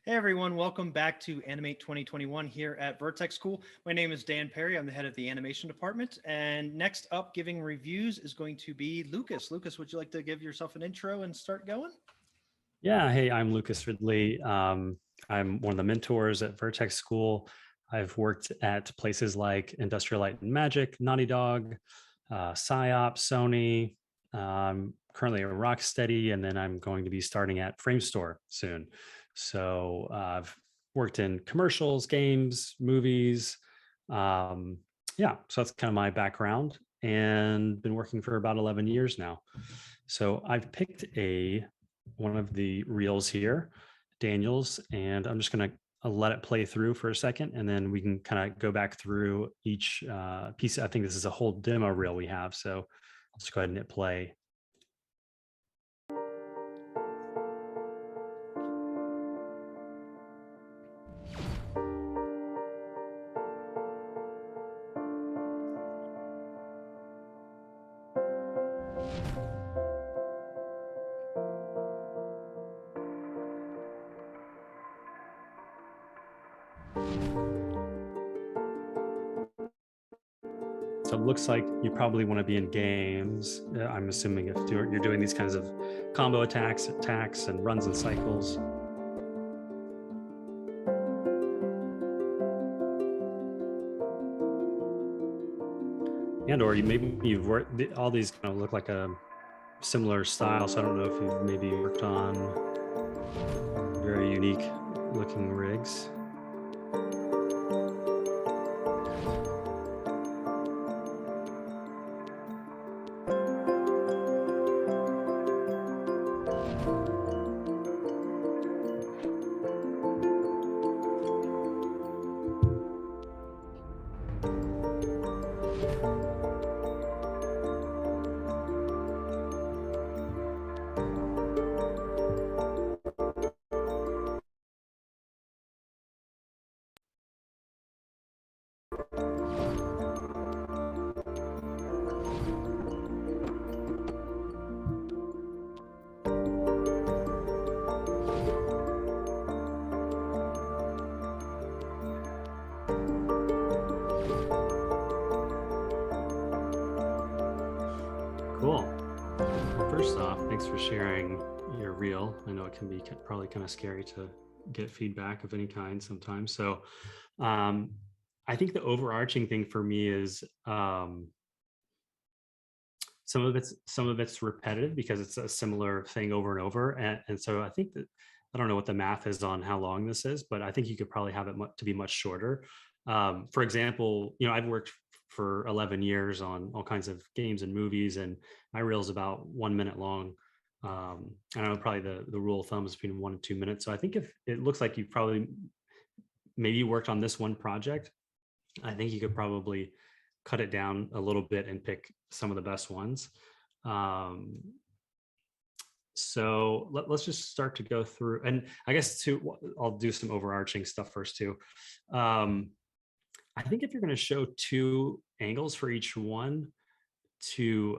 Hey everyone, welcome back to Animate 2021 here at Vertex School. My name is Dan Perry. I'm the head of the animation department. And next up, giving reviews is going to be Lucas. Lucas, would you like to give yourself an intro and start going? Yeah, hey, I'm Lucas Ridley. I'm one of the mentors at Vertex School. I've worked at places like Industrial Light and Magic, Naughty Dog, PsyOps, Sony. Currently at Rocksteady, and then I'm going to be starting at Framestore soon. So I've worked in commercials, games, movies. Um, yeah, so that's kind of my background, and been working for about 11 years now. So I've picked a one of the reels here, Daniel's, and I'm just going to let it play through for a second, and then we can kind of go back through each piece. I think this is a whole demo reel we have, so I'll just go ahead and hit play. So it looks like you probably want to be in games. I'm assuming if you're doing these kinds of combo attacks, and runs and cycles. And or maybe you've worked, all these kind of look like a similar style. So I don't know if you've maybe worked on very unique looking rigs. Cool. First off, thanks for sharing your reel. I know it can be probably kind of scary to get feedback of any kind sometimes. So um, I think the overarching thing for me is some of it's repetitive because it's a similar thing over and over. And so I think that I don't know what the math is on how long this is, but I think you could probably have it to be much shorter. For example, I've worked for 11 years on all kinds of games and movies, and my reel is about 1 minute long. I know probably the rule of thumb is between 1 and 2 minutes. So I think if it looks like you've probably maybe worked on this one project, I think you could probably cut it down a little bit and pick some of the best ones. Um, so let's just start to go through, and I guess I'll do some overarching stuff first too. Um, I think if you're going to show two angles for each one to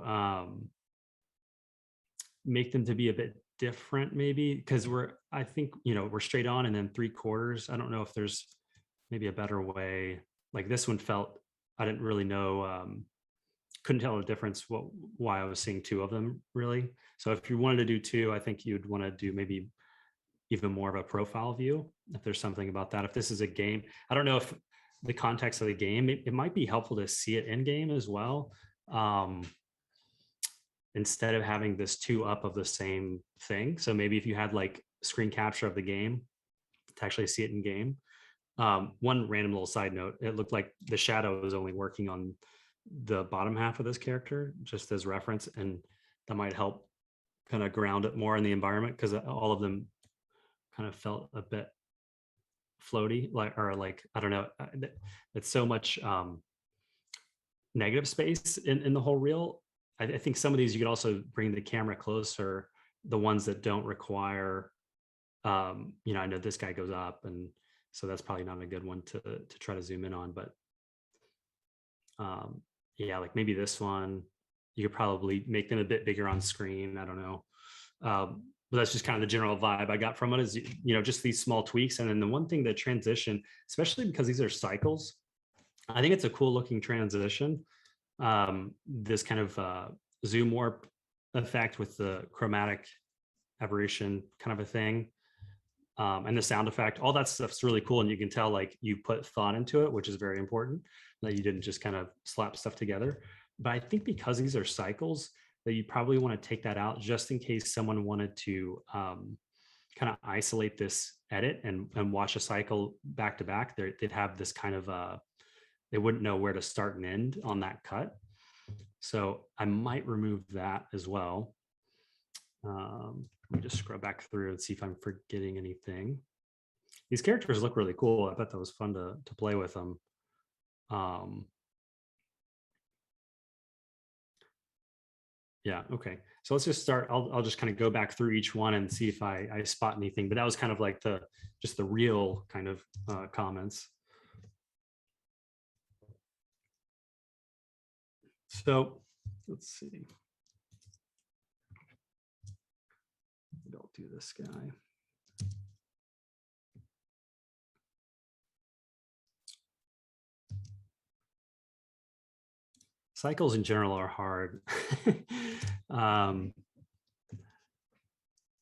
make them to be a bit different, maybe because I think we're straight on and then 3/4. I don't know if there's maybe a better way. Like this one felt, I didn't really know, couldn't tell the difference why I was seeing two of them really. So if you wanted to do two, I think you'd want to do maybe even more of a profile view. If there's something about that, if this is a game, I don't know if the context of the game, it might be helpful to see it in game as well. Instead of having this two up of the same thing. So maybe if you had like screen capture of the game to actually see it in game. One random little side note, it looked like the shadow was only working on the bottom half of this character, just as reference, and that might help kind of ground it more in the environment because all of them kind of felt a bit floaty, like I don't know, it's so much negative space in the whole reel. I think some of these you could also bring the camera closer, the ones that don't require I know this guy goes up, and so that's probably not a good one to try to zoom in on, but yeah, like maybe this one, you could probably make them a bit bigger on screen. I don't know. but that's just kind of the general vibe I got from it is, just these small tweaks. And then the one thing that transition, especially because these are cycles, I think it's a cool looking transition. This kind of zoom warp effect with the chromatic aberration kind of a thing. And the sound effect, all that stuff's really cool. And you can tell like you put thought into it, which is very important, that you didn't just kind of slap stuff together. But I think because these are cycles, that you probably want to take that out just in case someone wanted to kind of isolate this edit and watch a cycle back to back. They'd have this kind of, they wouldn't know where to start and end on that cut. So I might remove that as well. Let me just scroll back through and see if I'm forgetting anything. These characters look really cool. I bet that was fun to play with them. Yeah, okay. So let's just start. I'll just kind of go back through each one and see if I spot anything. But that was kind of like just the real kind of comments. So let's see. I'll do this guy. Cycles in general are hard.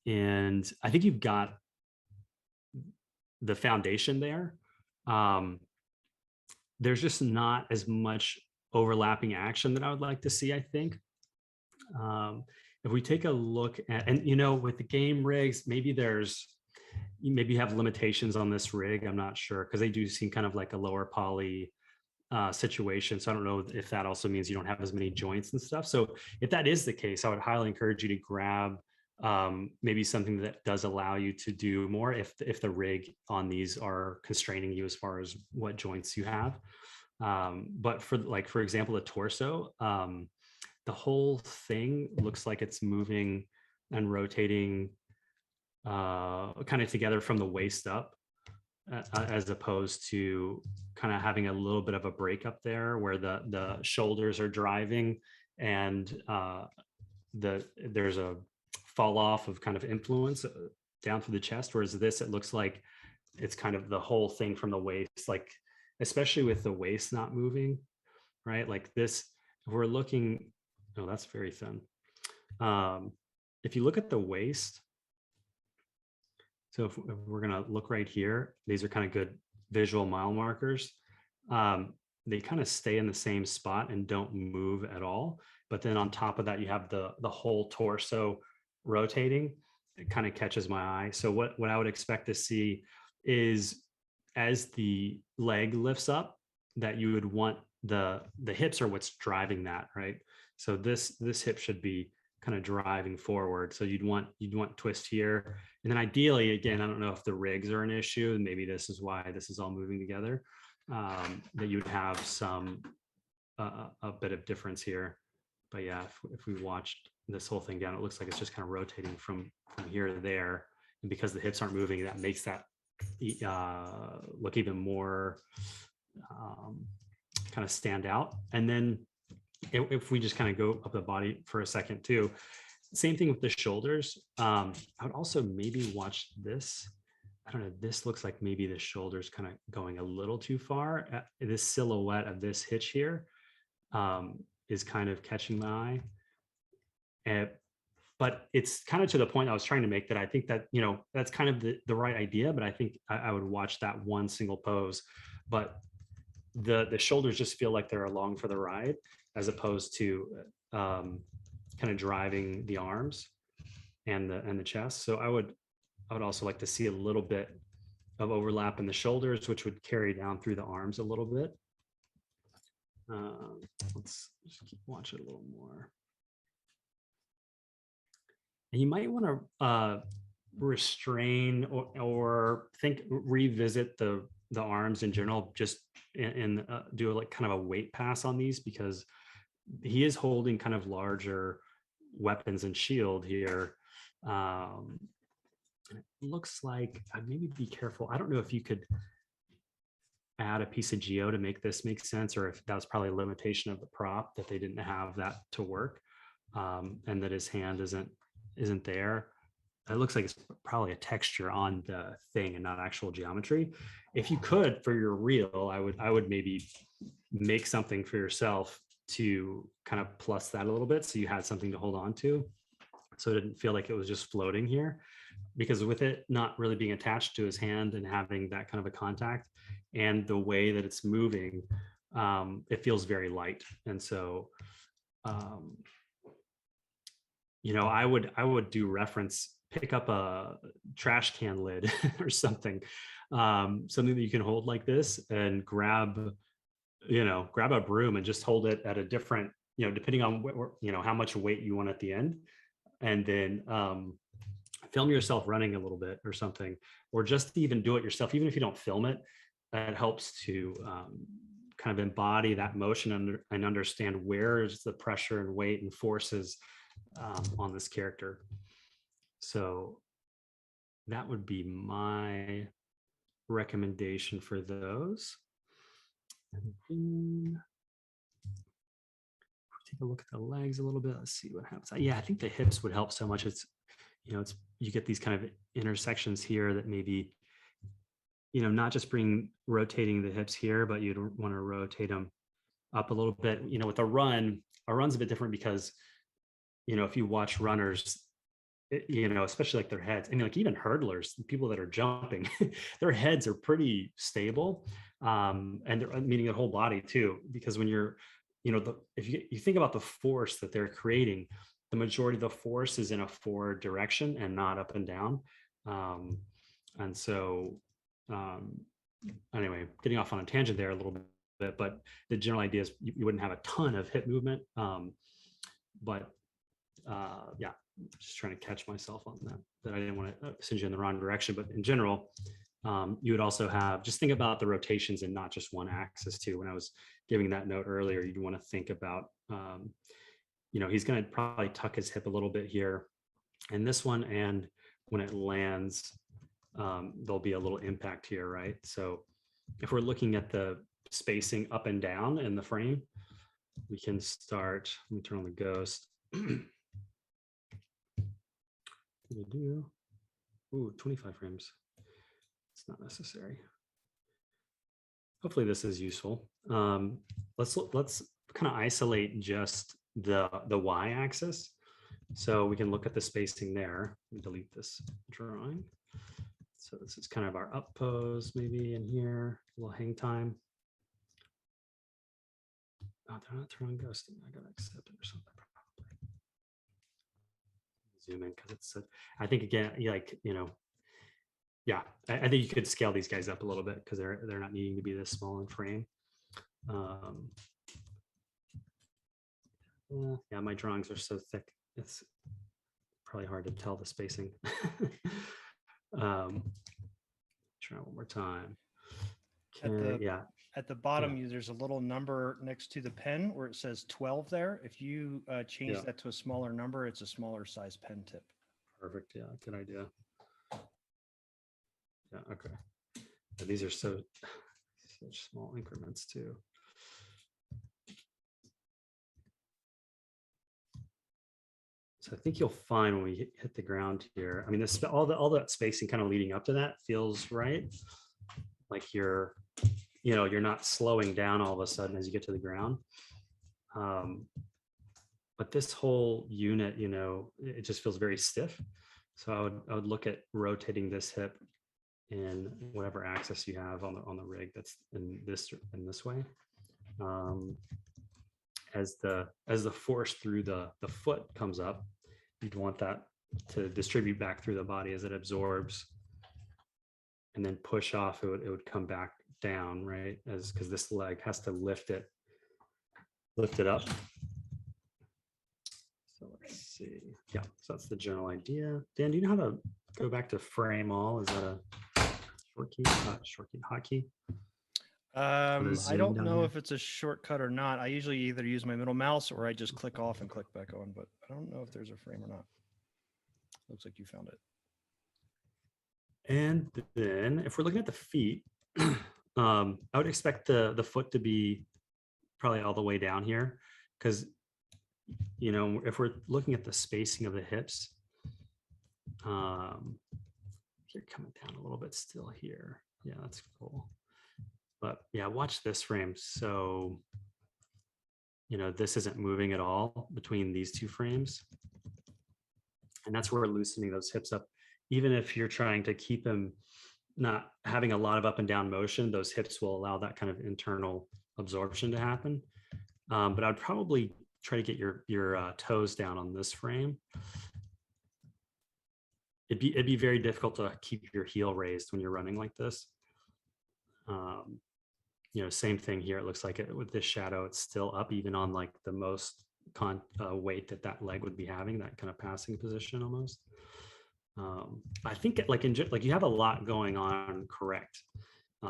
And I think you've got the foundation there. There's just not as much overlapping action that I would like to see, I think. If we take a look at, and with the game rigs, maybe you have limitations on this rig. I'm not sure, because they do seem kind of like a lower poly situation. So I don't know if that also means you don't have as many joints and stuff. So if that is the case, I would highly encourage you to grab maybe something that does allow you to do more if the rig on these are constraining you as far as what joints you have. But for example, the torso, the whole thing looks like it's moving and rotating kind of together from the waist up, as opposed to kind of having a little bit of a break up there where the shoulders are driving and there's a fall off of kind of influence down through the chest. Whereas this, it looks like it's kind of the whole thing from the waist, like especially with the waist not moving, right? Like this, if we're looking, oh, that's very thin. If you look at the waist, so if we're going to look right here, these are kind of good visual mile markers. They kind of stay in the same spot and don't move at all. But then on top of that, you have the whole torso rotating. It kind of catches my eye. So what I would expect to see is, as the leg lifts up, that you would want the hips are what's driving that, right? So this hip should be kind of driving forward. So you'd want twist here. And then ideally, again, I don't know if the rigs are an issue, and maybe this is why this is all moving together, that you would have some a bit of difference here. But yeah, if we watched this whole thing down, it looks like it's just kind of rotating from here to there. And because the hips aren't moving, that makes that look even more kind of stand out. And then if we just kind of go up the body for a second too, same thing with the shoulders. I would also maybe watch this. I don't know, this looks like maybe the shoulders kind of going a little too far. This silhouette of this hitch here is kind of catching my eye. But it's kind of to the point I was trying to make, that I think that, that's kind of the right idea, but I think I would watch that one single pose. But the shoulders just feel like they're along for the ride, as opposed to kind of driving the arms and the chest. So I would also like to see a little bit of overlap in the shoulders, which would carry down through the arms a little bit. Let's just keep watching a little more. And you might want to restrain or revisit the arms in general, just and do like kind of a weight pass on these, because he is holding kind of larger weapons and shield here. And it looks like, maybe be careful. I don't know if you could add a piece of geo to make this make sense, or if that was probably a limitation of the prop, that they didn't have that to work, and that his hand isn't there. it looks like it's probably a texture on the thing and not actual geometry. If you could, for your reel, I would maybe make something for yourself to kind of plus that a little bit, so you had something to hold on to, so it didn't feel like it was just floating here. Because with it not really being attached to his hand and having that kind of a contact, and the way that it's moving, it feels very light. And so, um, I would do reference, pick up a trash can lid or something, something that you can hold like this, and grab a broom and just hold it at a different, depending on how much weight you want at the end, and then film yourself running a little bit or something, or just even do it yourself. Even if you don't film it, that helps to kind of embody that motion and understand where is the pressure and weight and forces on this character. So that would be my recommendation for those. And then take a look at the legs a little bit. Let's see what happens. Yeah, I think the hips would help so much. It's you get these kind of intersections here that maybe, not just rotating the hips here, but you'd want to rotate them up a little bit. With a run's a bit different because, if you watch runners, especially like their heads, I mean, like even hurdlers, people that are jumping, their heads are pretty stable. And they're meaning their whole body too, because when you're, if you think about the force that they're creating, the majority of the force is in a forward direction and not up and down. And so, anyway, getting off on a tangent there a little bit, but the general idea is you wouldn't have a ton of hip movement. But yeah, just trying to catch myself on that I didn't want to send you in the wrong direction. But in general, you would also just think about the rotations and not just one axis too. When I was giving that note earlier, you'd want to think about, he's going to probably tuck his hip a little bit here and this one. And when it lands, there'll be a little impact here, right? So if we're looking at the spacing up and down in the frame, we can start, let me turn on the ghost. Ooh, 25 frames. It's not necessary. Hopefully this is useful. Let's kind of isolate just the y-axis, so we can look at the spacing there. Delete this drawing. So this is kind of our up pose, maybe in here, a little hang time. Oh, they're not turning ghosting. I gotta accept it or something. Probably. Zoom in because it's. I think again, yeah, I think you could scale these guys up a little bit because they're not needing to be this small in frame. Yeah, my drawings are so thick. It's probably hard to tell the spacing. Try one more time. Okay, yeah. At the bottom, there's a little number next to the pen where it says 12 there. If you change that to a smaller number, it's a smaller size pen tip. Perfect. Yeah, good idea. Yeah, okay. And these are such small increments too. So I think you'll find when we hit the ground here, I mean, all that spacing kind of leading up to that feels right. Like you're not slowing down all of a sudden as you get to the ground. But this whole unit, it just feels very stiff. So I would look at rotating this hip in whatever axis you have on the rig that's in this way. As the force through the foot comes up, you'd want that to distribute back through the body as it absorbs, and then push off. It would come back down, right? Because this leg has to lift it up. So let's see. Yeah, so that's the general idea. Dan, do you know how to go back to frame all? Is that a short key, hotkey? I don't know if it's a shortcut or not. I usually either use my middle mouse or I just click off and click back on, but I don't know if there's a frame or not. Looks like you found it. And then if we're looking at the feet, I would expect the foot to be probably all the way down here, because if we're looking at the spacing of the hips, You're coming down a little bit still here. Yeah, that's cool. But yeah, watch this frame. So, this isn't moving at all between these two frames. And that's where loosening those hips up, even if you're trying to keep them not having a lot of up and down motion, those hips will allow that kind of internal absorption to happen. But I'd probably try to get your toes down on this frame. It'd be very difficult to keep your heel raised when you're running like this. Same thing here. It looks like with this shadow, it's still up even on like the most weight that leg would be having, that kind of passing position almost. I think like you have a lot going on correct.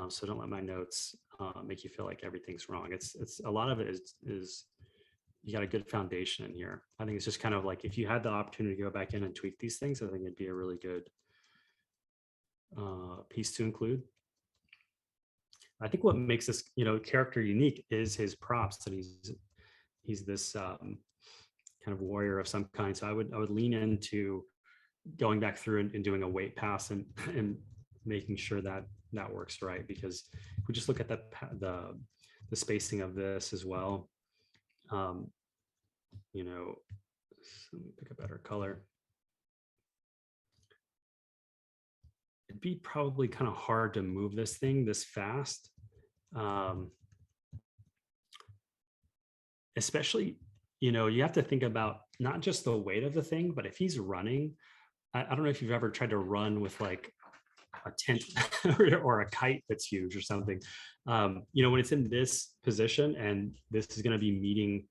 So don't let my notes make you feel like everything's wrong. It's a lot of it is you got a good foundation in here. I think it's just kind of like if you had the opportunity to go back in and tweak these things, I think it'd be a really good piece to include. I think what makes this character unique is his props, that he's this kind of warrior of some kind. So I would lean into going back through and doing a weight pass and making sure that works right, because if we just look at the spacing of this as well, let me pick a better color. It'd be probably kind of hard to move this thing this fast, especially you have to think about not just the weight of the thing, but if he's running, I don't know if you've ever tried to run with like a tent or a kite that's huge or something. When it's in this position and this is going to be meeting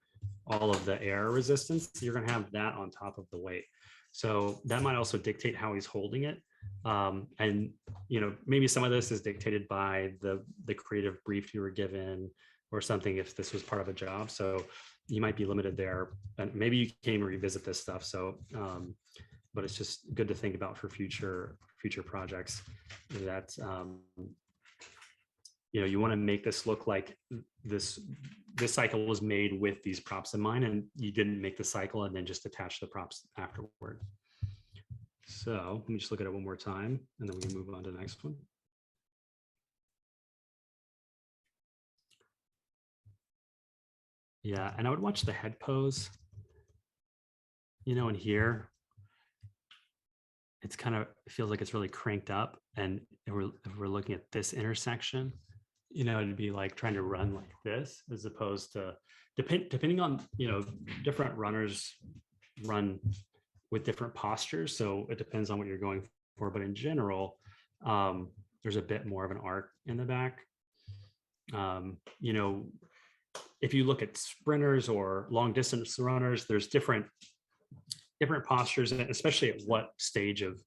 all of the air resistance, you're going to have that on top of the weight. So that might also dictate how he's holding it. And maybe some of this is dictated by the creative brief you were given or something, if this was part of a job. So you might be limited there, and maybe you can revisit this stuff. So but it's just good to think about for future projects, that you want to make this look like this cycle was made with these props in mind, and you didn't make the cycle and then just attach the props afterward. So let me just look at it one more time, and then we can move on to the next one. Yeah, and I would watch the head pose. In here, it's kind of, it feels like it's really cranked up, and if we're looking at this intersection, it'd be like trying to run like this, as opposed to depending on different runners run with different postures, so it depends on what you're going for. But in general, there's a bit more of an arc in the back. If you look at sprinters or long distance runners, there's different postures, especially at what stage of,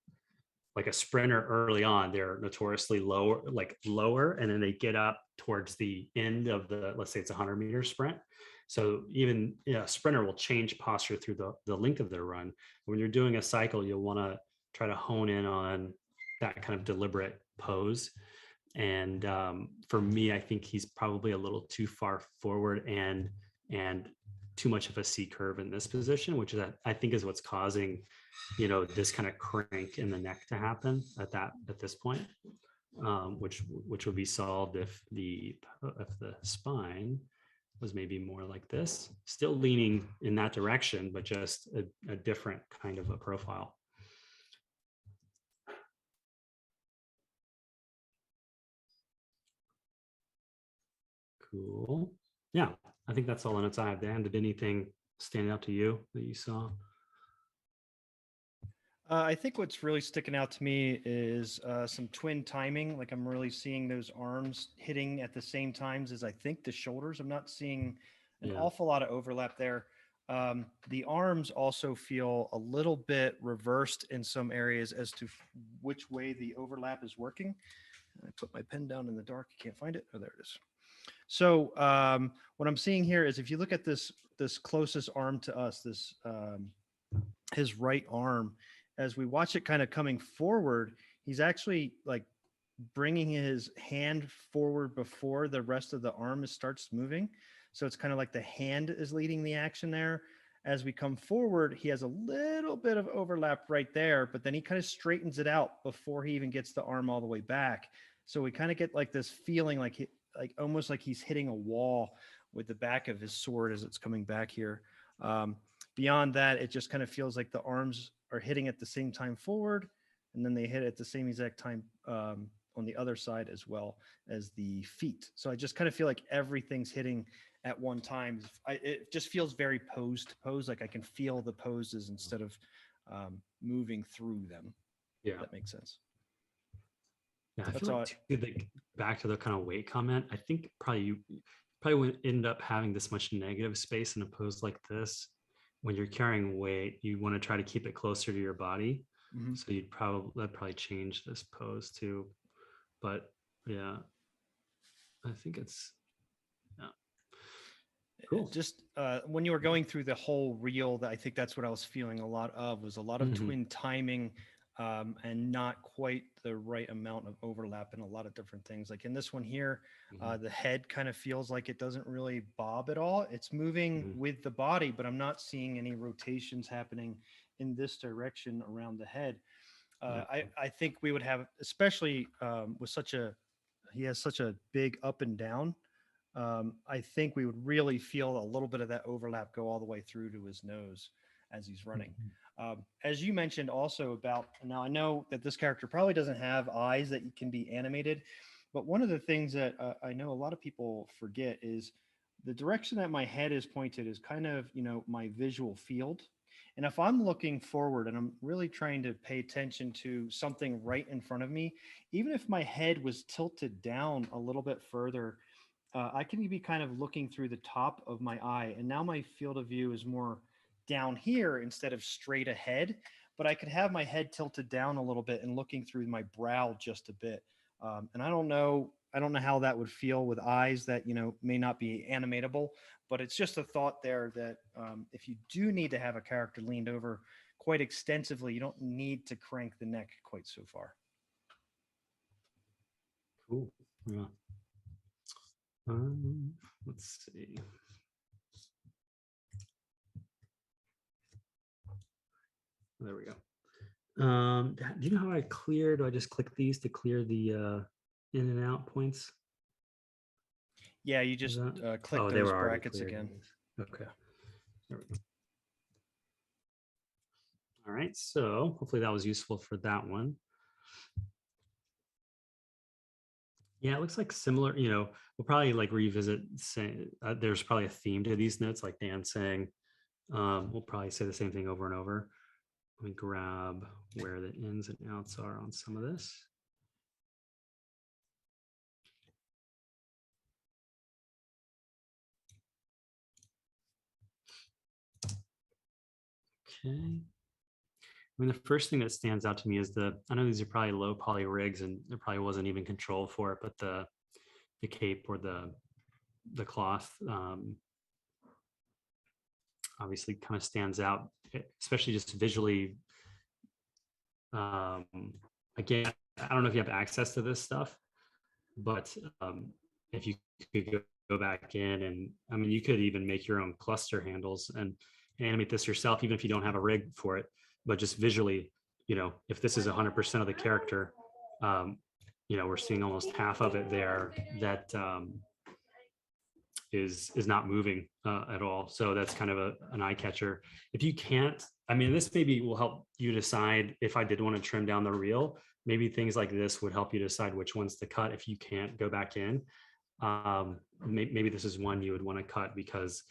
like a sprinter early on, they're notoriously lower, and then they get up towards the end of let's say it's a 100-meter sprint. So even a sprinter will change posture through the length of their run. When you're doing a cycle, you'll want to try to hone in on that kind of deliberate pose. And for me, I think he's probably a little too far forward and too much of a C curve in this position, which I think is what's causing, this kind of crank in the neck to happen at this point, which would be solved if the spine was maybe more like this, still leaning in that direction, but just a different kind of a profile. Cool. Yeah, I think that's all the notes I have. Dan, did anything stand out to you that you saw? I think what's really sticking out to me is some twin timing. Like I'm really seeing those arms hitting at the same times as I think the shoulders. I'm not seeing an awful lot of overlap there. The arms also feel a little bit reversed in some areas as to which way the overlap is working. I put my pen down in the dark. You can't find it. Oh, there it is. So what I'm seeing here is if you look at this closest arm to us, his right arm, as we watch it kind of coming forward, he's actually like bringing his hand forward before the rest of the arm starts moving. So it's kind of like the hand is leading the action there. as we come forward, he has a little bit of overlap right there, but then he kind of straightens it out before he even gets the arm all the way back. So we kind of get like this feeling like like almost like he's hitting a wall with the back of his sword as it's coming back here. Um, Beyond that, it just kind of feels like the arms are hitting at the same time forward, and then they hit at the same exact time on the other side as well as the feet. So I just kind of feel like everything's hitting at one time. It just feels very pose to pose. Like I can feel the poses instead of moving through them. Yeah. If that makes sense. Yeah, I That's feel all. like too, like back to the kind of weight comment. I think probably you probably wouldn't end up having this much negative space in a pose like this. When you're carrying weight, you want to try to keep it closer to your body. Mhm. So that'd probably change this pose too. But yeah, I think it's yeah. Cool. Just when you were going through the whole reel, that I think that's what I was feeling a lot of was a lot of Mhm. twin timing and not quite the right amount of overlap in a lot of different things. Like in this one here, Mhm. the head kind of feels like it doesn't really bob at all. It's moving Mhm. with the body, but I'm not seeing any rotations happening in this direction around the head. Yeah. I think we would have, especially with he has such a big up and down. I think we would really feel a little bit of that overlap go all the way through to his nose as he's running. Mhm. As you mentioned also about, now I know that this character probably doesn't have eyes that can be animated, but one of the things that I know a lot of people forget is the direction that my head is pointed is kind of, my visual field. And if I'm looking forward and I'm really trying to pay attention to something right in front of me, even if my head was tilted down a little bit further, I can be kind of looking through the top of my eye, and now my field of view is more down here instead of straight ahead. But I could have my head tilted down a little bit and looking through my brow just a bit. And I don't know how that would feel with eyes that may not be animatable. But it's just a thought there that if you do need to have a character leaned over quite extensively, you don't need to crank the neck quite so far. Cool. Yeah. Let's see. There we go. Do you know how I clear? Do I just click these to clear the in and out points? Yeah, you Is just that? click Oh, they those were already brackets cleared. again. Okay. There we go. All right. So hopefully that was useful for that one. Yeah, it looks like similar. We'll probably like revisit. Say, there's probably a theme to these notes, like Dan saying. We'll probably say the same thing over and over. Let me grab where the ins and outs are on some of this. Okay. I mean, the first thing that stands out to me is I know these are probably low poly rigs and there probably wasn't even control for it, but the cape or the cloth obviously kind of stands out, especially just visually. Um, Again, I don't know if you have access to this stuff, but if you could go back in and I mean, you could even make your own cluster handles and animate this yourself, even if you don't have a rig for it, but just visually, if this is 100% of the character, we're seeing almost half of it there that is not moving at all. So that's kind of an eye catcher. If you can't, I mean, this maybe will help you decide if I did want to trim down the reel, maybe things like this would help you decide which ones to cut if you can't go back in. Maybe this is one you would want to cut because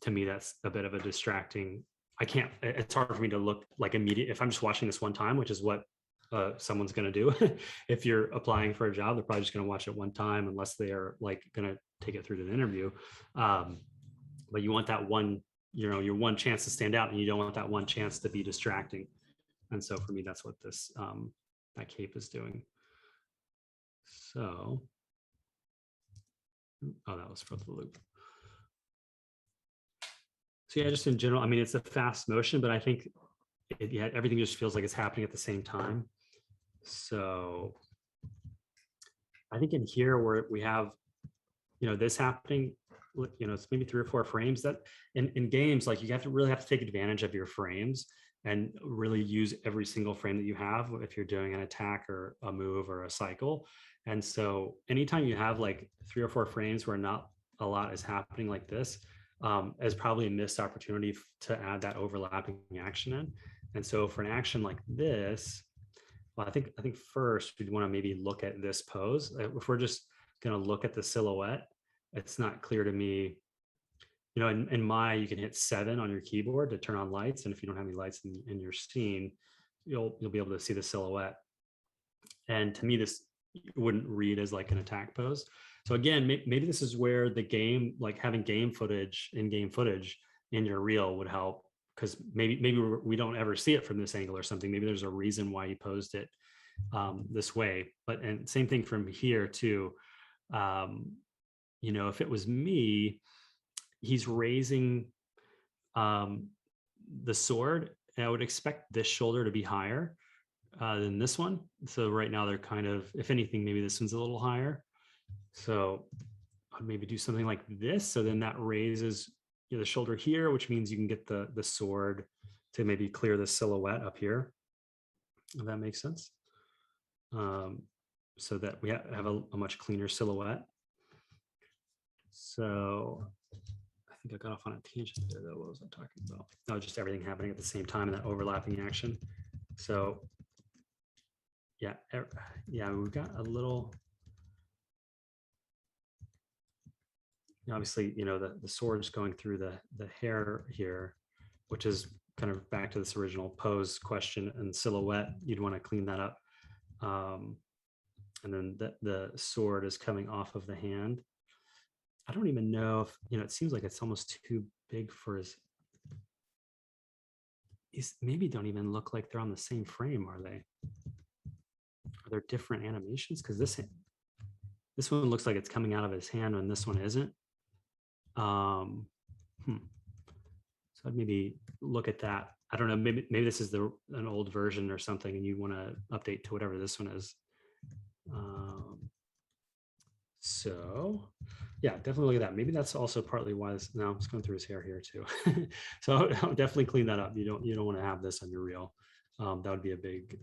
to me, that's a bit of a distracting. It's hard for me to look like immediate. If I'm just watching this one time, which is what someone's going to do. If you're applying for a job, they're probably just going to watch it one time unless they are like going to take it through to the interview. But you want that one, your one chance to stand out and you don't want that one chance to be distracting. And so for me, that's what this, that cape is doing. So, oh, that was for the loop. So yeah, just in general, I mean, it's a fast motion, but I think everything just feels like it's happening at the same time. So I think in here where we have, this happening, it's maybe 3 or 4 frames. That in games, like you really have to take advantage of your frames and really use every single frame that you have if you're doing an attack or a move or a cycle. And so anytime you have like 3 or 4 frames where not a lot is happening like this, is probably a missed opportunity to add that overlapping action in. And so for an action like this, well, I think first we'd want to maybe look at this pose. If we're just going to look at the silhouette, it's not clear to me. In Maya, you can hit 7 on your keyboard to turn on lights, and if you don't have any lights in your scene, you'll be able to see the silhouette. And to me, this wouldn't read as like an attack pose. So again, maybe this is where the game, like having in-game footage in your reel would help, because maybe we don't ever see it from this angle or something. Maybe there's a reason why you posed it this way. And same thing from here too. If it was me, he's raising the sword, and I would expect this shoulder to be higher than this one. So right now they're kind of, if anything, maybe this one's a little higher. So I'd maybe do something like this. So then that raises the shoulder here, which means you can get the sword to maybe clear the silhouette up here. If that makes sense. So that we have a much cleaner silhouette. So I think I got off on a tangent there though. What was I talking about? No, just everything happening at the same time in that overlapping action. So yeah, we've got a little, obviously, the sword is going through the hair here, which is kind of back to this original pose question and silhouette. You'd want to clean that up. And then the sword is coming off of the hand. I don't even know if, it seems like it's almost too big for these maybe don't even look like they're on the same frame, are they? Are there different animations? Because this one looks like it's coming out of his hand when this one isn't. So I'd maybe look at that. I don't know, maybe this is an old version or something and you want to update to whatever this one is. So yeah, definitely look at that. Maybe that's also partly why this, now it's going through his hair here too. So I'll definitely clean that up. You don't want to have this on your reel. That would be a big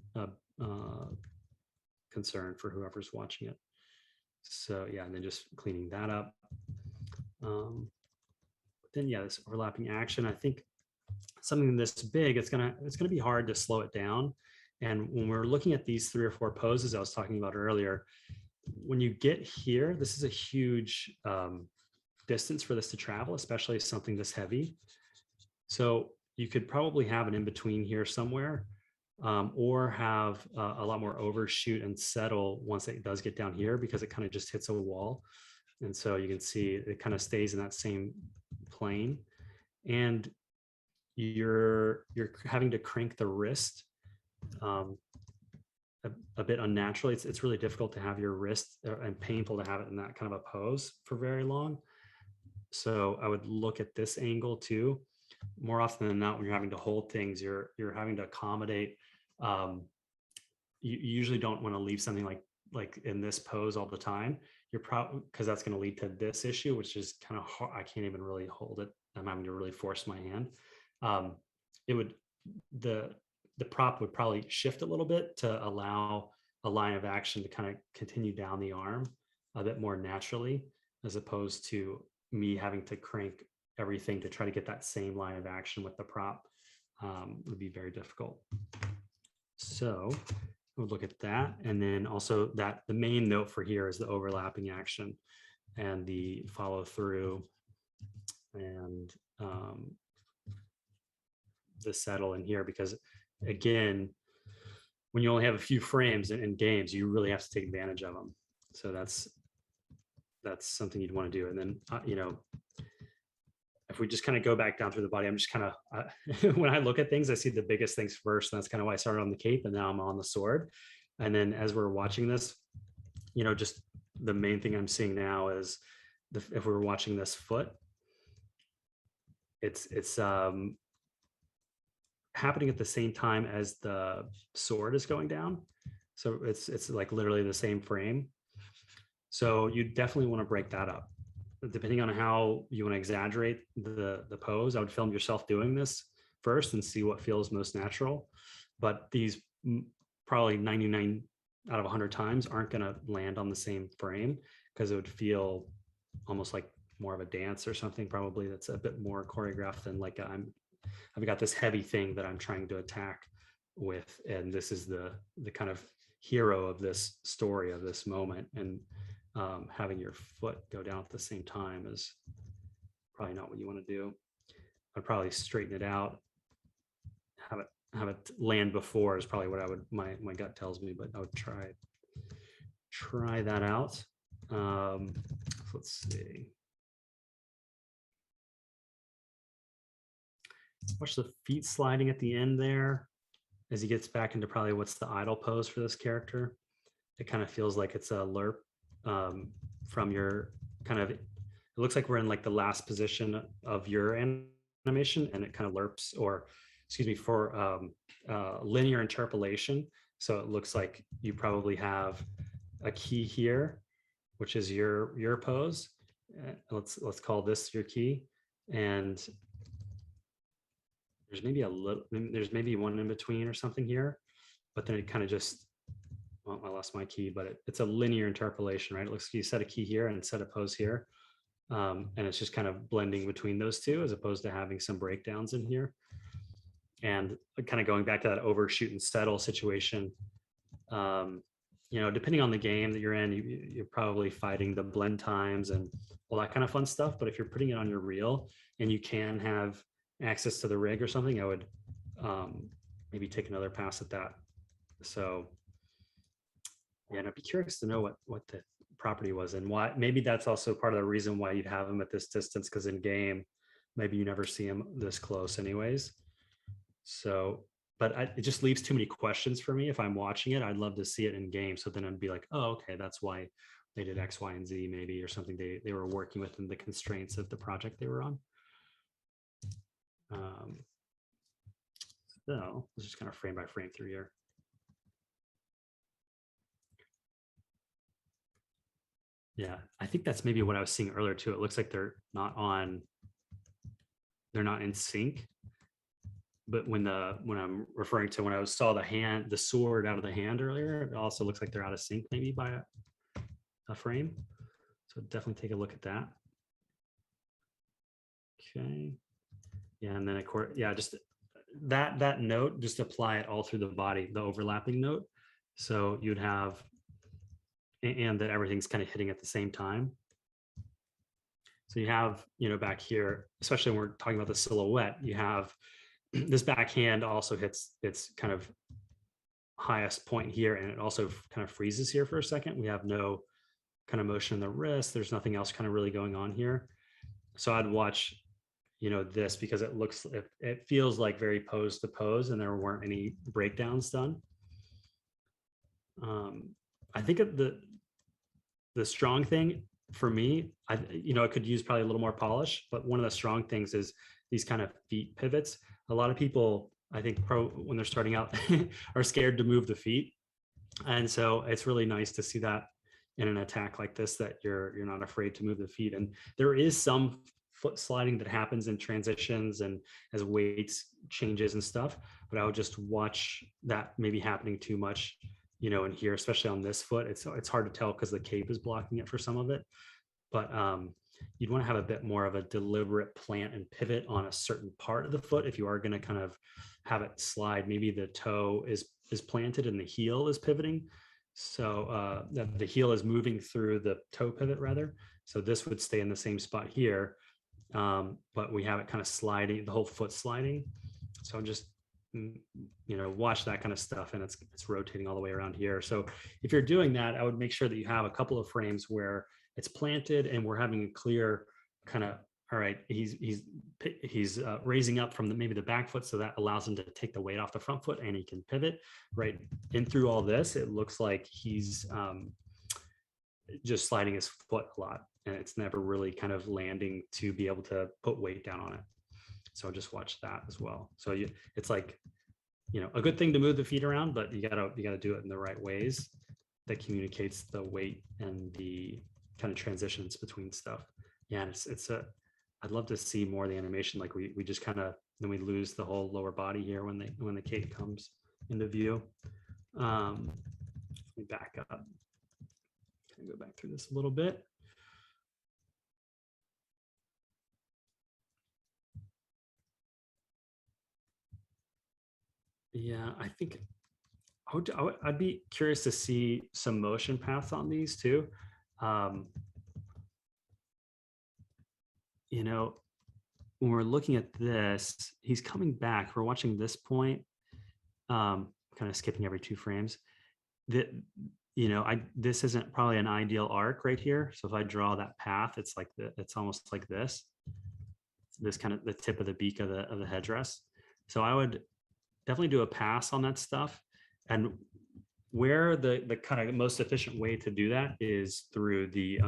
concern for whoever's watching it. So yeah, and then just cleaning that up. Then yeah, this overlapping action, I think something this big, it's gonna be hard to slow it down. And when we're looking at these 3 or 4 poses I was talking about earlier, when you get here, this is a huge distance for this to travel, especially something this heavy. So you could probably have an in-between here somewhere, or have a lot more overshoot and settle once it does get down here, because it kind of just hits a wall. And so you can see it kind of stays in that same plane. And you're having to crank the wrist a bit unnaturally. It's really difficult to have your wrist, and painful to have it in that kind of a pose for very long. So I would look at this angle too. More often than not, when you're having to hold things, you're having to accommodate. You usually don't want to leave something like in this pose all the time. You're probably, because that's going to lead to this issue, which is kind of hard. I can't even really hold it. I'm having to really force my hand. The prop would probably shift a little bit to allow a line of action to kind of continue down the arm a bit more naturally, as opposed to me having to crank everything to try to get that same line of action with the prop. Would be very difficult. So we'll look at that. And then also that the main note for here is the overlapping action and the follow through and the settle in here, because again, when you only have a few frames in games, you really have to take advantage of them. So that's something you'd want to do. And then, if we just kind of go back down through the body, I'm just kind of, when I look at things, I see the biggest things first. And that's kind of why I started on the cape and now I'm on the sword. And then as we're watching this, just the main thing I'm seeing now is if we're watching this foot, it's happening at the same time as the sword is going down. So it's like literally the same frame. So you definitely want to break that up. depending on how you want to exaggerate the pose, I would film yourself doing this first and see what feels most natural. But these probably 99 out of 100 times aren't going to land on the same frame, because it would feel almost like more of a dance or something, probably, that's a bit more choreographed than like I've got this heavy thing that I'm trying to attack with, and this is the kind of hero of this story, of this moment. And having your foot go down at the same time is probably not what you want to do. I'd probably straighten it out, have it land before is probably what I would, my gut tells me, but I would try that out. So let's see. Watch the feet sliding at the end there as he gets back into probably what's the idle pose for this character. It kind of feels like it's a lerp from your kind of, it looks like we're in like the last position of your animation, and it kind of lerps, or excuse me, for linear interpolation. So it looks like you probably have a key here, which is your pose. Let's call this your key, and there's maybe a little, there's maybe one in between or something here, but then it kind of just, well, I lost my key, but it's a linear interpolation, right? It looks like you set a key here and set a pose here. And it's just kind of blending between those two, as opposed to having some breakdowns in here. And kind of going back to that overshoot and settle situation, depending on the game that you're in, you're probably fighting the blend times and all that kind of fun stuff. But if you're putting it on your reel and you can have access to the rig or something, I would maybe take another pass at that. So yeah, and I'd be curious to know what the property was and why. Maybe that's also part of the reason why you'd have him at this distance, because in game, maybe you never see him this close anyways. So, but it just leaves too many questions for me. If I'm watching it, I'd love to see it in game. So then I'd be like, oh, okay, that's why they did X, Y, and Z maybe, or something they were working within the constraints of the project they were on. So let's just kind of frame by frame through here. Yeah, I think that's maybe what I was seeing earlier too. It looks like they're not in sync. But when I'm referring to when I saw the sword out of the hand earlier, it also looks like they're out of sync maybe by a frame. So definitely take a look at that. Okay. Yeah, and then of course, yeah, just that note, just apply it all through the body, the overlapping note. So you'd have, and that everything's kind of hitting at the same time. So you have, back here, especially when we're talking about the silhouette, you have this backhand also hits its kind of highest point here, and it also kind of freezes here for a second. We have no kind of motion in the wrist. There's nothing else kind of really going on here. So I'd watch, this, because it feels like very pose to pose, and there weren't any breakdowns done. I think the strong thing for me, I could use probably a little more polish, but one of the strong things is these kind of feet pivots. A lot of people, I think, when they're starting out are scared to move the feet. And so it's really nice to see that in an attack like this, that you're not afraid to move the feet. And there is some foot sliding that happens in transitions and as weights changes and stuff, but I would just watch that maybe happening too much, in here, especially on this foot. It's hard to tell because the cape is blocking it for some of it, but you'd want to have a bit more of a deliberate plant and pivot on a certain part of the foot if you are going to kind of have it slide. Maybe the toe is planted and the heel is pivoting, so the heel is moving through the toe pivot rather. So this would stay in the same spot here, but we have it kind of sliding, the whole foot sliding. So just watch that kind of stuff, and it's rotating all the way around here. So if you're doing that, I would make sure that you have a couple of frames where it's planted and we're having a clear kind of, all right, he's raising up from maybe the back foot, so that allows him to take the weight off the front foot and he can pivot right in through all this. It looks like he's just sliding his foot a lot, and it's never really kind of landing to be able to put weight down on it. So just watch that as well. So it's like, a good thing to move the feet around, but you gotta do it in the right ways that communicates the weight and the kind of transitions between stuff. Yeah, and it's a, I'd love to see more of the animation. Like we just kind of, then we lose the whole lower body here when the cape comes into view. Let me back up. Kind of go back through this a little bit. Yeah, I think I'd be curious to see some motion paths on these too. Um, you know, when we're looking at this, he's coming back. We're watching this point, kind of skipping every 2 frames. That, you know, this isn't probably an ideal arc right here. So if I draw that path, it's like it's almost like this kind of the tip of the beak of the headdress. So I would definitely do a pass on that stuff. And where the kind of most efficient way to do that is through the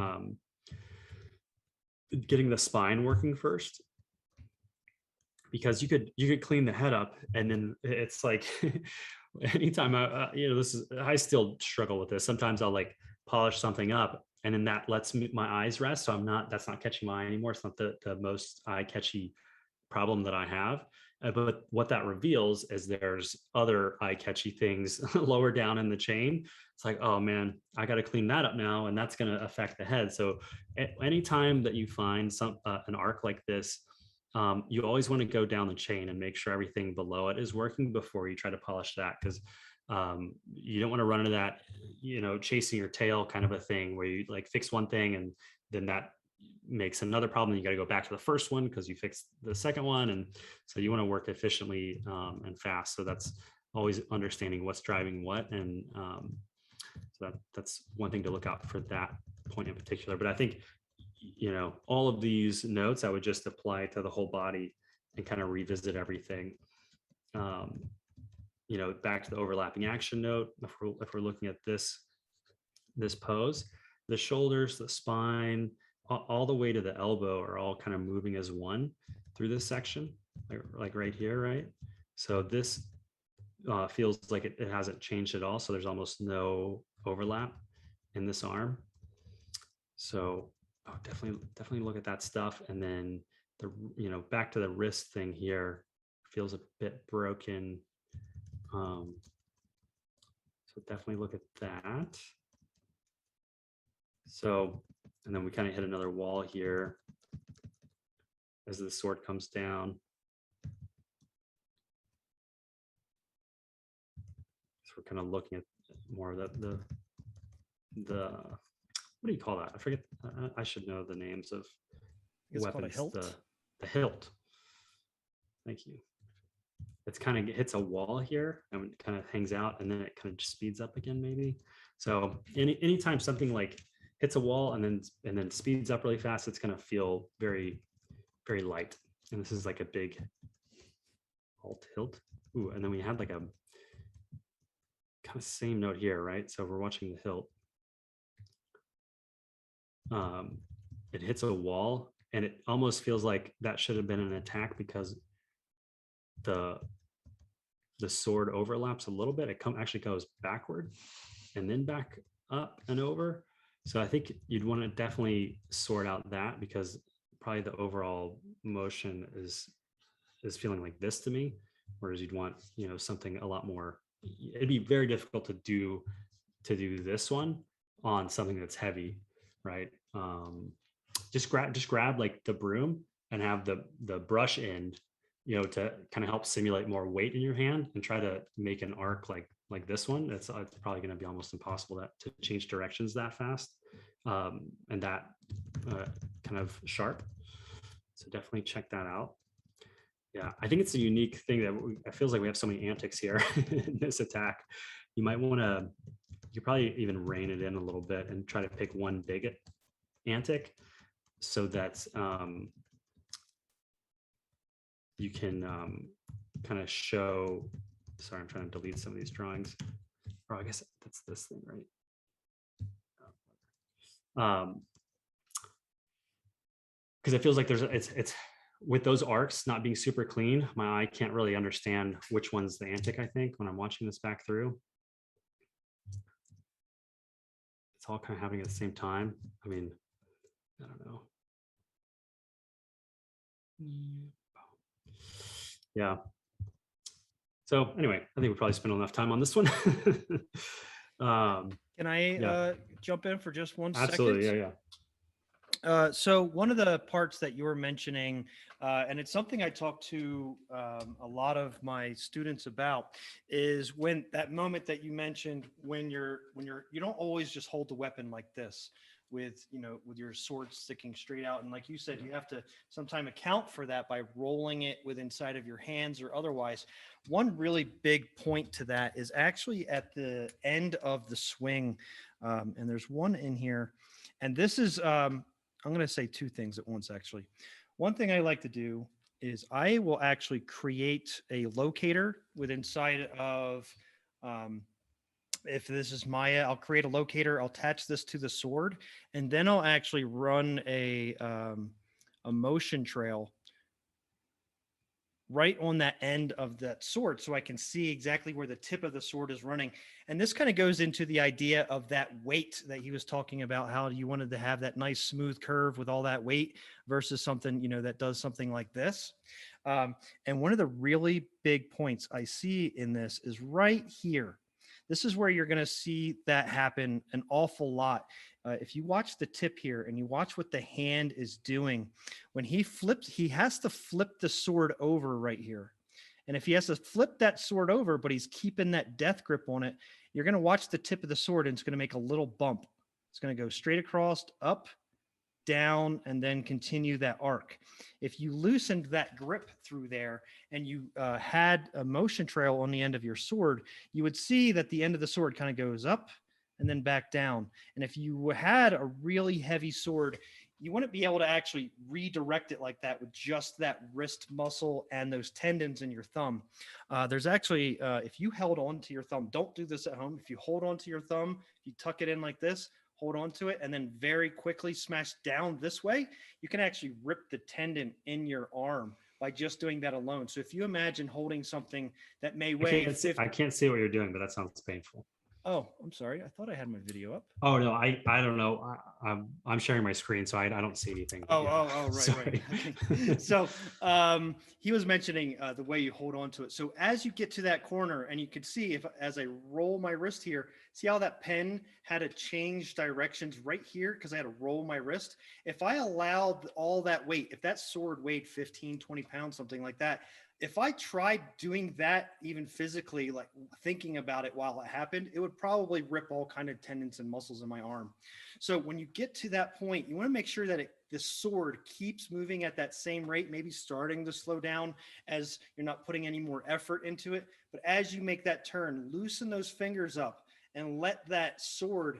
getting the spine working first, because you could clean the head up, and then it's like anytime you know, this is, I still struggle with this. Sometimes I'll like polish something up, and then that lets my eyes rest, so I'm not, that's not catching my eye anymore. It's not the most eye catchy problem that I have. But what that reveals is there's other eye catchy things lower down in the chain. It's like, oh man, I got to clean that up now, and that's going to affect the head. So anytime that you find an arc like this, you always want to go down the chain and make sure everything below it is working before you try to polish that, because you don't want to run into that, you know, chasing your tail kind of a thing where you like fix one thing and then that makes another problem. You got to go back to the first one because you fixed the second one. And so you want to work efficiently and fast. So that's always understanding what's driving what. And so that's one thing to look out for that point in particular. But I think, you know, all of these notes I would just apply to the whole body and kind of revisit everything. You know, back to the overlapping action note, if we're looking at this pose, the shoulders, the spine, all the way to the elbow are all kind of moving as one through this section, like right here, right? So this feels like it hasn't changed at all. So there's almost no overlap in this arm. So definitely look at that stuff. And then you know, back to the wrist thing here, feels a bit broken. So definitely look at that. So, and then we kind of hit another wall here as the sword comes down. So we're kind of looking at more of the what do you call that? I forget. I should know the names of It's weapons. called a hilt. The hilt. Thank you. It's kind of hits a wall here and it kind of hangs out, and then it kind of just speeds up again, maybe. So anytime something like hits a wall and then speeds up really fast, it's going to feel very, very light. And this is like a big alt hilt. Ooh, and then we had like a kind of same note here, right? So we're watching the hilt. It hits a wall, and it almost feels like that should have been an attack because the sword overlaps a little bit. It actually goes backward and then back up and over. So I think you'd want to definitely sort out that, because probably the overall motion is feeling like this to me, whereas you'd want, you know, something a lot more. It'd be very difficult to do this one on something that's heavy, right? Just grab like the broom and have the brush end, you know, to kind of help simulate more weight in your hand, and try to make an arc like this one. It's probably going to be almost impossible to change directions that fast, and that kind of sharp. So definitely check that out. Yeah, I think it's a unique thing that it feels like we have so many antics here in this attack. You might want to, you probably even rein it in a little bit and try to pick one big antic, so that you can kind of show. Sorry, I'm trying to delete some of these drawings. Or I guess that's this thing, right? Because it feels like it's with those arcs not being super clean, my eye can't really understand which one's the antic. I think when I'm watching this back through, it's all kind of happening at the same time. I mean, I don't know. Yeah. So anyway, I think we probably spent enough time on this one. Can I Yeah, jump in for just 1 second? absolutely. Yeah, yeah. So one of the parts that you were mentioning, and it's something I talk to a lot of my students about, is when that moment that you mentioned when you don't always just hold the weapon like this with with your sword sticking straight out, and like you said, you have to sometime account for that by rolling it with inside of your hands or otherwise. One really big point to that is actually at the end of the swing, and there's one in here, and this is I'm going to say two things at once, actually. One thing I like to do is I will actually create a locator with inside of, um, if this is Maya, I'll create a locator, I'll attach this to the sword, and then I'll actually run a motion trail right on that end of that sword so I can see exactly where the tip of the sword is running. And this kind of goes into the idea of that weight that he was talking about, how you wanted to have that nice smooth curve with all that weight versus something, that does something like this. And one of the really big points I see in this is right here. This is where you're going to see that happen an awful lot. If you watch the tip here and you watch what the hand is doing, when he flips, he has to flip the sword over right here. And if he has to flip that sword over, but he's keeping that death grip on it, you're going to watch the tip of the sword and it's going to make a little bump. It's going to go straight across, up, down, and then continue that arc. If you loosened that grip through there and you had a motion trail on the end of your sword, you would see that the end of the sword kind of goes up and then back down. And if you had a really heavy sword, you wouldn't be able to actually redirect it like that with just that wrist muscle and those tendons in your thumb. There's actually, if you held on to your thumb, don't do this at home. If you hold on to your thumb, you tuck it in like this, hold on to it, and then very quickly smash down this way, you can actually rip the tendon in your arm by just doing that alone. So if you imagine holding something that may weigh 50. I can't see what you're doing, but that sounds painful. Oh, I'm sorry. I thought I had my video up. Oh no, I don't know. I'm sharing my screen, so I don't see anything. Oh, Yeah. right. Okay. So he was mentioning the way you hold on to it. So as you get to that corner, and you can see if as I roll my wrist here, see how that pen had to change directions right here because I had to roll my wrist. If I allowed all that weight, if that sword weighed 15, 20 pounds, something like that, if I tried doing that even physically, like thinking about it while it happened, it would probably rip all kind of tendons and muscles in my arm. So when you get to that point, you want to make sure that the sword keeps moving at that same rate, maybe starting to slow down as you're not putting any more effort into it. But as you make that turn, loosen those fingers up and let that sword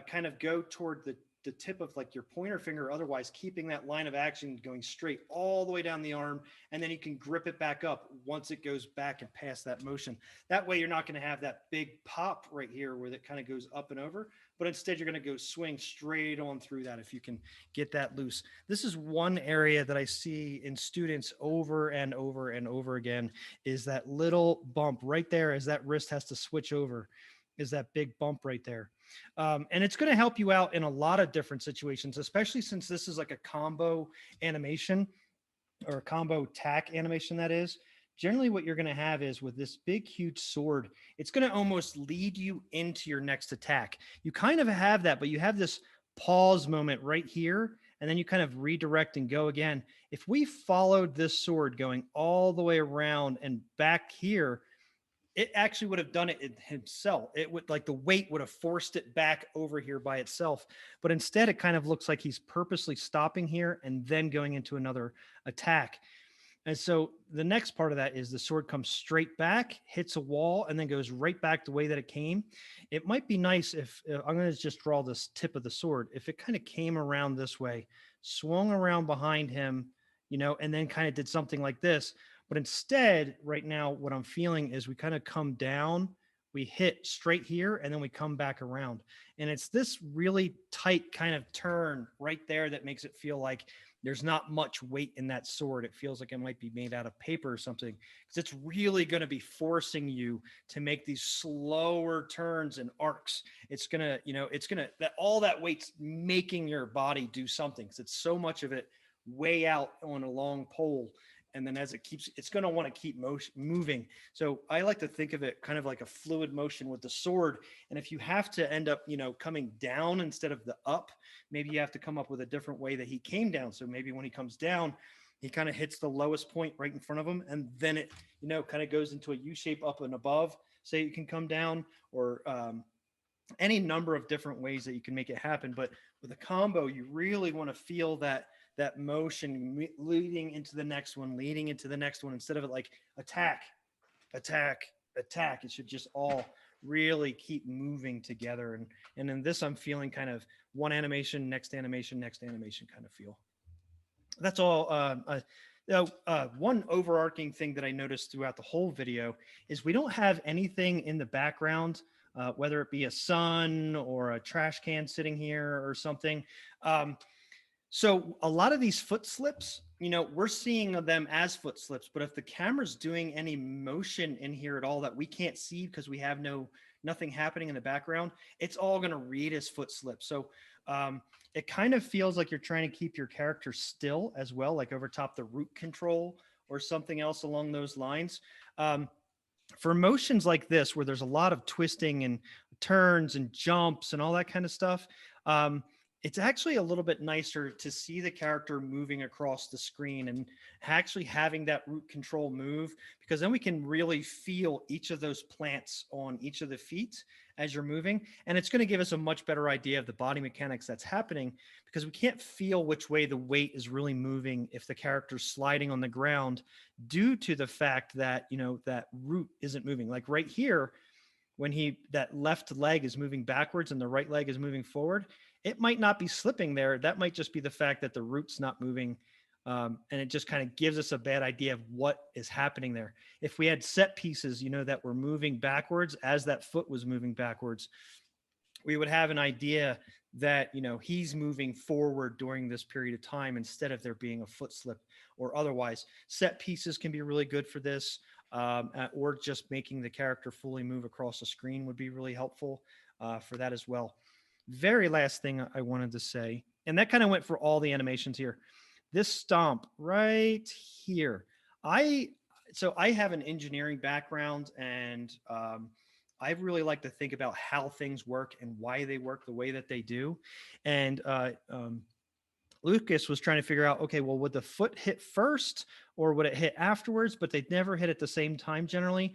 kind of go toward the tip of like your pointer finger, otherwise keeping that line of action going straight all the way down the arm, and then you can grip it back up once it goes back and past that motion. That way you're not going to have that big pop right here where it kind of goes up and over, but instead you're going to go swing straight on through that if you can get that loose. This is one area that I see in students over and over and over again, is that little bump right there as that wrist has to switch over, is that big bump right there. And it's going to help you out in a lot of different situations, especially since this is like a combo animation or a combo tack animation. That is generally what you're going to have is with this big, huge sword, it's going to almost lead you into your next attack. You kind of have that, but you have this pause moment right here, and then you kind of redirect and go again. If we followed this sword going all the way around and back here, it actually would have done it himself. It would, like, the weight would have forced it back over here by itself. But instead, it kind of looks like he's purposely stopping here and then going into another attack. And so the next part of that is the sword comes straight back, hits a wall, and then goes right back the way that it came. It might be nice if I'm going to just draw this tip of the sword. If it kind of came around this way, swung around behind him, and then kind of did something like this. But instead, right now, what I'm feeling is we kind of come down, we hit straight here, and then we come back around. And it's this really tight kind of turn right there that makes it feel like there's not much weight in that sword. It feels like it might be made out of paper or something, because it's really going to be forcing you to make these slower turns and arcs. It's going to, that all that weight's making your body do something, because it's so much of it way out on a long pole. And then as it keeps, it's going to want to keep moving. So I like to think of it kind of like a fluid motion with the sword. And if you have to end up, coming down instead of the up, maybe you have to come up with a different way that he came down. So maybe when he comes down, he kind of hits the lowest point right in front of him, and then it, kind of goes into a U shape up and above. Say you can come down, or any number of different ways that you can make it happen. But with a combo, you really want to feel that motion leading into the next one, leading into the next one, instead of it like attack, attack, attack. It should just all really keep moving together. And in this, I'm feeling kind of one animation, next animation, next animation kind of feel. That's all. One overarching thing that I noticed throughout the whole video is we don't have anything in the background, whether it be a sun or a trash can sitting here or something. So a lot of these foot slips, we're seeing them as foot slips, but if the camera's doing any motion in here at all that we can't see because we have nothing happening in the background, it's all going to read as foot slips. So it kind of feels like you're trying to keep your character still as well, like over top the root control or something else along those lines. For motions like this, where there's a lot of twisting and turns and jumps and all that kind of stuff, it's actually a little bit nicer to see the character moving across the screen and actually having that root control move, because then we can really feel each of those plants on each of the feet as you're moving. And it's going to give us a much better idea of the body mechanics that's happening, because we can't feel which way the weight is really moving if the character's sliding on the ground, due to the fact that, that root isn't moving. Like right here, when that left leg is moving backwards and the right leg is moving forward, it might not be slipping there. That might just be the fact that the root's not moving. And it just kind of gives us a bad idea of what is happening there. If we had set pieces, that were moving backwards as that foot was moving backwards, we would have an idea that, he's moving forward during this period of time instead of there being a foot slip or otherwise. Set pieces can be really good for this, or just making the character fully move across the screen would be really helpful for that as well. Very last thing I wanted to say, and that kind of went for all the animations here. This stomp right here. I have an engineering background, and I really like to think about how things work and why they work the way that they do. And Lucas was trying to figure out, okay, well, would the foot hit first or would it hit afterwards? But they'd never hit at the same time generally.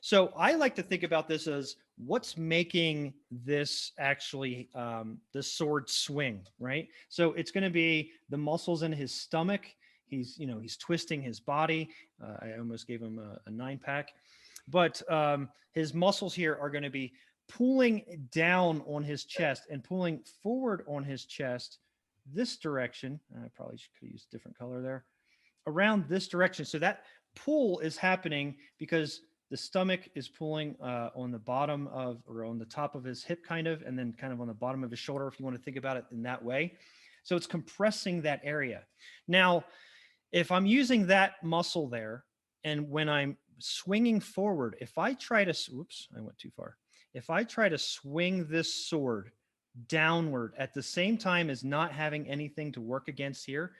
So I like to think about this as what's making this actually the sword swing, right? So it's going to be the muscles in his stomach. He's twisting his body. I almost gave him a 9-pack, but his muscles here are going to be pulling down on his chest and pulling forward on his chest this direction. I probably could use a different color there, around this direction. So that pull is happening because the stomach is pulling on the bottom of, or on the top of his hip kind of, and then kind of on the bottom of his shoulder, if you want to think about it in that way. So it's compressing that area. Now, if I'm using that muscle there, and when I'm swinging forward, if I try to, oops, I went too far. If I try to swing this sword downward at the same time as not having anything to work against here,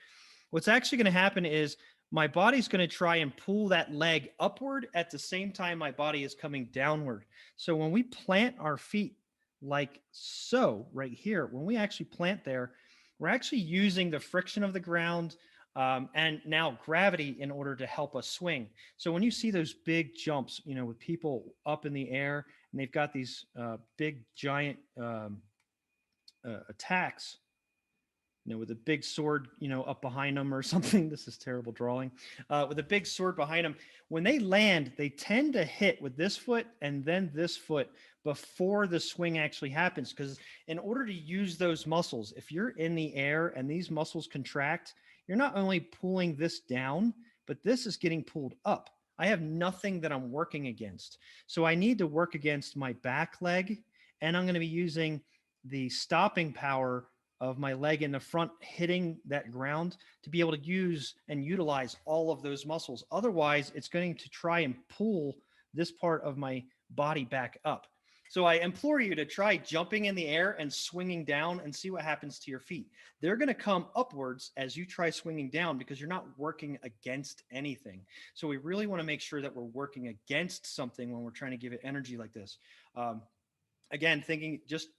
what's actually going to happen is my body's going to try and pull that leg upward at the same time my body is coming downward. So when we plant our feet like so right here, when we actually plant there, we're actually using the friction of the ground and now gravity in order to help us swing. So when you see those big jumps, with people up in the air and they've got these big giant attacks, with a big sword, up behind them or something. This is terrible drawing. With a big sword behind them, when they land, they tend to hit with this foot and then this foot before the swing actually happens. Because in order to use those muscles, if you're in the air and these muscles contract, you're not only pulling this down, but this is getting pulled up. I have nothing that I'm working against. So I need to work against my back leg, and I'm going to be using the stopping power of my leg in the front hitting that ground to be able to use and utilize all of those muscles. Otherwise, it's going to try and pull this part of my body back up. So I implore you to try jumping in the air and swinging down and see what happens to your feet. They're going to come upwards as you try swinging down because you're not working against anything. So we really want to make sure that we're working against something when we're trying to give it energy like this. Um, Again, thinking just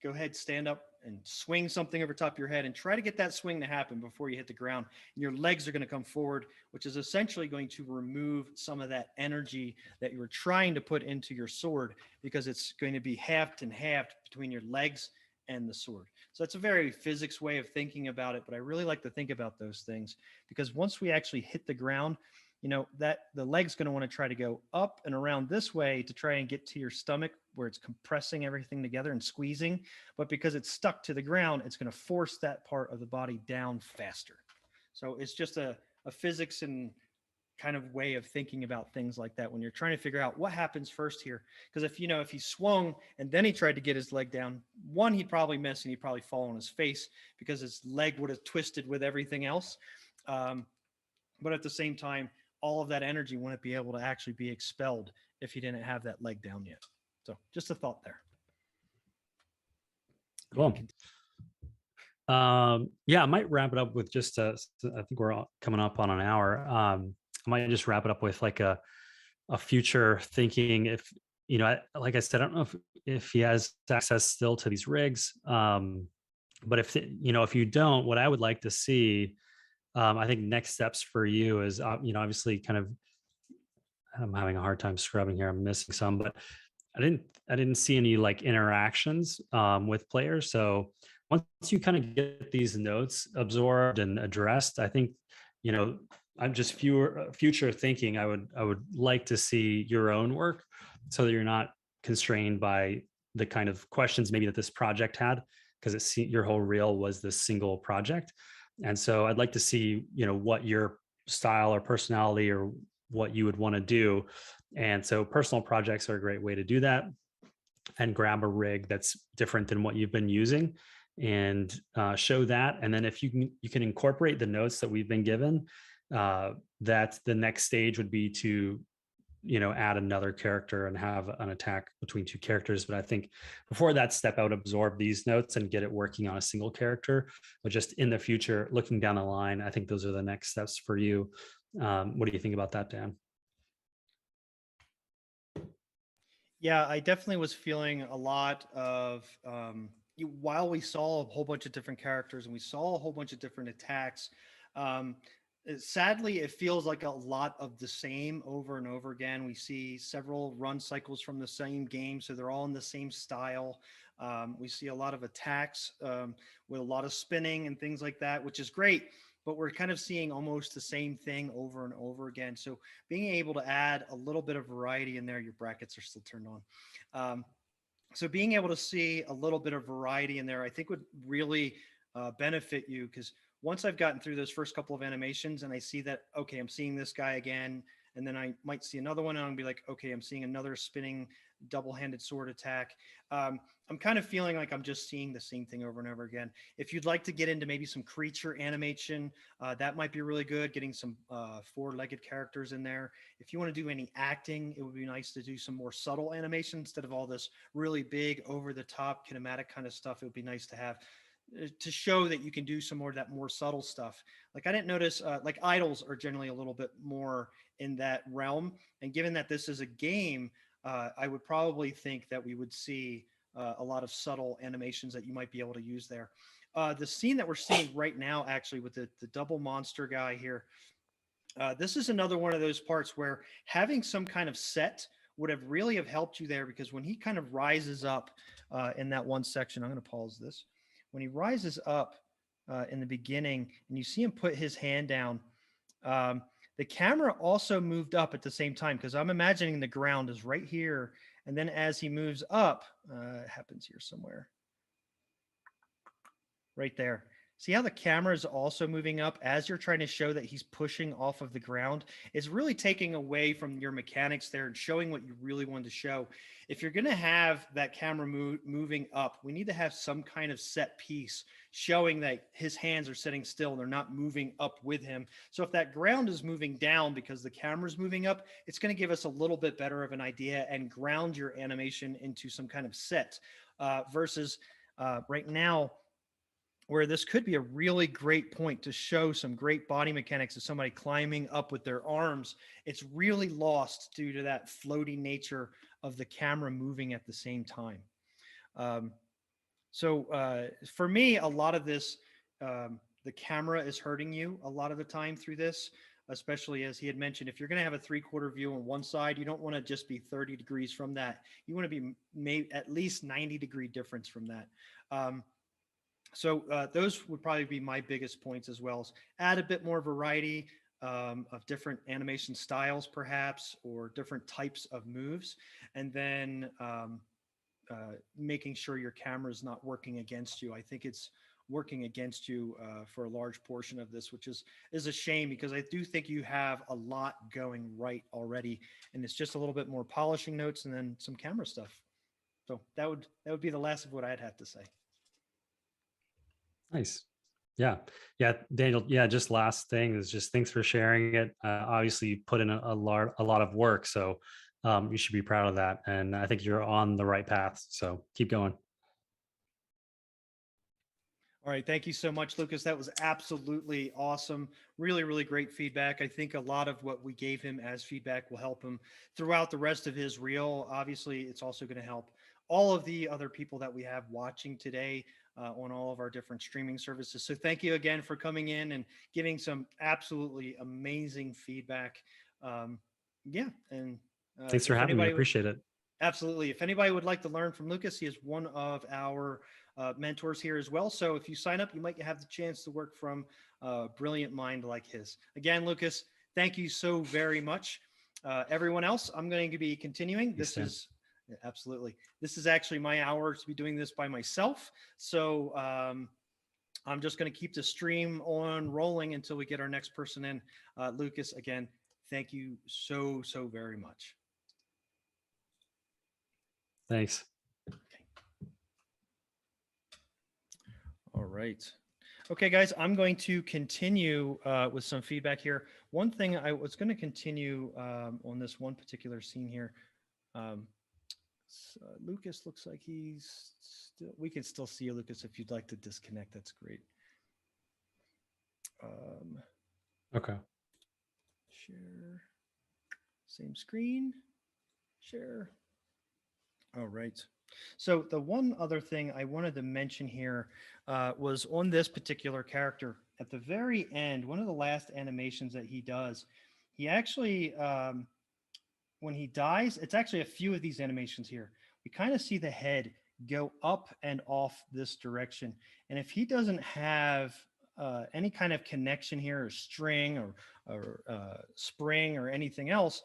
go ahead, stand up and swing something over top of your head and try to get that swing to happen before you hit the ground. And your legs are going to come forward, which is essentially going to remove some of that energy that you were trying to put into your sword because it's going to be halved and halved between your legs and the sword. So that's a very physics way of thinking about it, but I really like to think about those things because once we actually hit the ground, that the leg's going to want to try to go up and around this way to try and get to your stomach where it's compressing everything together and squeezing. But because it's stuck to the ground, it's going to force that part of the body down faster. So it's just a physics and kind of way of thinking about things like that when you're trying to figure out what happens first here. Because if he swung and then he tried to get his leg down, one, he'd probably miss and he'd probably fall on his face because his leg would have twisted with everything else. But at the same time, all of that energy wouldn't be able to actually be expelled if he didn't have that leg down yet. So just a thought there. Cool. Yeah, I might wrap it up with just I think we're coming up on an hour. I might just wrap it up with like a future thinking. If like I said, I don't know if he has access still to these rigs. But if you don't, what I would like to see, I think next steps for you is obviously kind of, I'm having a hard time scrubbing here. I'm missing some, but I didn't see any like interactions with players. So once you kind of get these notes absorbed and addressed, I think I'm just future thinking. I would like to see your own work so that you're not constrained by the kind of questions maybe that this project had, because your whole reel was this single project. And so I'd like to see what your style or personality or what you would want to do. And so personal projects are a great way to do that, and grab a rig that's different than what you've been using and show that. And then if you can incorporate the notes that we've been given, that the next stage would be to add another character and have an attack between two characters. But I think before that step, I would absorb these notes and get it working on a single character. But just in the future, looking down the line, I think those are the next steps for you. What do you think about that, Dan? Yeah, I definitely was feeling a lot of while we saw a whole bunch of different characters and we saw a whole bunch of different attacks. Um, Sadly, it feels like a lot of the same over and over again. We see several run cycles from the same game, so they're all in the same style. We see a lot of attacks with a lot of spinning and things like that, which is great. But we're kind of seeing almost the same thing over and over again. So being able to add a little bit of variety in there, your brackets are still turned on. So being able to see a little bit of variety in there, I think would really benefit you, because once I've gotten through those first couple of animations and I see that, okay, I'm seeing this guy again, and then I might see another one and I'll be like, okay, I'm seeing another spinning double-handed sword attack. I'm kind of feeling like I'm just seeing the same thing over and over again. If you'd like to get into maybe some creature animation, that might be really good, getting some four-legged characters in there. If you want to do any acting, it would be nice to do some more subtle animation instead of all this really big, over-the-top kinematic kind of stuff. It would be nice to have to show that you can do some more of that more subtle stuff. Like I didn't notice, like idols are generally a little bit more in that realm. And given that this is a game, I would probably think that we would see a lot of subtle animations that you might be able to use there. The scene that we're seeing right now, actually, with the double monster guy here, this is another one of those parts where having some kind of set would have really have helped you there, because when he kind of rises up in that one section, I'm going to pause this. When he rises up in the beginning and you see him put his hand down, the camera also moved up at the same time, because I'm imagining the ground is right here. And then as he moves up, it happens here somewhere. Right there. See how the camera is also moving up as you're trying to show that he's pushing off of the ground? It's really taking away from your mechanics there and showing what you really wanted to show. If you're going to have that camera moving up, we need to have some kind of set piece showing that his hands are sitting still. They're not moving up with him. So if that ground is moving down because the camera's moving up, it's going to give us a little bit better of an idea and ground your animation into some kind of set versus right now where this could be a really great point to show some great body mechanics of somebody climbing up with their arms. It's really lost due to that floaty nature of the camera moving at the same time. Um, so for me, a lot of this, the camera is hurting you a lot of the time through this, especially as he had mentioned, if you're going to have a 3/4 view on one side, you don't want to just be 30 degrees from that. You want to be at least 90-degree difference from that. So those would probably be my biggest points as well. As add a bit more variety of different animation styles, perhaps, or different types of moves, and then making sure your camera is not working against you. I think it's working against you for a large portion of this, which is a shame because I do think you have a lot going right already, and it's just a little bit more polishing notes and then some camera stuff. So that would be the last of what I'd have to say. Nice. Yeah. Yeah. Daniel. Yeah. Just last thing is just thanks for sharing it. Obviously, you put in a lot of work. So you should be proud of that. And I think you're on the right path. So keep going. All right. Thank you so much, Lucas. That was absolutely awesome. Really, really great feedback. I think a lot of what we gave him as feedback will help him throughout the rest of his reel. Obviously, it's also going to help all of the other people that we have watching today on all of our different streaming services. So thank you again for coming in and giving some absolutely amazing feedback. Um, yeah. And Thanks for if having me. I anybody would, appreciate it. absolutely. If anybody would like to learn from Lucas, he is one of our mentors here as well. So if you sign up, you might have the chance to work from a brilliant mind like his. Again, Lucas, thank you so very much. Everyone else, I'm going to be continuing. Thanks, Dan. Absolutely. This is actually my hour to be doing this by myself. So I'm just going to keep the stream on rolling until we get our next person in. Lucas, again, thank you so, so very much. Thanks. All right. Okay, guys, I'm going to continue with some feedback here. One thing I was going to continue on this one particular scene here. So Lucas looks like he's still, we can still see you, Lucas, if you'd like to disconnect. That's great. Okay. Share. Same screen. Share. All right. So the one other thing I wanted to mention here was on this particular character at the very end, one of the last animations that he does, he actually, when he dies, it's actually a few of these animations here. We kind of see the head go up and off this direction. And if he doesn't have any kind of connection here or string or spring or anything else,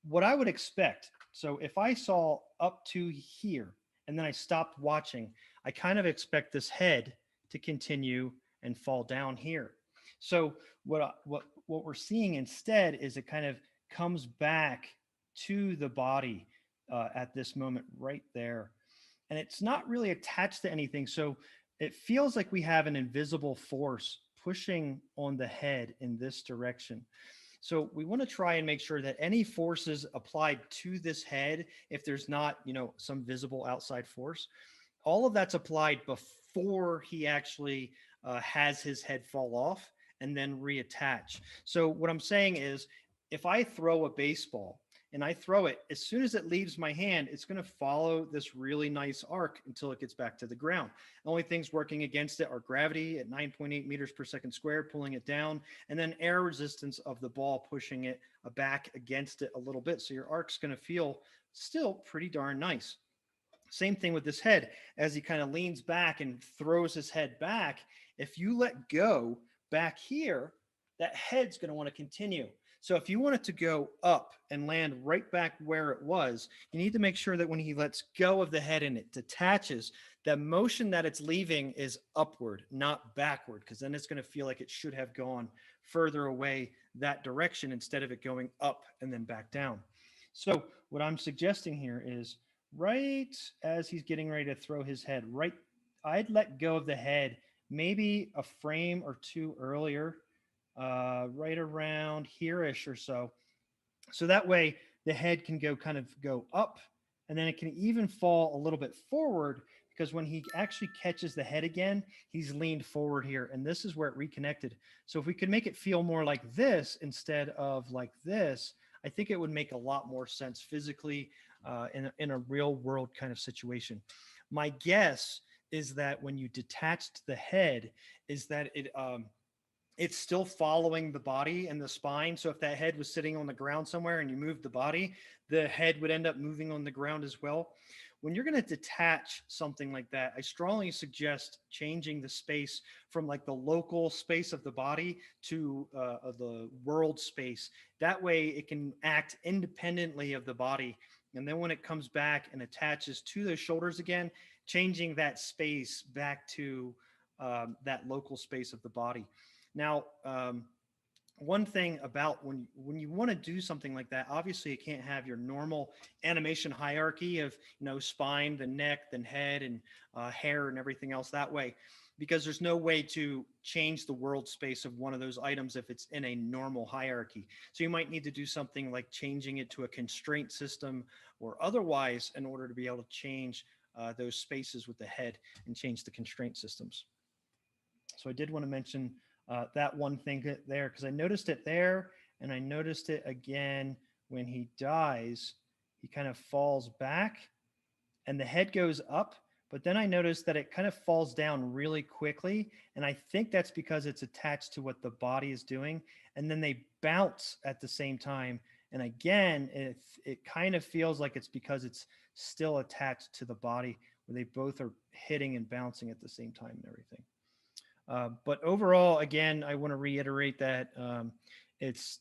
what I would expect, so if I saw up to here and then I stopped watching, I kind of expect this head to continue and fall down here. So what we're seeing instead is it kind of comes back to the body at this moment right there. And it's not really attached to anything. So it feels like we have an invisible force pushing on the head in this direction. So we want to try and make sure that any forces applied to this head, if there's not, some visible outside force, all of that's applied before he actually has his head fall off and then reattach. So what I'm saying is, if I throw a baseball and I throw it, as soon as it leaves my hand, it's going to follow this really nice arc until it gets back to the ground. The only things working against it are gravity at 9.8 meters per second squared, pulling it down, and then air resistance of the ball pushing it back against it a little bit. So your arc's going to feel still pretty darn nice. Same thing with this head. As he kind of leans back and throws his head back, if you let go back here, that head's going to want to continue. So if you want it to go up and land right back where it was, you need to make sure that when he lets go of the head and it detaches, that motion that it's leaving is upward, not backward, because then it's going to feel like it should have gone further away that direction instead of it going up and then back down. So what I'm suggesting here is right as he's getting ready to throw his head, right, I'd let go of the head maybe a frame or two earlier, right around here-ish or so. So that way the head can go kind of go up, and then it can even fall a little bit forward, because when he actually catches the head again, he's leaned forward here, and this is where it reconnected. So if we could make it feel more like this instead of like this, I think it would make a lot more sense physically, in a real world kind of situation. My guess is that when you detached the head, is that it's still following the body and the spine. So if that head was sitting on the ground somewhere and you moved the body, the head would end up moving on the ground as well. When you're going to detach something like that, I strongly suggest changing the space from like the local space of the body to the world space. That way it can act independently of the body. And then when it comes back and attaches to those shoulders again, changing that space back to that local space of the body. Now, one thing about when you want to do something like that, obviously it can't have your normal animation hierarchy of spine, then neck, then head, and hair, and everything else that way, because there's no way to change the world space of one of those items if it's in a normal hierarchy. So you might need to do something like changing it to a constraint system or otherwise in order to be able to change those spaces with the head and change the constraint systems. So I did want to mention that one thing there, because I noticed it there, and I noticed it again when he dies. He kind of falls back and the head goes up, but then I noticed that it kind of falls down really quickly. And I think that's because it's attached to what the body is doing. And then they bounce at the same time. And again, it kind of feels like it's because it's still attached to the body, where they both are hitting and bouncing at the same time and everything. But overall, again, I want to reiterate that it's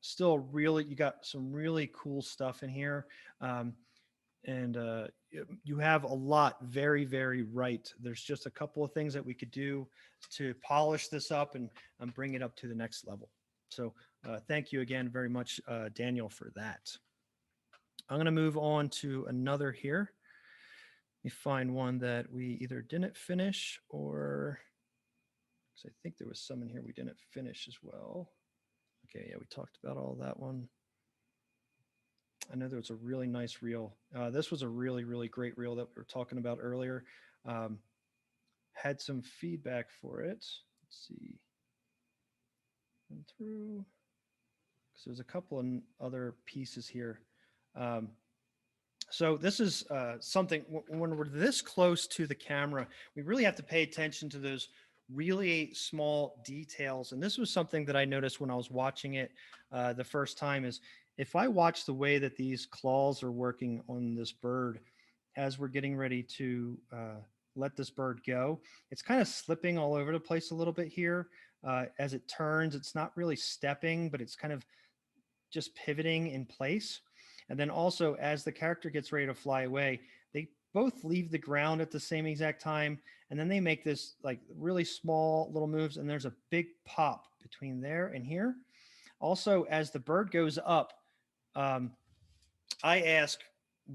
still really, you got some really cool stuff in here. Um, and you have a lot very, very right. There's just a couple of things that we could do to polish this up and bring it up to the next level. So thank you again very much, Daniel, for that. I'm going to move on to another here. Let me find one that we either didn't finish or, because I think there was some in here we didn't finish as well. Okay, yeah, we talked about all that one. I know there was a really nice reel. This was a really, really great reel that we were talking about earlier. Um, had some feedback for it. Let's see. Run through. Because there's a couple of other pieces here. Um, so this is something, when we're this close to the camera, we really have to pay attention to those really small details. And this was something that I noticed when I was watching it the first time, is if I watch the way that these claws are working on this bird as we're getting ready to let this bird go, it's kind of slipping all over the place a little bit here. As it turns, it's not really stepping, but it's kind of just pivoting in place. And then also, as the character gets ready to fly away, they both leave the ground at the same exact time. And then they make this like really small little moves. And there's a big pop between there and here. Also, as the bird goes up, um, I ask,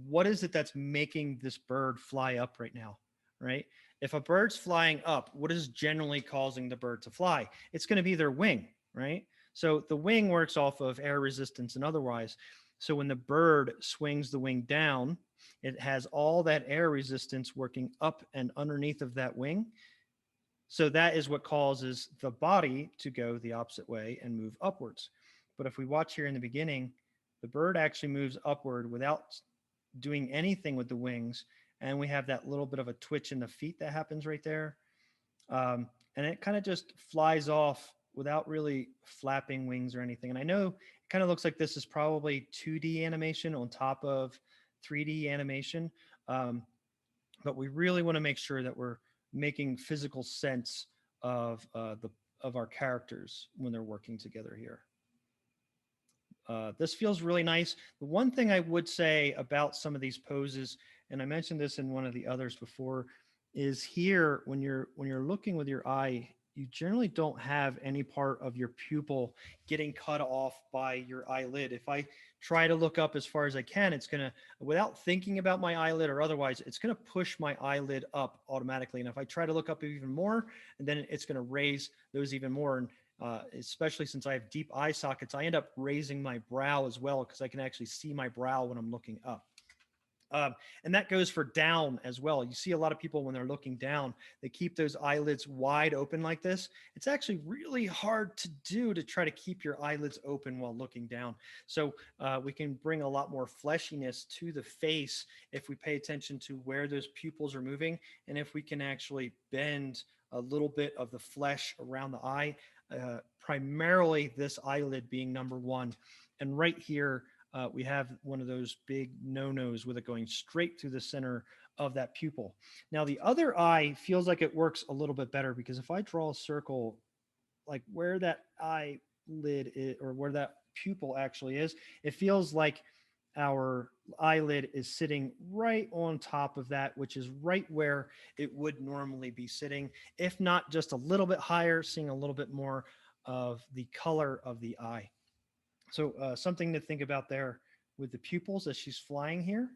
what is it that's making this bird fly up right now? Right? If a bird's flying up, what is generally causing the bird to fly? It's going to be their wing, right? So the wing works off of air resistance and otherwise. So when the bird swings the wing down, it has all that air resistance working up and underneath of that wing. So that is what causes the body to go the opposite way and move upwards. But if we watch here in the beginning, the bird actually moves upward without doing anything with the wings. And we have that little bit of a twitch in the feet that happens right there. And it kind of just flies off without really flapping wings or anything. And I know it kind of looks like this is probably 2D animation on top of 3D animation. But we really want to make sure that we're making physical sense of our characters when they're working together here. This feels really nice. The one thing I would say about some of these poses, and I mentioned this in one of the others before, is here when you're looking with your eye, you generally don't have any part of your pupil getting cut off by your eyelid. If I try to look up as far as I can, it's gonna, without thinking about my eyelid or otherwise, it's gonna push my eyelid up automatically. And if I try to look up even more, and then it's gonna raise those even more. And especially since I have deep eye sockets, I end up raising my brow as well because I can actually see my brow when I'm looking up. And that goes for down as well. You see a lot of people when they're looking down, they keep those eyelids wide open like this. It's actually really hard to do to try to keep your eyelids open while looking down. So we can bring a lot more fleshiness to the face if we pay attention to where those pupils are moving and if we can actually bend a little bit of the flesh around the eye, primarily this eyelid being number one. And right here, we have one of those big no-nos with it going straight through the center of that pupil. Now, the other eye feels like it works a little bit better because if I draw a circle like where that eyelid is or where that pupil actually is, it feels like our eyelid is sitting right on top of that, which is right where it would normally be sitting, if not just a little bit higher, seeing a little bit more of the color of the eye. So something to think about there with the pupils as she's flying here.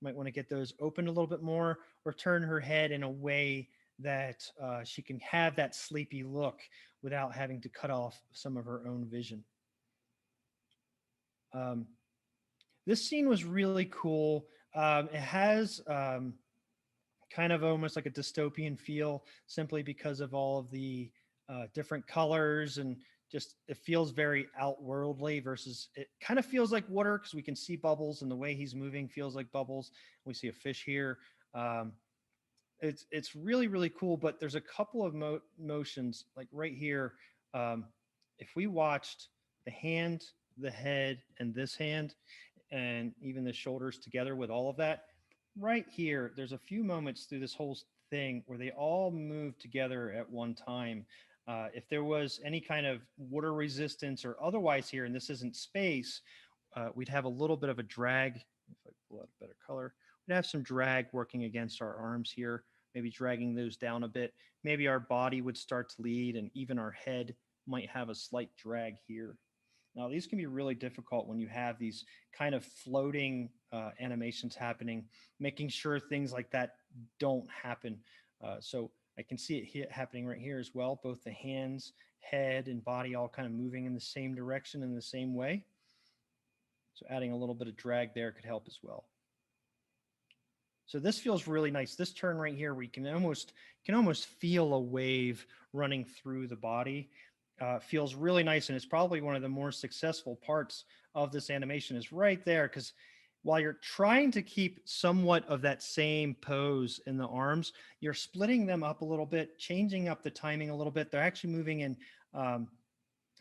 Might want to get those open a little bit more or turn her head in a way that she can have that sleepy look without having to cut off some of her own vision. Um, this scene was really cool. It has kind of almost like a dystopian feel simply because of all of the different colors and just it feels very outworldly versus it kind of feels like water because we can see bubbles and the way he's moving feels like bubbles. We see a fish here. Um, it's really really cool, but there's a couple of motions like right here. Um, if we watched the hand, the head, and this hand, and even the shoulders together with all of that, right here, there's a few moments through this whole thing where they all move together at one time. If there was any kind of water resistance or otherwise here, and this isn't space, we'd have a little bit of a drag. If I pull out a better color, we'd have some drag working against our arms here, maybe dragging those down a bit. Maybe our body would start to lead, and even our head might have a slight drag here. Now, these can be really difficult when you have these kind of floating animations happening, making sure things like that don't happen. So I can see it happening right here as well. Both the hands, head, and body all kind of moving in the same direction in the same way. So adding a little bit of drag there could help as well. So this feels really nice. This turn right here, we can almost feel a wave running through the body. Feels really nice, and it's probably one of the more successful parts of this animation is right there because while you're trying to keep somewhat of that same pose in the arms, you're splitting them up a little bit, changing up the timing a little bit. They're actually moving in um,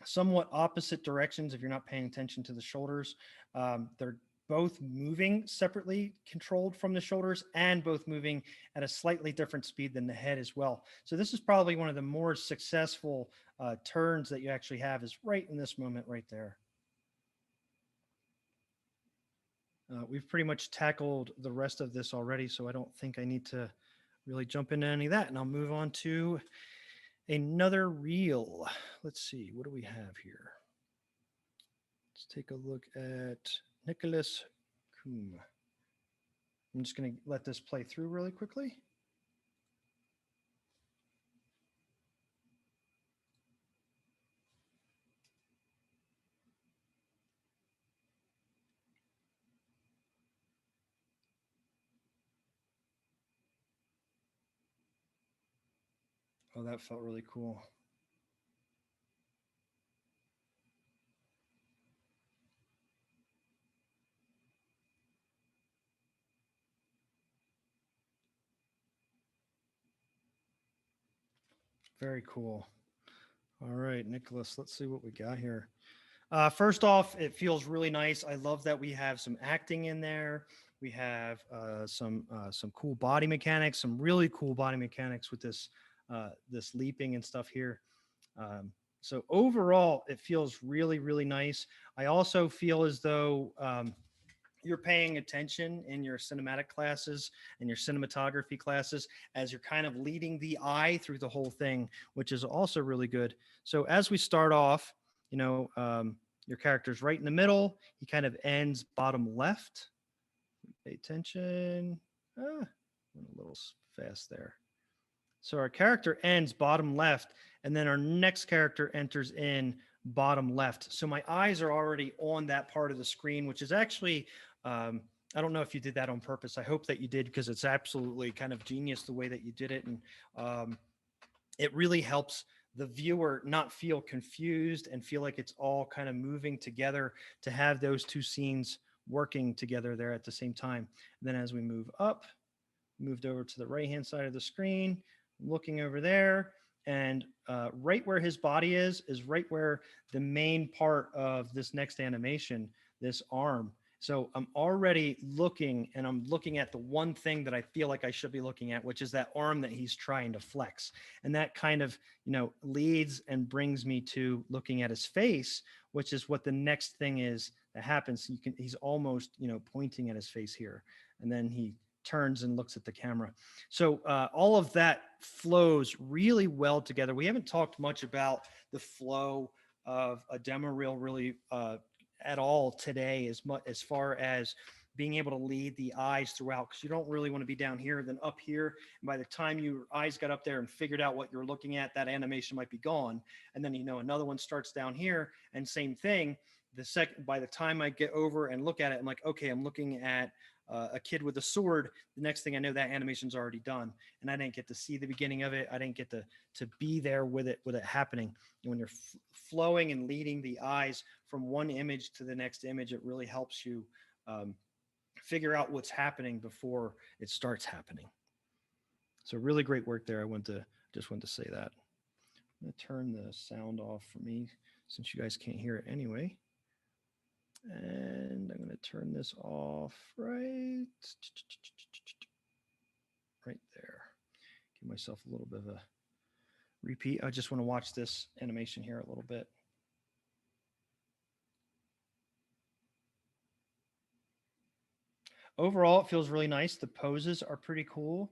somewhat opposite directions if you're not paying attention to the shoulders. They're both moving separately controlled from the shoulders and both moving at a slightly different speed than the head as well. So this is probably one of the more successful turns that you actually have is right in this moment right there. We've pretty much tackled the rest of this already, so I don't think I need to really jump into any of that. And I'll move on to another reel. Let's see, what do we have here? Let's take a look at Nicholas Kuhn. I'm just going to let this play through really quickly. Oh, that felt really cool. Very cool. All right, Nicholas, let's see what we got here. First off, it feels really nice. I love that we have some acting in there. We have some cool body mechanics, some really cool body mechanics with this this leaping and stuff here. So overall, it feels really, really nice. I also feel as though you're paying attention in your cinematic classes and your cinematography classes as you're kind of leading the eye through the whole thing, which is also really good. So as we start off, your character's right in the middle. He kind of ends bottom left. Pay attention. Went a little fast there. So our character ends bottom left, and then our next character enters in bottom left. So my eyes are already on that part of the screen, which is actually, I don't know if you did that on purpose. I hope that you did because it's absolutely kind of genius the way that you did it. And it really helps the viewer not feel confused and feel like it's all kind of moving together to have those two scenes working together there at the same time. And then as we move up, moved over to the right hand side of the screen, looking over there, and right where his body is right where the main part of this next animation, this arm. So I'm already looking, and I'm looking at the one thing that I feel like I should be looking at, which is that arm that he's trying to flex. And that kind of, leads and brings me to looking at his face, which is what the next thing is that happens. He's almost, pointing at his face here. And then he turns and looks at the camera. So all of that flows really well together. We haven't talked much about the flow of a demo reel really at all today, as far as being able to lead the eyes throughout, because you don't really want to be down here then up here. And by the time your eyes got up there and figured out what you're looking at, that animation might be gone. And then another one starts down here, and same thing. By the time I get over and look at it, I'm like, okay, I'm looking at a kid with a sword. The next thing I know, that animation's already done, and I didn't get to see the beginning of it. I didn't get to be there with it happening. And when you're flowing and leading the eyes from one image to the next image, it really helps you figure out what's happening before it starts happening. So really great work there. Just wanted to say that. I'm going to turn the sound off for me since you guys can't hear it anyway. And I'm going to turn this off right there. Give myself a little bit of a repeat. I just want to watch this animation here a little bit. Overall, it feels really nice. The poses are pretty cool.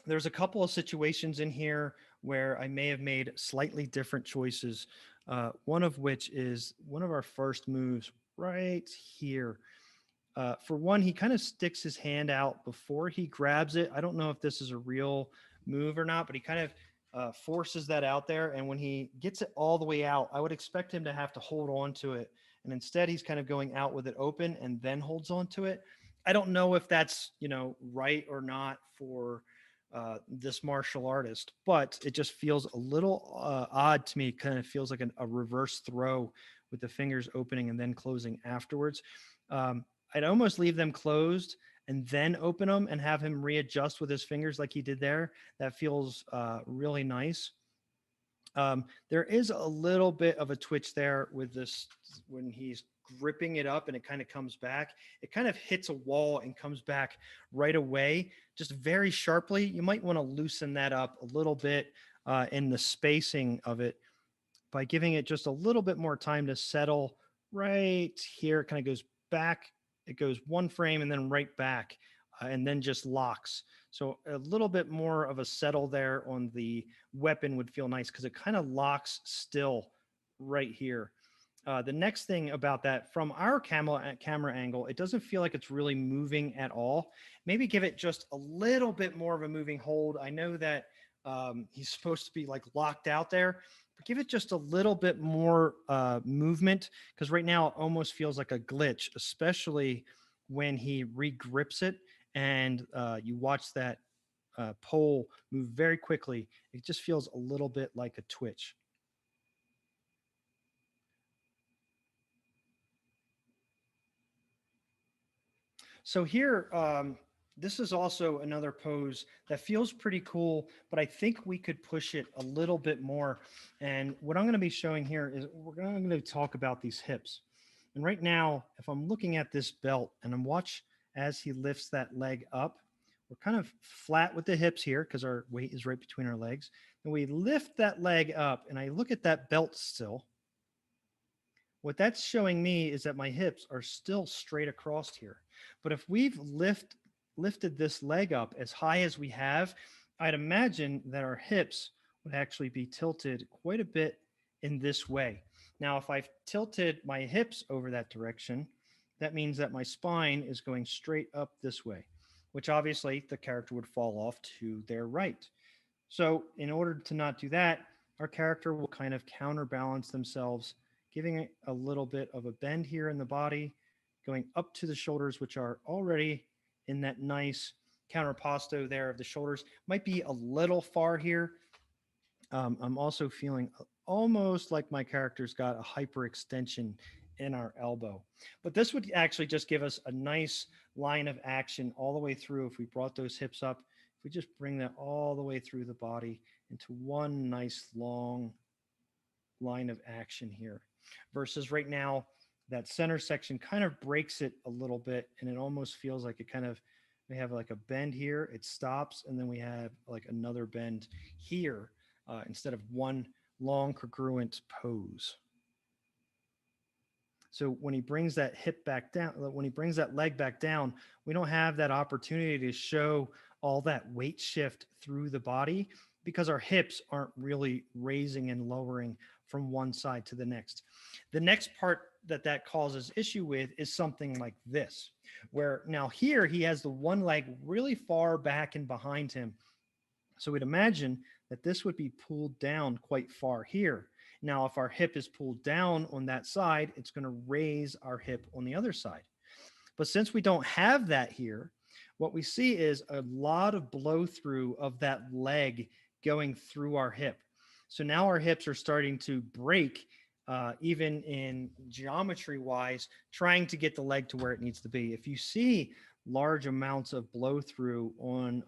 There's a couple of situations in here where I may have made slightly different choices. One of which is one of our first moves right here. For one, he kind of sticks his hand out before he grabs it. I don't know if this is a real move or not, but he kind of forces that out there. And when he gets it all the way out, I would expect him to have to hold on to it. And instead, he's kind of going out with it open and then holds on to it. I don't know if that's, right or not for this martial artist, but it just feels a little odd to me. It kind of feels like a reverse throw with the fingers opening and then closing afterwards. I'd almost leave them closed and then open them and have him readjust with his fingers like he did there. That feels really nice. There is a little bit of a twitch there with this when he's gripping it up and it kind of comes back. It kind of hits a wall and comes back right away, just very sharply. You might want to loosen that up a little bit in the spacing of it by giving it just a little bit more time to settle right here. It kind of goes back. It goes one frame and then right back and then just locks. So a little bit more of a settle there on the weapon would feel nice because it kind of locks still right here. The next thing about that, from our camera angle, it doesn't feel like it's really moving at all. Maybe give it just a little bit more of a moving hold. I know that he's supposed to be like locked out there, but give it just a little bit more movement because right now it almost feels like a glitch, especially when he regrips it and you watch that pole move very quickly. It just feels a little bit like a twitch. So here, this is also another pose that feels pretty cool, but I think we could push it a little bit more. And what I'm going to be showing here is we're going to talk about these hips. And right now, if I'm looking at this belt and I'm watch as he lifts that leg up, we're kind of flat with the hips here because our weight is right between our legs. And we lift that leg up, and I look at that belt still. What that's showing me is that my hips are still straight across here. But if we've lifted this leg up as high as we have, I'd imagine that our hips would actually be tilted quite a bit in this way. Now, if I've tilted my hips over that direction, that means that my spine is going straight up this way, which obviously the character would fall off to their right. So, in order to not do that, our character will kind of counterbalance themselves, giving it a little bit of a bend here in the body, going up to the shoulders, which are already in that nice counterposto there of the shoulders. Might be a little far here. I'm also feeling almost like my character's got a hyperextension in our elbow. But this would actually just give us a nice line of action all the way through if we brought those hips up. If we just bring that all the way through the body into one nice long line of action here. Versus right now, that center section kind of breaks it a little bit, and it almost feels like it kind of, we have like a bend here, it stops, and then we have like another bend here instead of one long congruent pose. So when he brings that hip back down, when he brings that leg back down, we don't have that opportunity to show all that weight shift through the body because our hips aren't really raising and lowering from one side to the next. The next part that that causes issue with is something like this, where now here he has the one leg really far back and behind him. So we'd imagine that this would be pulled down quite far here. Now, if our hip is pulled down on that side, it's going to raise our hip on the other side. But since we don't have that here, what we see is a lot of blow through of that leg going through our hip. So now our hips are starting to break, even in geometry wise, trying to get the leg to where it needs to be. If you see large amounts of blow through on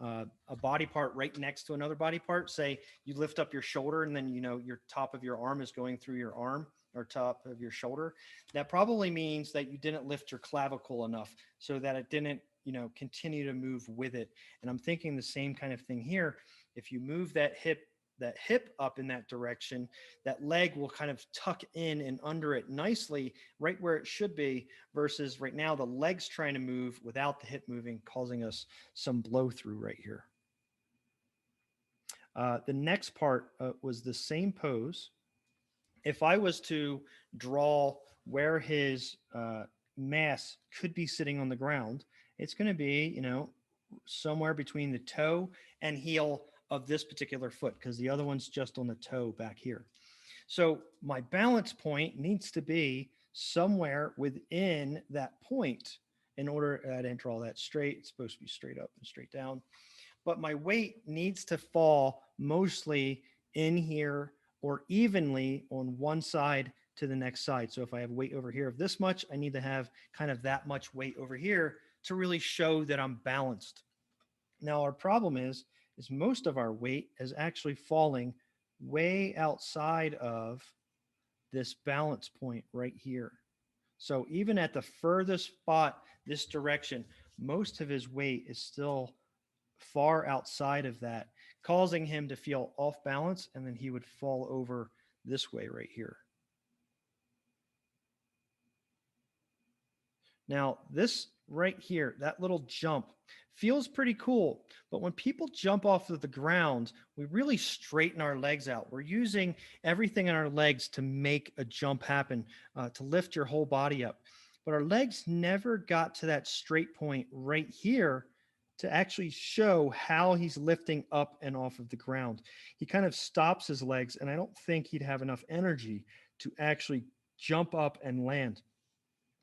a body part right next to another body part, say you lift up your shoulder and then your top of your arm is going through your arm or top of your shoulder, that probably means that you didn't lift your clavicle enough so that it didn't continue to move with it. And I'm thinking the same kind of thing here. If you move that hip up in that direction, that leg will kind of tuck in and under it nicely, right where it should be, versus right now the leg's trying to move without the hip moving, causing us some blow through right here. The next part was the same pose. If I was to draw where his mass could be sitting on the ground, it's going to be, somewhere between the toe and heel of this particular foot, because the other one's just on the toe back here. So my balance point needs to be somewhere within that point in order, I didn't draw that straight. It's supposed to be straight up and straight down. But my weight needs to fall mostly in here or evenly on one side to the next side. So if I have weight over here of this much, I need to have kind of that much weight over here to really show that I'm balanced. Now our problem is most of our weight is actually falling way outside of this balance point right here. So even at the furthest spot this direction, most of his weight is still far outside of that, causing him to feel off balance, and then he would fall over this way right here. Now, this right here, that little jump feels pretty cool, but when people jump off of the ground, we really straighten our legs out. We're using everything in our legs to make a jump happen, to lift your whole body up. But our legs never got to that straight point right here to actually show how he's lifting up and off of the ground. He kind of stops his legs, and I don't think he'd have enough energy to actually jump up and land.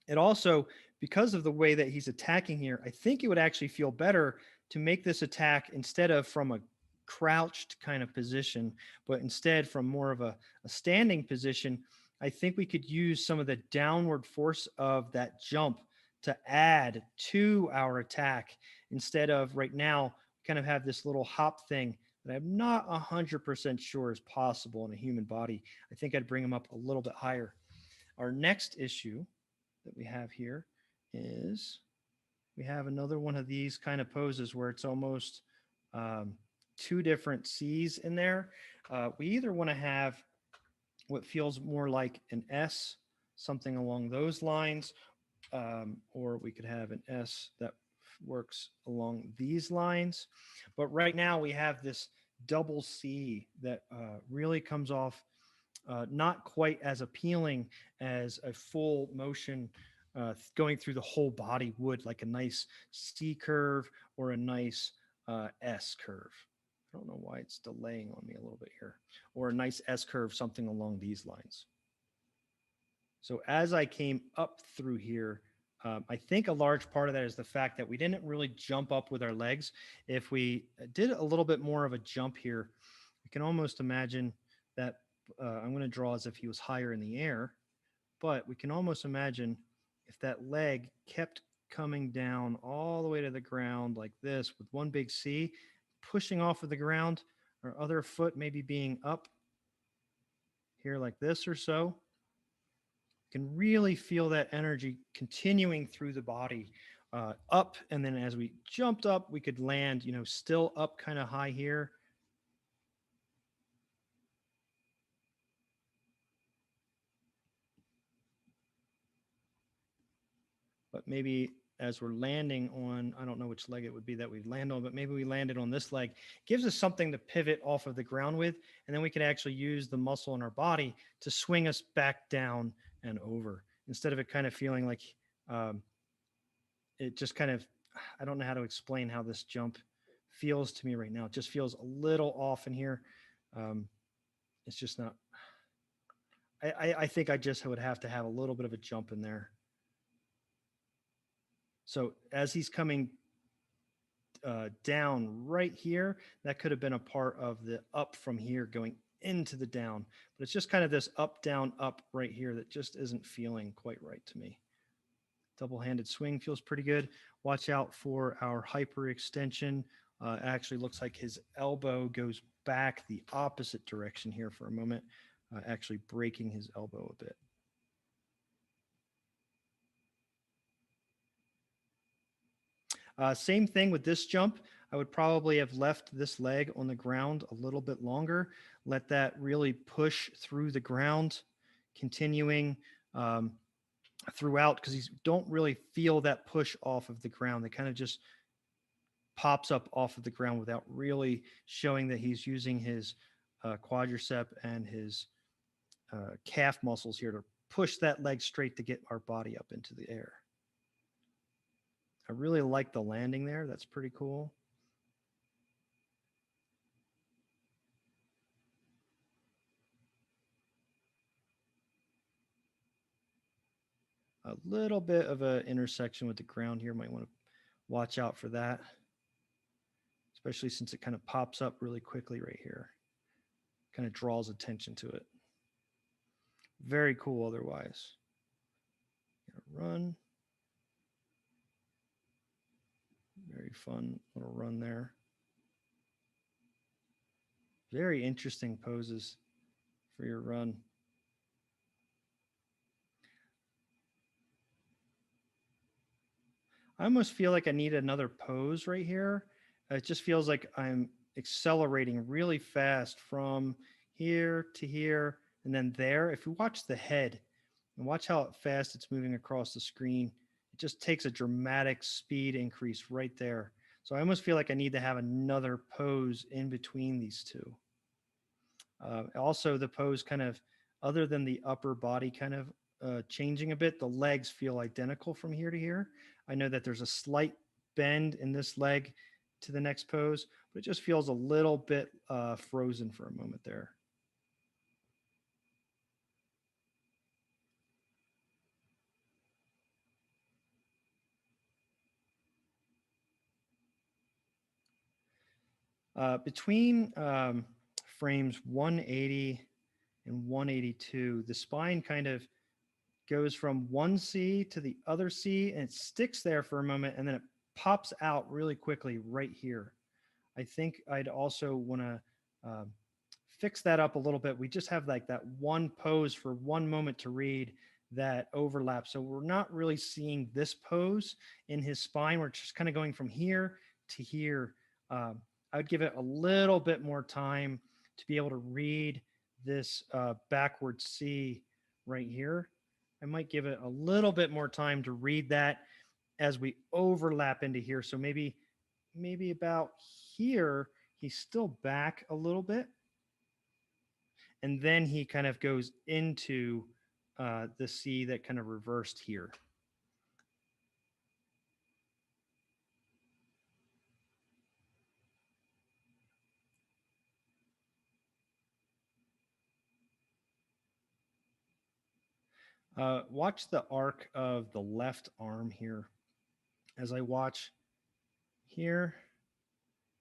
It also, because of the way that he's attacking here, I think it would actually feel better to make this attack instead of from a crouched kind of position, but instead from more of a standing position. I think we could use some of the downward force of that jump to add to our attack instead of right now kind of have this little hop thing that I'm not 100% sure is possible in a human body. I think I'd bring him up a little bit higher. Our next issue that we have here is we have another one of these kind of poses where it's almost um, two different C's in there. We either want to have what feels more like an S, something along those lines, or we could have an S that works along these lines. But right now we have this double C that really comes off not quite as appealing as a full motion going through the whole body would, like a nice C curve or a nice S curve. I don't know why it's delaying on me a little bit here, or a nice S curve, something along these lines. So as I came up through here, I think a large part of that is the fact that we didn't really jump up with our legs. If we did a little bit more of a jump here, we can almost imagine that I'm going to draw as if he was higher in the air, but we can almost imagine if that leg kept coming down all the way to the ground like this with one big C, pushing off of the ground, our other foot maybe being up here like this or so. You can really feel that energy continuing through the body up. And then as we jumped up, we could land, still up kind of high here. But maybe as we're landing on, I don't know which leg it would be that we'd land on, but maybe we landed on this leg. It gives us something to pivot off of the ground with, and then we can actually use the muscle in our body to swing us back down and over instead of it kind of feeling like it just kind of, I don't know how to explain how this jump feels to me right now. It just feels a little off in here. It's just not, I think I just would have to have a little bit of a jump in there. So as he's coming down right here, that could have been a part of the up from here going into the down, but it's just kind of this up, down, up right here that just isn't feeling quite right to me. Double-handed swing feels pretty good. Watch out for our hyperextension. It actually looks like his elbow goes back the opposite direction here for a moment, actually breaking his elbow a bit. Same thing with this jump. I would probably have left this leg on the ground a little bit longer, let that really push through the ground, continuing throughout, because you don't really feel that push off of the ground. It kind of just pops up off of the ground without really showing that he's using his quadricep and his calf muscles here to push that leg straight to get our body up into the air. I really like the landing there. That's pretty cool. A little bit of an intersection with the ground here. Might want to watch out for that, especially since it kind of pops up really quickly right here. Kind of draws attention to it. Very cool otherwise. Run. Very fun little run there. Very interesting poses for your run. I almost feel like I need another pose right here. It just feels like I'm accelerating really fast from here to here and then there. If you watch the head and watch how fast it's moving across the screen, it just takes a dramatic speed increase right there. So I almost feel like I need to have another pose in between these two. Also, the pose kind of, other than the upper body kind of changing a bit, the legs feel identical from here to here. I know that there's a slight bend in this leg to the next pose, but it just feels a little bit frozen for a moment there. Between frames 180 and 182, the spine kind of goes from one C to the other C and it sticks there for a moment and then it pops out really quickly right here. I think I'd also want to fix that up a little bit. We just have like that one pose for one moment to read, that overlap. So we're not really seeing this pose in his spine. We're just kind of going from here to here. I would give it a little bit more time to be able to read this backward C right here. I might give it a little bit more time to read that as we overlap into here. So maybe about here, he's still back a little bit. And then he kind of goes into the C that kind of reversed here. Watch the arc of the left arm here. As I watch here,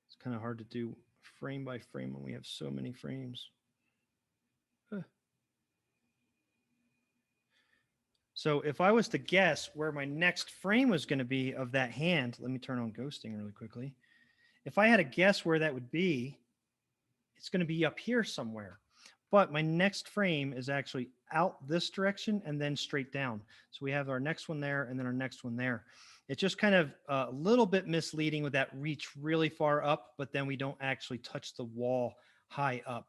it's kind of hard to do frame by frame when we have so many frames. So if I was to guess where my next frame was going to be of that hand, let me turn on ghosting really quickly. If I had to guess where that would be, it's going to be up here somewhere. But my next frame is actually out this direction and then straight down. So we have our next one there and then our next one there. It's just kind of a little bit misleading with that reach really far up, but then we don't actually touch the wall high up.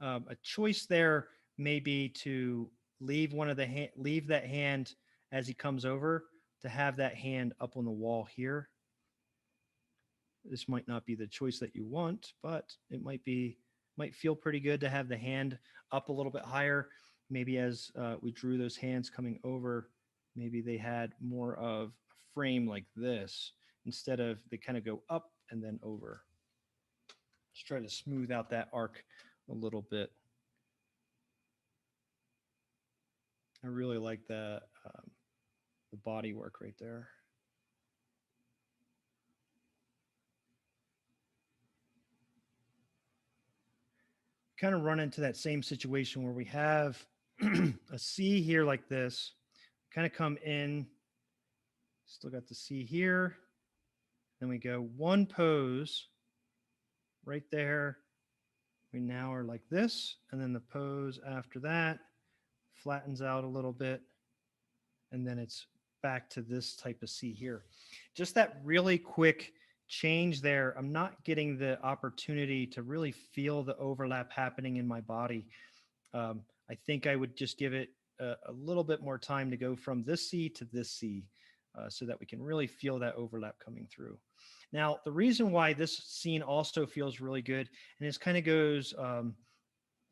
A choice there may be to leave leave that hand as he comes over, to have that hand up on the wall here. This might not be the choice that you want, but it might feel pretty good to have the hand up a little bit higher. Maybe as we drew those hands coming over, maybe they had more of a frame like this instead of they kind of go up and then over. Let's try to smooth out that arc a little bit. I really like the body work right there. Kind of run into that same situation where we have a C here like this, kind of come in, still got the C here. Then we go one pose right there. We now are like this. And then the pose after that flattens out a little bit. And then it's back to this type of C here. Just that really quick change there. I'm not getting the opportunity to really feel the overlap happening in my body. I think I would just give it a little bit more time to go from this C to this C so that we can really feel that overlap coming through. Now, the reason why this scene also feels really good, and this kind of goes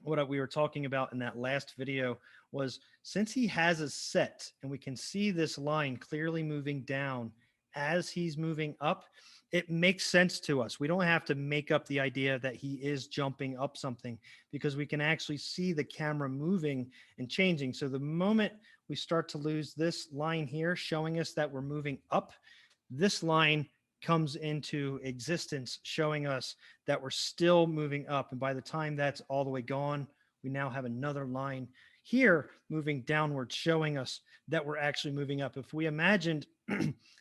what we were talking about in that last video, was since he has a set and we can see this line clearly moving down as he's moving up, it makes sense to us. We don't have to make up the idea that he is jumping up something because we can actually see the camera moving and changing. So the moment we start to lose this line here showing us that we're moving up, this line comes into existence showing us that we're still moving up. And by the time that's all the way gone, we now have another line here moving downward, showing us that we're actually moving up. If we imagined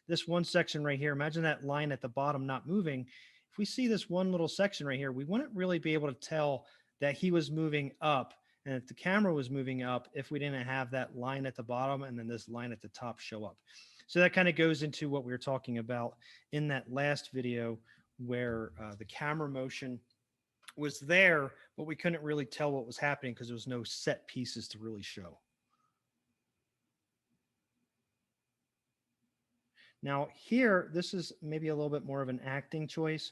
this one section right here, imagine that line at the bottom not moving. If we see this one little section right here, we wouldn't really be able to tell that he was moving up and that the camera was moving up if we didn't have that line at the bottom and then this line at the top show up. So that kind of goes into what we were talking about in that last video where the camera motion was there, but we couldn't really tell what was happening because there was no set pieces to really show. Now here, this is maybe a little bit more of an acting choice,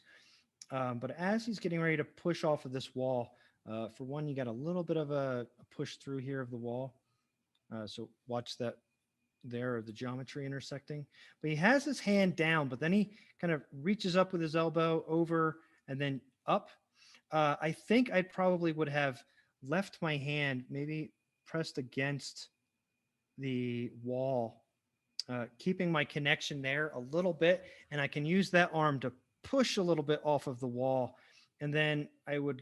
but as he's getting ready to push off of this wall, for one, you got a little bit of a push through here of the wall. So watch that there, the geometry intersecting. But he has his hand down, but then he kind of reaches up with his elbow over and then up. I think I probably would have left my hand maybe pressed against the wall, keeping my connection there a little bit, and I can use that arm to push a little bit off of the wall. And then I would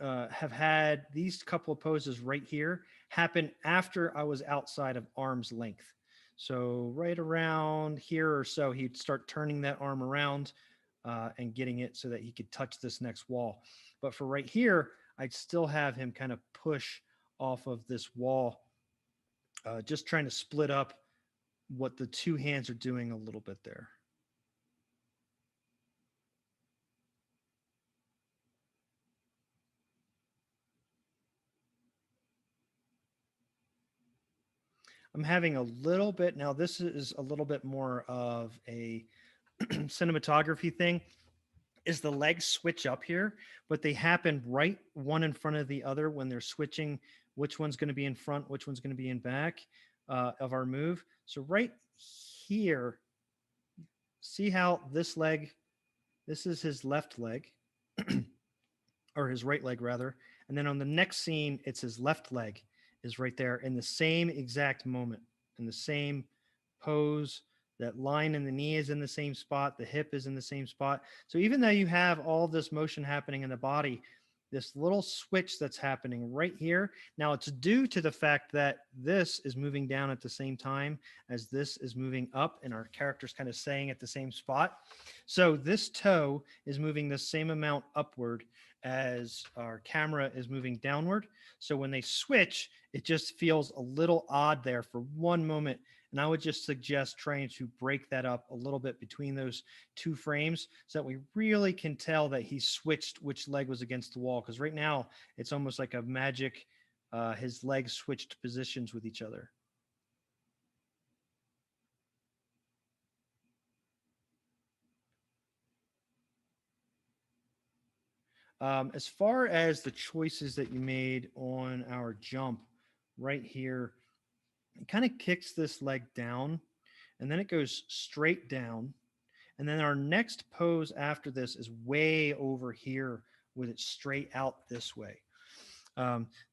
have had these couple of poses right here happen after I was outside of arm's length. So right around here or so, he'd start turning that arm around and getting it so that he could touch this next wall. But for right here, I'd still have him kind of push off of this wall Just trying to split up what the two hands are doing a little bit there. I'm having a little bit now. This is a little bit more of a cinematography thing. Is the legs switch up here, but they happen right one in front of the other when they're switching. Which one's going to be in front? Which one's going to be in back of our move? So right here, see how this leg. This is his left leg, or his right leg rather, and then on the next scene, it's his left leg is right there in the same exact moment, in the same pose. That line in the knee is in the same spot, the hip is in the same spot. So even though you have all this motion happening in the body, this little switch that's happening right here, now it's due to the fact that this is moving down at the same time as this is moving up, and our character's kind of staying at the same spot. So this toe is moving the same amount upward as our camera is moving downward. So when they switch, it just feels a little odd there for one moment. And I would just suggest trying to break that up a little bit between those two frames so that we really can tell that he switched which leg was against the wall. Because right now it's almost like a magic, his legs switched positions with each other. As far as the choices that you made on our jump right here, it kind of kicks this leg down and then it goes straight down. And then our next pose after this is way over here with it straight out this way.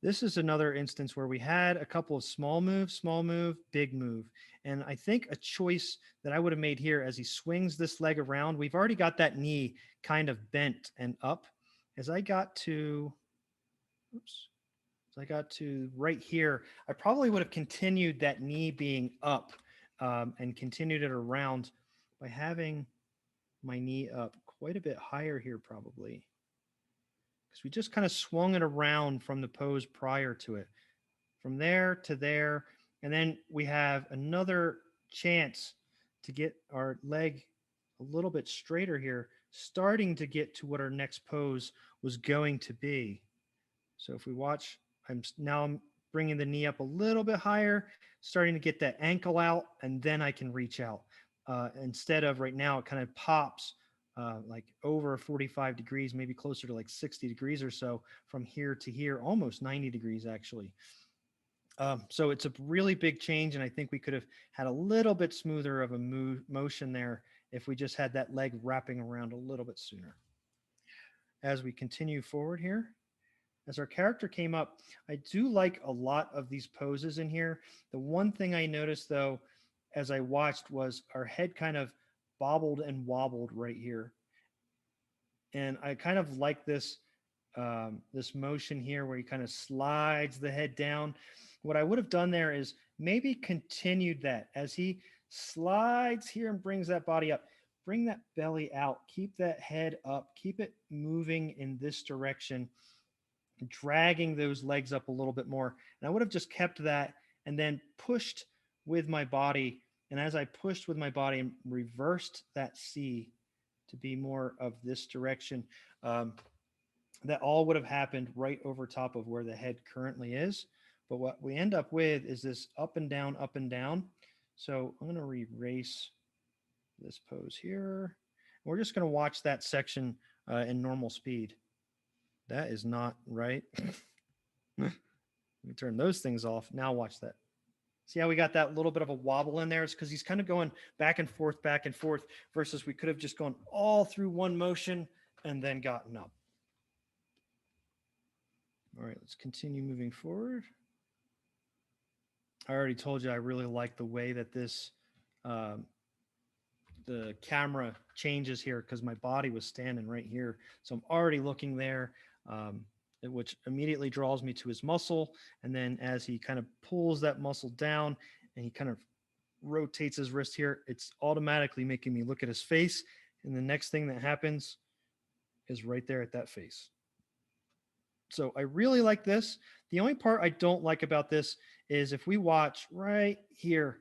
This is another instance where we had a couple of small move, big move. And I think a choice that I would have made here as he swings this leg around, we've already got that knee kind of bent and up. As I got to, oops, as I got to right here, I probably would have continued that knee being up and continued it around by having my knee up quite a bit higher here, probably. Because we just kind of swung it around from the pose prior to it, from there to there. And then we have another chance to get our leg a little bit straighter here, starting to get to what our next pose was going to be. So if we watch, I'm bringing the knee up a little bit higher, starting to get that ankle out, and then I can reach out. Instead of right now, it kind of pops like over 45 degrees, maybe closer to like 60 degrees or so from here to here, almost 90 degrees actually. So it's a really big change, and I think we could have had a little bit smoother of a motion there if we just had that leg wrapping around a little bit sooner. As we continue forward here, as our character came up, I do like a lot of these poses in here. The one thing I noticed though, as I watched, was our head kind of bobbled and wobbled right here. And I kind of like this motion here where he kind of slides the head down. What I would have done there is maybe continued that as he slides here and brings that body up. Bring that belly out, keep that head up, keep it moving in this direction, dragging those legs up a little bit more. And I would have just kept that and then pushed with my body. And as I pushed with my body and reversed that C to be more of this direction, that all would have happened right over top of where the head currently is. But what we end up with is this up and down, up and down. So I'm going to erase this pose here. We're just going to watch that section in normal speed. That is not right. Let me turn those things off. Now watch that. See how we got that little bit of a wobble in there? It's because he's kind of going back and forth, versus we could have just gone all through one motion and then gotten up. All right, let's continue moving forward. I already told you I really like the way that this the camera changes here because my body was standing right here. So I'm already looking there, which immediately draws me to his muscle. And then as he kind of pulls that muscle down and he kind of rotates his wrist here, it's automatically making me look at his face. And the next thing that happens is right there at that face. So I really like this. The only part I don't like about this is if we watch right here,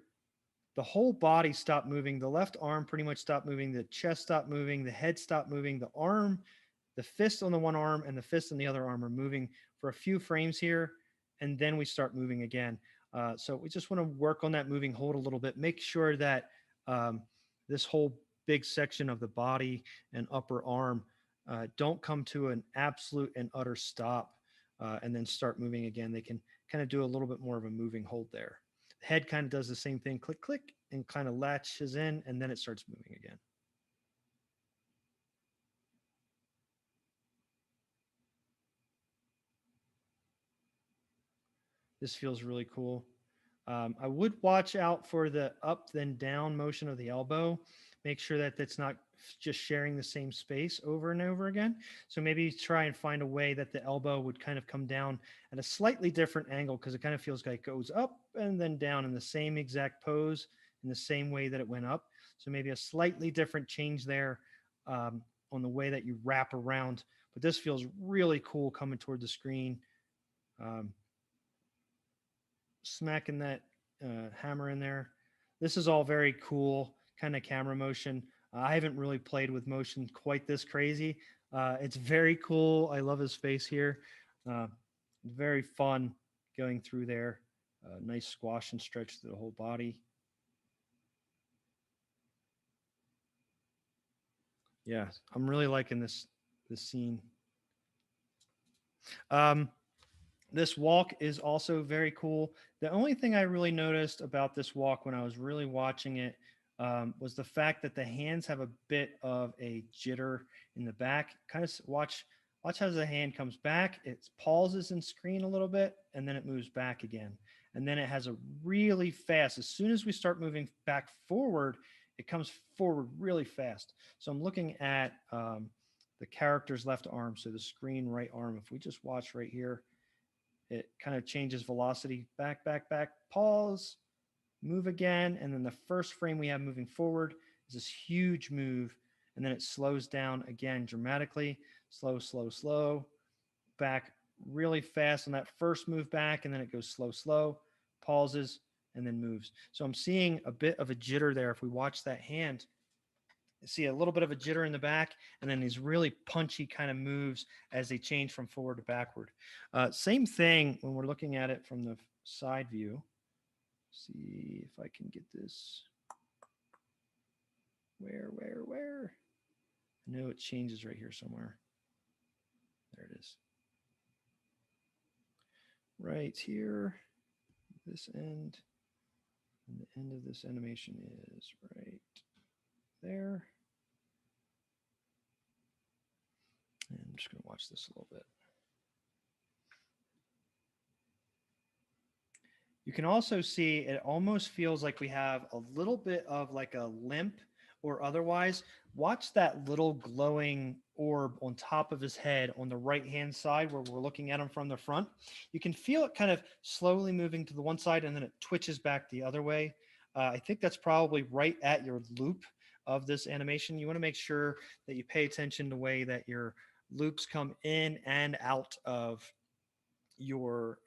the whole body stopped moving. The left arm pretty much stopped moving. The chest stopped moving. The head stopped moving. The arm, the fist on the one arm and the fist on the other arm are moving for a few frames here. And then we start moving again. So we just want to work on that moving hold a little bit. Make sure that um, this whole big section of the body and upper arm don't come to an absolute and utter stop and then start moving again. They can kind of do a little bit more of a moving hold there. The head kind of does the same thing, click, click, and kind of latches in, and then it starts moving again. This feels really cool. I would watch out for the up then down motion of the elbow. Make sure that it's not just sharing the same space over and over again. So maybe try and find a way that the elbow would kind of come down at a slightly different angle because it kind of feels like it goes up and then down in the same exact pose in the same way that it went up. So maybe a slightly different change there on the way that you wrap around. But this feels really cool coming toward the screen. Um, Smacking that hammer in there. This is all very cool kind of camera motion. I haven't really played with motion quite this crazy. It's very cool. I love his face here. Uh, very fun going through there. Nice squash and stretch to the whole body. Yeah, I'm really liking this scene. Um, This walk is also very cool. The only thing I really noticed about this walk when I was really watching it was the fact that the hands have a bit of a jitter in the back. Kind of watch how the hand comes back. It pauses in screen a little bit, and then it moves back again. And then it has a really fast. As soon as we start moving back forward, it comes forward really fast. So I'm looking at the character's left arm, so the screen right arm. If we just watch right here, it kind of changes velocity back, back, back, pause, move again. And then the first frame we have moving forward is this huge move. And then it slows down again dramatically, slow, slow, slow, back really fast on that first move back. And then it goes slow, slow, pauses, and then moves. So I'm seeing a bit of a jitter there. If we watch that hand, see a little bit of a jitter in the back, and then these really punchy kind of moves as they change from forward to backward. Same thing when we're looking at it from the side view. See if I can get this. Where? I know it changes right here somewhere. There it is. Right here, this end, and the end of this animation is right there. And I'm just going to watch this a little bit. You can also see it almost feels like we have a little bit of like a limp or otherwise. Watch that little glowing orb on top of his head on the right hand side where we're looking at him from the front. You can feel it kind of slowly moving to the one side and then it twitches back the other way. I think that's probably right at your loop of this animation. You want to make sure that you pay attention to the way that your loops come in and out of your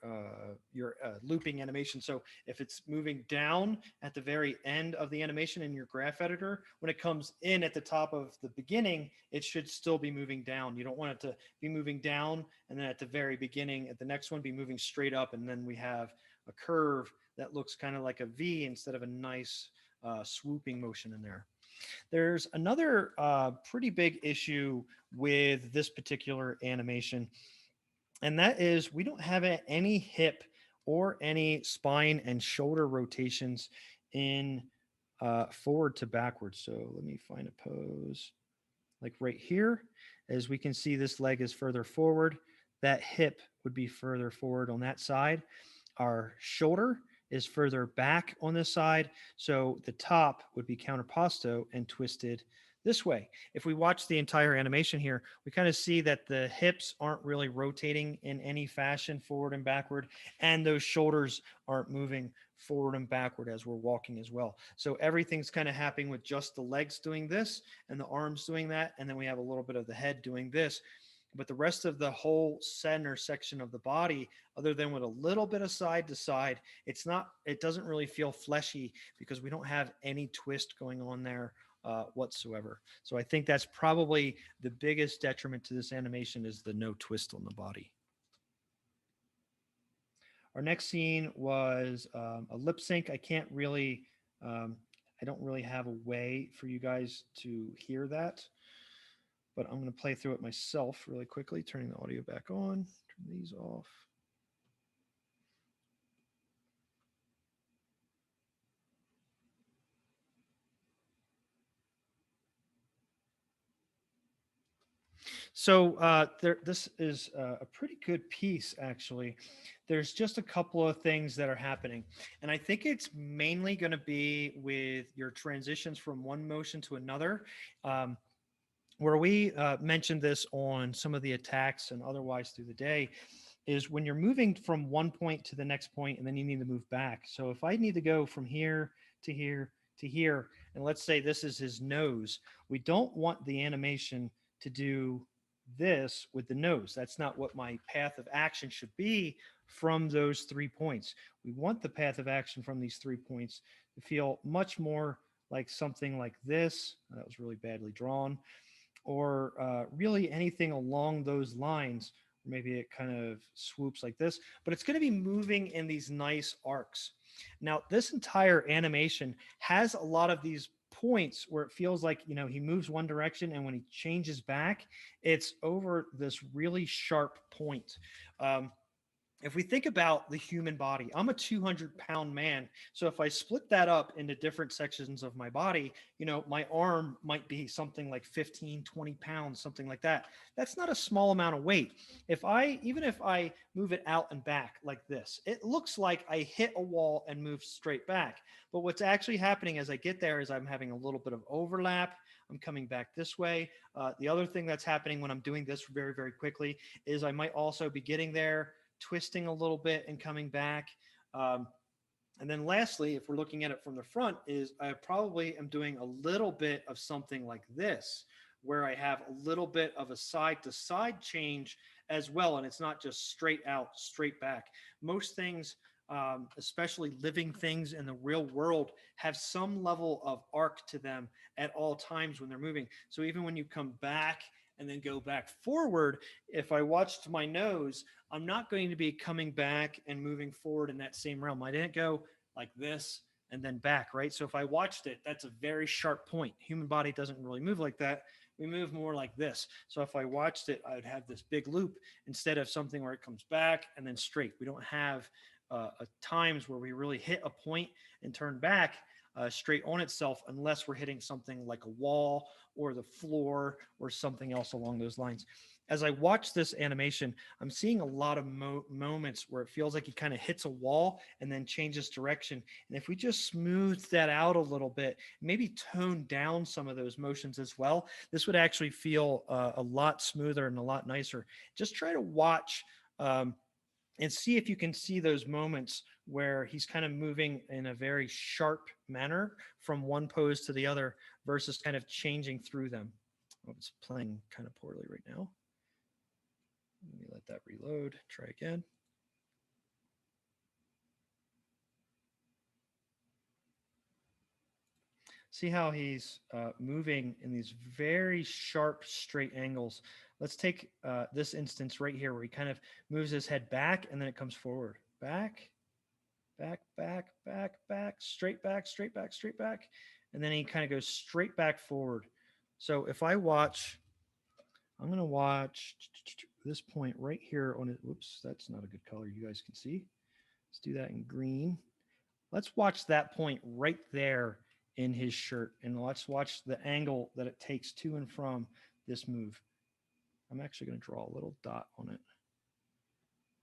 looping animation. So if it's moving down at the very end of the animation in your graph editor, when it comes in at the top of the beginning, it should still be moving down. You don't want it to be moving down and then at the very beginning at the next one be moving straight up, and then we have a curve that looks kind of like a V instead of a nice swooping motion in there. There's another pretty big issue with this particular animation, and that is we don't have any hip or any spine and shoulder rotations in forward to backwards. So let me find a pose like right here. As we can see, this leg is further forward. That hip would be further forward on that side. Our shoulder is further back on this side. So the top would be counterposto and twisted this way. If we watch the entire animation here, we kind of see that the hips aren't really rotating in any fashion forward and backward, and those shoulders aren't moving forward and backward as we're walking as well. So everything's kind of happening with just the legs doing this and the arms doing that, and then we have a little bit of the head doing this. but the rest of the whole center section of the body, other than with a little bit of side to side, it doesn't really feel fleshy because we don't have any twist going on there whatsoever. So I think that's probably the biggest detriment to this animation is the no twist on the body. Our next scene was a lip sync. Um, I don't really have a way for you guys to hear that, but I'm going to play through it myself really quickly, turning the audio back on, turn these off. So this is a pretty good piece, actually. There's just a couple of things that are happening, and I think it's mainly going to be with your transitions from one motion to another. Um, where we mentioned this on some of the attacks and otherwise through the day, is when you're moving from one point to the next point and then you need to move back. So if I need to go from here to here to here, and let's say this is his nose, we don't want the animation to do this with the nose. That's not what my path of action should be from those 3 points. We want the path of action from these 3 points to feel much more like something like this. That was really badly drawn, or really anything along those lines. Maybe it kind of swoops like this, but it's going to be moving in these nice arcs. Now, this entire animation has a lot of these points where it feels like, he moves one direction and when he changes back, it's over this really sharp point. Um, if we think about the human body, I'm a 200-pound man. So if I split that up into different sections of my body, my arm might be something like 15, 20 pounds, something like that. That's not a small amount of weight. Even if I move it out and back like this, it looks like I hit a wall and move straight back. But what's actually happening as I get there is I'm having a little bit of overlap. I'm coming back this way. The other thing that's happening when I'm doing this very, very quickly is I might also be getting there, twisting a little bit and coming back. Um, and then lastly, if we're looking at it from the front, is I probably am doing a little bit of something like this, where I have a little bit of a side to side change as well. And it's not just straight out, straight back. Most things, especially living things in the real world, have some level of arc to them at all times when they're moving. So even when you come back and then go back forward, if I watched my nose, I'm not going to be coming back and moving forward in that same realm. I didn't go like this and then back, right? So if I watched it, that's a very sharp point. Human body doesn't really move like that. We move more like this. So if I watched it, I would have this big loop instead of something where it comes back and then straight. We don't have times where we really hit a point and turn back straight on itself unless we're hitting something like a wall or the floor or something else along those lines. As I watch this animation, I'm seeing a lot of moments where it feels like he kind of hits a wall and then changes direction. And if we just smooth that out a little bit, maybe tone down some of those motions as well, this would actually feel a lot smoother and a lot nicer. Just try to watch and see if you can see those moments where he's kind of moving in a very sharp manner from one pose to the other versus kind of changing through them. Oh, it's playing kind of poorly right now. Let me let that reload. Try again. See how he's moving in these very sharp, straight angles. Let's take this instance right here where he kind of moves his head back and then it comes forward. Back, back, back, back, back, straight back, straight back, straight back. And then he kind of goes straight back forward. So if I watch, I'm going to watch this point right here on it. Whoops, that's not a good color. You guys can see. Let's do that in green. Let's watch that point right there in his shirt. And let's watch the angle that it takes to and from this move. I'm actually going to draw a little dot on it.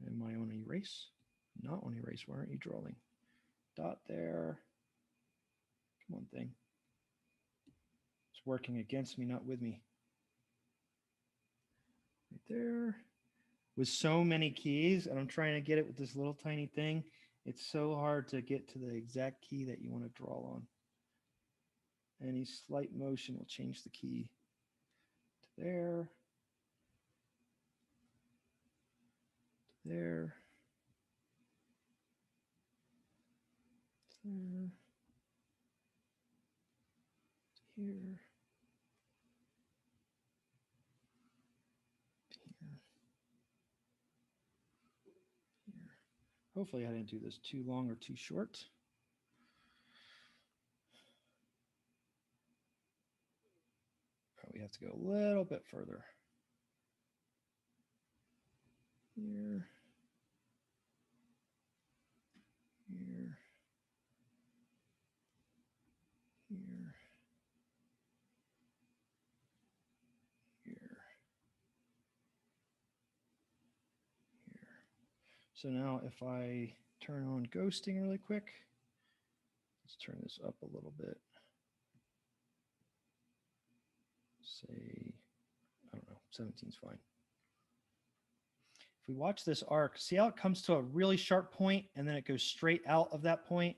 Am I on erase? Not on erase. Why aren't you drawing? Dot there. Come on, thing. It's working against me, not with me. Right there. With so many keys, and I'm trying to get it with this little tiny thing, it's so hard to get to the exact key that you want to draw on. Any slight motion will change the key to there. there, there, here, here. Hopefully I didn't do this too long or too short. Oh, we have to go a little bit further. Here, here, here, here, here. So now if I turn on ghosting really quick, let's turn this up a little bit. Say, I don't know, 17 is fine. If we watch this arc, see how it comes to a really sharp point and then it goes straight out of that point?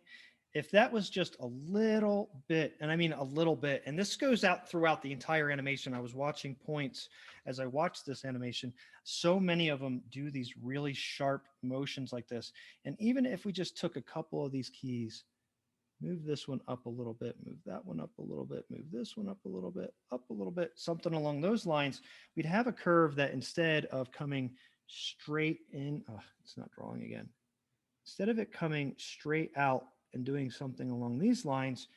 If that was just a little bit, and I mean a little bit, and this goes out throughout the entire animation. I was watching points as I watched this animation. So many of them do these really sharp motions like this. And even if we just took a couple of these keys, move this one up a little bit, move that one up a little bit, move this one up a little bit, something along those lines, we'd have a curve that instead of coming straight in, oh, it's not drawing again. Instead of it coming straight out and doing something along these lines,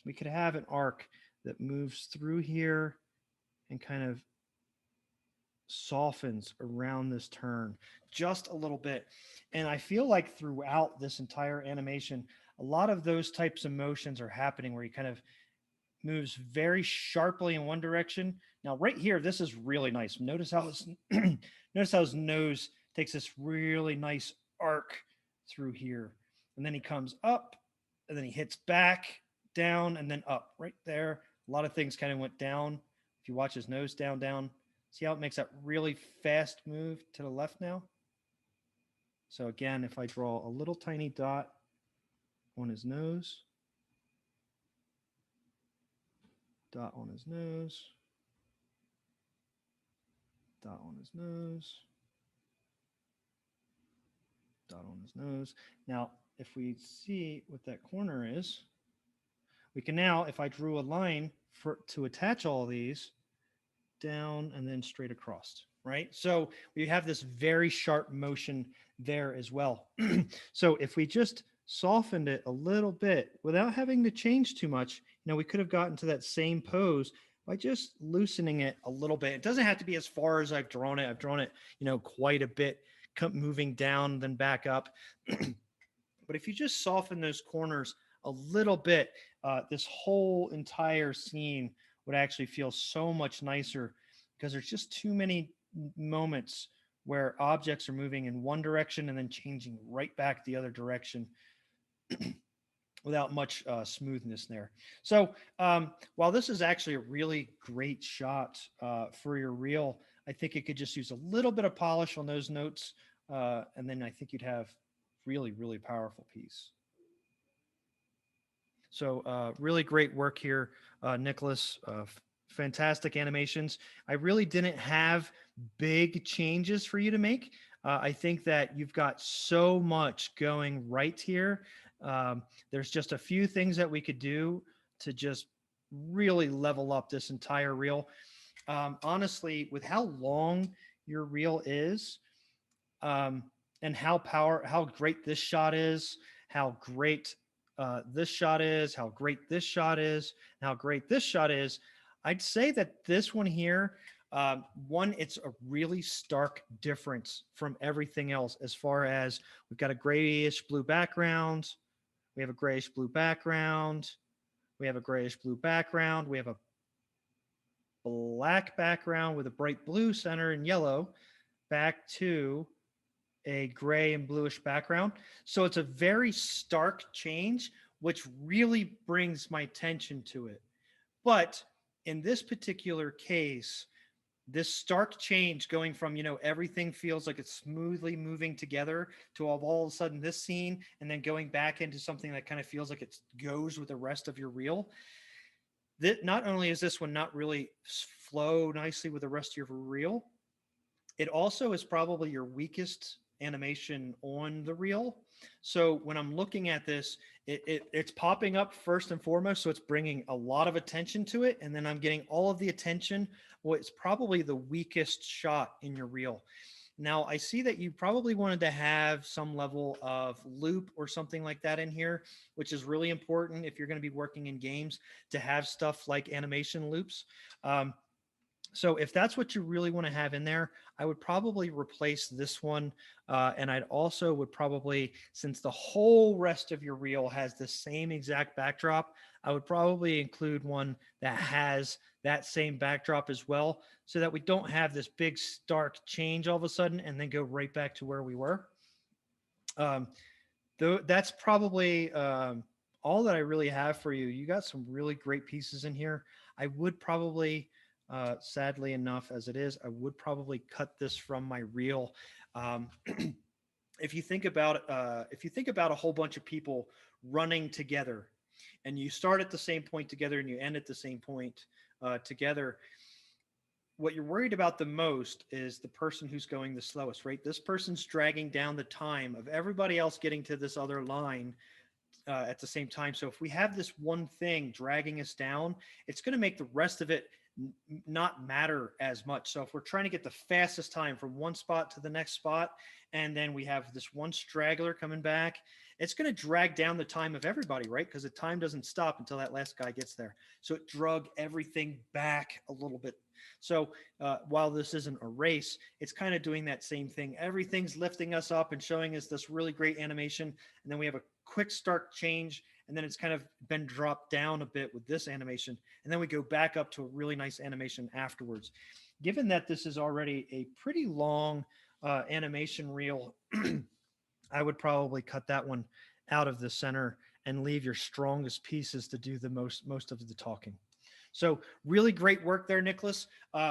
we could have an arc that moves through here and kind of softens around this turn just a little bit. And I feel like throughout this entire animation, a lot of those types of motions are happening where he kind of moves very sharply in one direction. Now, right here, this is really nice. Notice how his nose takes this really nice arc through here. And then he comes up, and then he hits back, down, and then up right there. A lot of things kind of went down. If you watch his nose down, down, see how it makes that really fast move to the left now? So again, if I draw a little tiny dot on his nose, dot on his nose, dot on his nose, dot on his nose. Now, if we see what that corner is, we can now, if I drew a line to attach all of these, down and then straight across, right? So we have this very sharp motion there as well. So if we just softened it a little bit without having to change too much, we could have gotten to that same pose by just loosening it a little bit. It doesn't have to be as far as I've drawn it. I've drawn it, quite a bit, moving down, then back up. But if you just soften those corners a little bit, this whole entire scene would actually feel so much nicer because there's just too many moments where objects are moving in one direction and then changing right back the other direction without much smoothness there. So while this is actually a really great shot for your reel, I think it could just use a little bit of polish on those notes. And then I think you'd have really, really powerful piece. So really great work here, Nicholas. Fantastic animations. I really didn't have big changes for you to make. I think that you've got so much going right here. There's just a few things that we could do to just really level up this entire reel. Honestly, with how long your reel is, and how great this shot is, how great this shot is, how great this shot is, and how great this shot is, I'd say that this one here, one, it's a really stark difference from everything else as far as we've got a grayish blue background, we have a grayish blue background, we have a grayish blue background, we have a black background with a bright blue center and yellow, back to a gray and bluish background. So it's a very stark change, which really brings my attention to it. But in this particular case, this stark change going from, everything feels like it's smoothly moving together to all of a sudden this scene and then going back into something that kind of feels like it goes with the rest of your reel. That not only is this one not really flow nicely with the rest of your reel, it also is probably your weakest animation on the reel. So when I'm looking at this, it's popping up first and foremost. So it's bringing a lot of attention to it. And then I'm getting all of the attention. Well, it's probably the weakest shot in your reel. Now, I see that you probably wanted to have some level of loop or something like that in here, which is really important if you're going to be working in games to have stuff like animation loops. Um, so if that's what you really want to have in there, I would probably replace this one. And I'd also would probably, since the whole rest of your reel has the same exact backdrop, I would probably include one that has that same backdrop as well, so that we don't have this big stark change all of a sudden and then go right back to where we were. Um, though that's probably all that I really have for you. You got some really great pieces in here. I would probably, sadly enough as it is, I would probably cut this from my reel. Um, if you think about a whole bunch of people running together, and you start at the same point together and you end at the same point together, what you're worried about the most is the person who's going the slowest, right? This person's dragging down the time of everybody else getting to this other line at the same time. So if we have this one thing dragging us down, it's going to make the rest of it not matter as much. So if we're trying to get the fastest time from one spot to the next spot, and then we have this one straggler coming back, it's going to drag down the time of everybody, right? Because the time doesn't stop until that last guy gets there. So it drug everything back a little bit. So while this isn't a race, it's kind of doing that same thing. Everything's lifting us up and showing us this really great animation. And then we have a quick start change, and then it's kind of been dropped down a bit with this animation, and then we go back up to a really nice animation afterwards. Given that this is already a pretty long animation reel, I would probably cut that one out of the center and leave your strongest pieces to do the most of the talking. So really great work there, Nicholas.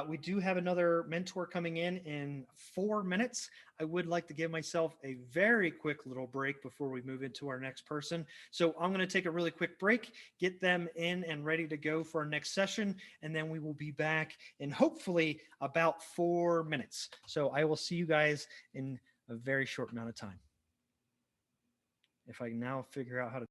We do have another mentor coming in 4 minutes. I would like to give myself a very quick little break before we move into our next person. So I'm going to take a really quick break, get them in and ready to go for our next session, and then we will be back in hopefully about 4 minutes. So I will see you guys in a very short amount of time. If I can now figure out how to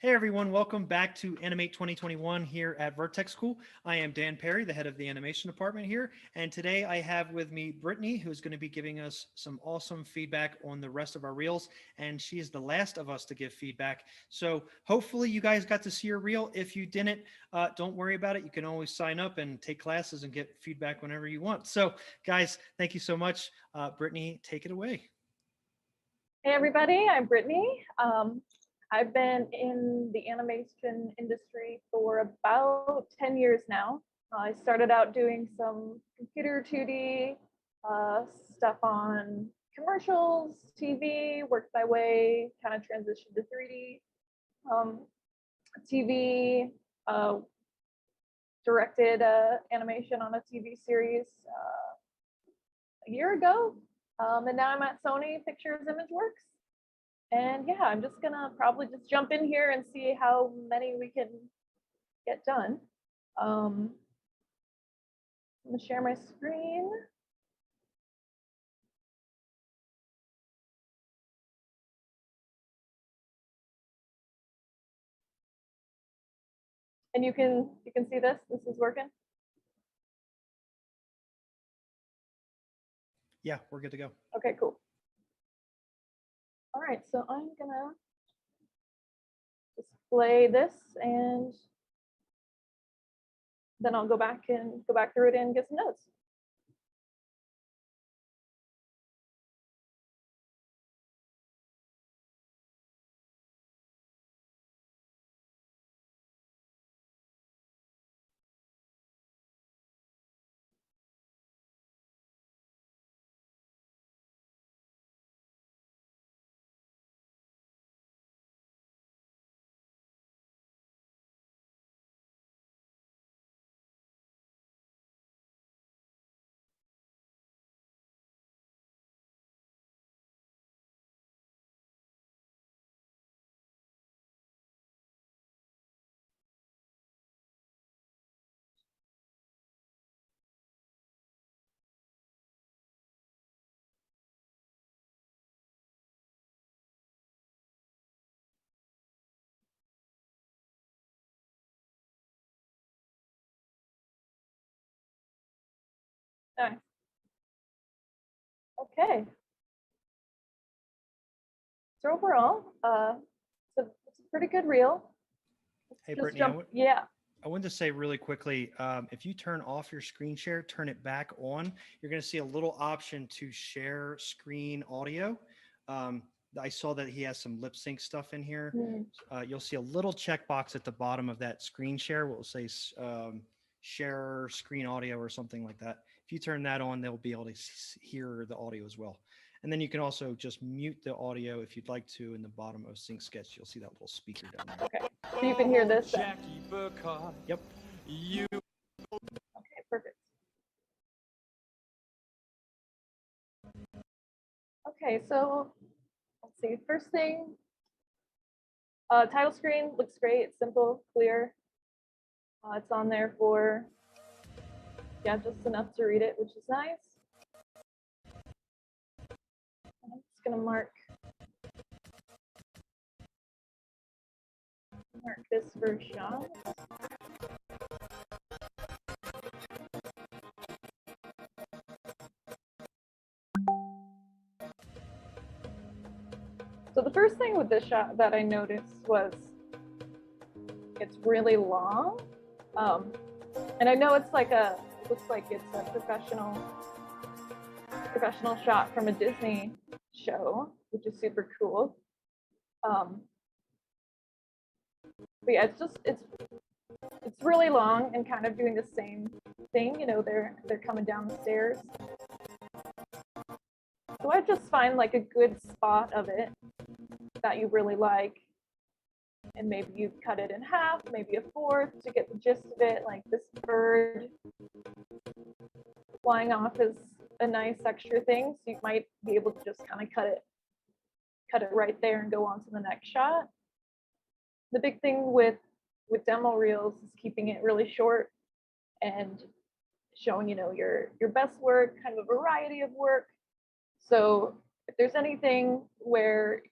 Hey everyone, welcome back to Animate 2021 here at Vertex School. I am Dan Perry, the head of the animation department here, and today I have with me Brittany, who's going to be giving us some awesome feedback on the rest of our reels, and she is the last of us to give feedback. So hopefully you guys got to see her reel. If you didn't, don't worry about it. You can always sign up and take classes and get feedback whenever you want. So guys, thank you so much. Brittany, take it away. Hey everybody, I'm Brittany. I've been in the animation industry for about 10 years now. I started out doing some computer 2D stuff on commercials, TV, worked my way, kind of transitioned to 3D. TV, directed animation on a TV series a year ago. And now I'm at Sony Pictures Imageworks. And yeah, I'm just gonna probably just jump in here and see how many we can get done. I'm gonna share my screen. And you can see this. This is working. Yeah, we're good to go. Okay, cool. All right, so I'm gonna display this and then I'll go back through it and get some notes. Nice. Okay. So overall, it's a pretty good reel. Hey, Just Brittany, yeah. I wanted to say really quickly, if you turn off your screen share, turn it back on, you're going to see a little option to share screen audio. I saw that he has some lip sync stuff in here. You'll see a little checkbox at the bottom of that screen share. Will say share screen audio or something like that. If you turn that on, they'll be able to hear the audio as well. And then you can also just mute the audio if you'd like to in the bottom of Sync Sketch. You'll see that little speaker down there. Okay, so you can hear this then. Yep. Okay, perfect. Okay, so let's see. First thing, title screen looks great, simple, clear. It's on there for, yeah, just enough to read it, which is nice. I'm just gonna mark this for Sean. So the first thing with this shot that I noticed was it's really long. And I know it's like it looks like it's a professional shot from a Disney show, which is super cool. But yeah, it's really long and kind of doing the same thing. You know, they're coming down the stairs. So I just find like a good spot of it that you really like, and maybe you cut it in half, maybe a fourth to get the gist of it. Like this bird flying off is a nice extra thing, so you might be able to just kind of cut it right there and go on to the next shot. The big thing with demo reels is keeping it really short and showing, you know, your best work, kind of a variety of work. So if there's anything where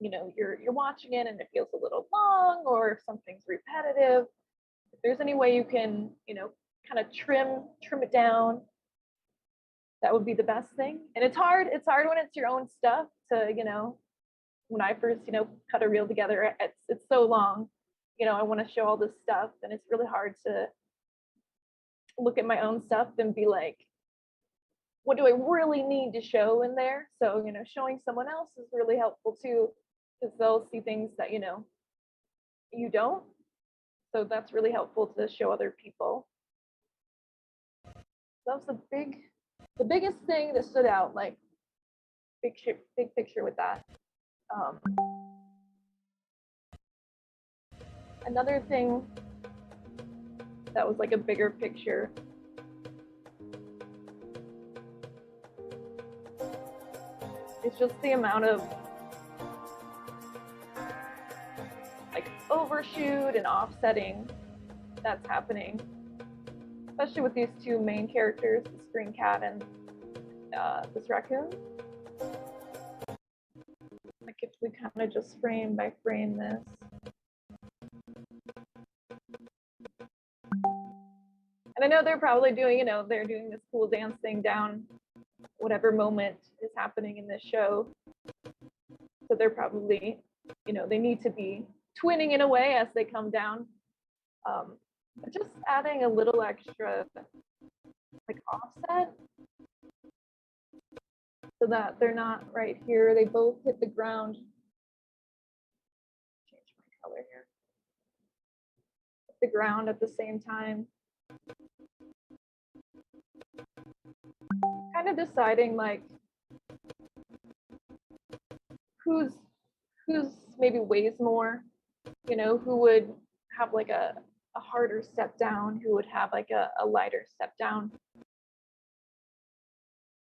you're watching it and it feels a little long, or if something's repetitive, if there's any way you can, kind of trim it down, that would be the best thing. And it's hard when it's your own stuff to, when I first, cut a reel together, it's so long, I want to show all this stuff, and it's really hard to look at my own stuff and be like, what do I really need to show in there? So, showing someone else is really helpful too, because they'll see things that, you don't. So that's really helpful to show other people. That was the biggest thing that stood out, like big picture with that. Another thing that was like a bigger picture is just the amount of like overshoot and offsetting that's happening, especially with these two main characters, this green cat and this raccoon. Like if we kind of just frame by frame this. And I know they're probably doing, they're doing this cool dance thing down whatever moment is happening in this show. So they're probably, they need to be twinning in a way as they come down. But just adding a little extra like offset so that they're not right here. They both hit the ground. Change my color here. Hit the ground at the same time. Kind of deciding like who's maybe weighs more, who would have like a harder step down, who would have like a lighter step down.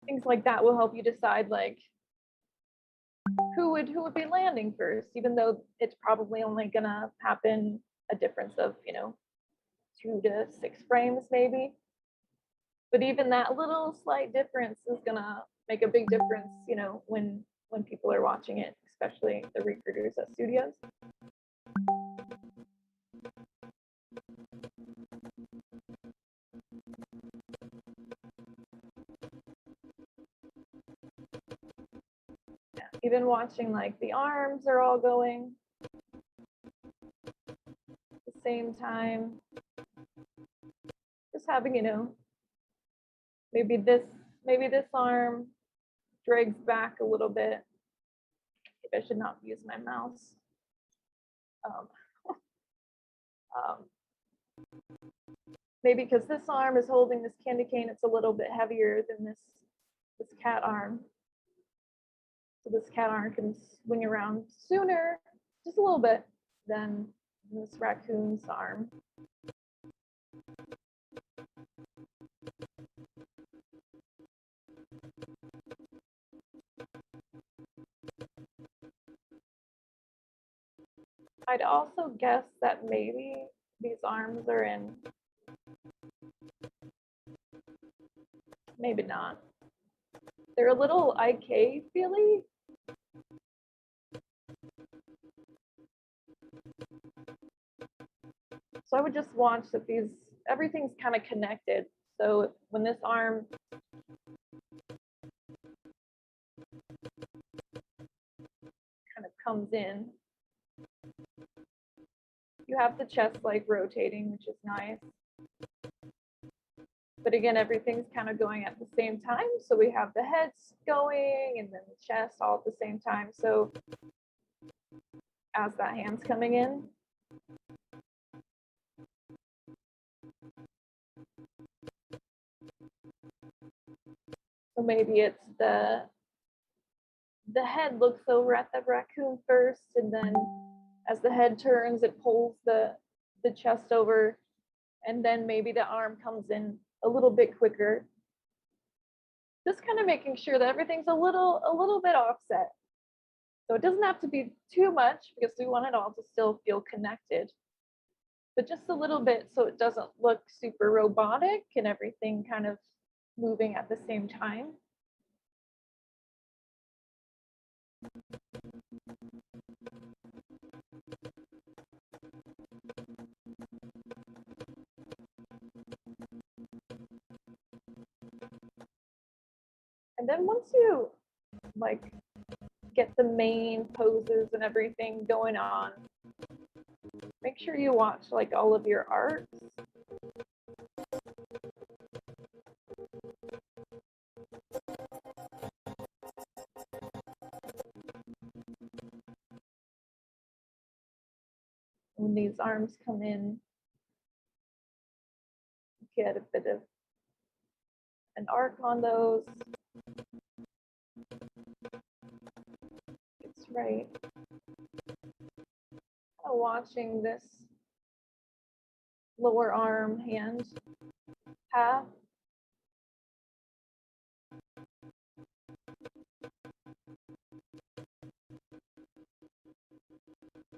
Things like that will help you decide like who would be landing first, even though it's probably only gonna happen a difference of 2 to 6 frames maybe. But even that little slight difference is gonna make a big difference, when people are watching it, especially the recruiters at studios. Yeah, even watching like the arms are all going at the same time. Just having, maybe this arm drags back a little bit. Maybe I should not use my mouse. Maybe because this arm is holding this candy cane, it's a little bit heavier than this cat arm. So this cat arm can swing around sooner, just a little bit, than this raccoon's arm. I'd also guess that maybe these arms are in, maybe not. They're a little IK feely. So I would just watch that everything's kind of connected. So when this arm kind of comes in, you have the chest like rotating, which is nice. But again, everything's kind of going at the same time. So we have the heads going and then the chest all at the same time. So as that hand's coming in, so maybe it's the head looks over at the raccoon first, and then as the head turns, it pulls the chest over, and then maybe the arm comes in a little bit quicker. Just kind of making sure that everything's a little bit offset. So it doesn't have to be too much because we want it all to still feel connected, but just a little bit so it doesn't look super robotic and everything kind of moving at the same time. And then once you like get the main poses and everything going on, make sure you watch like all of your arcs. When these arms come in, get a bit of an arc on those. It's right. Watching this lower arm hand path.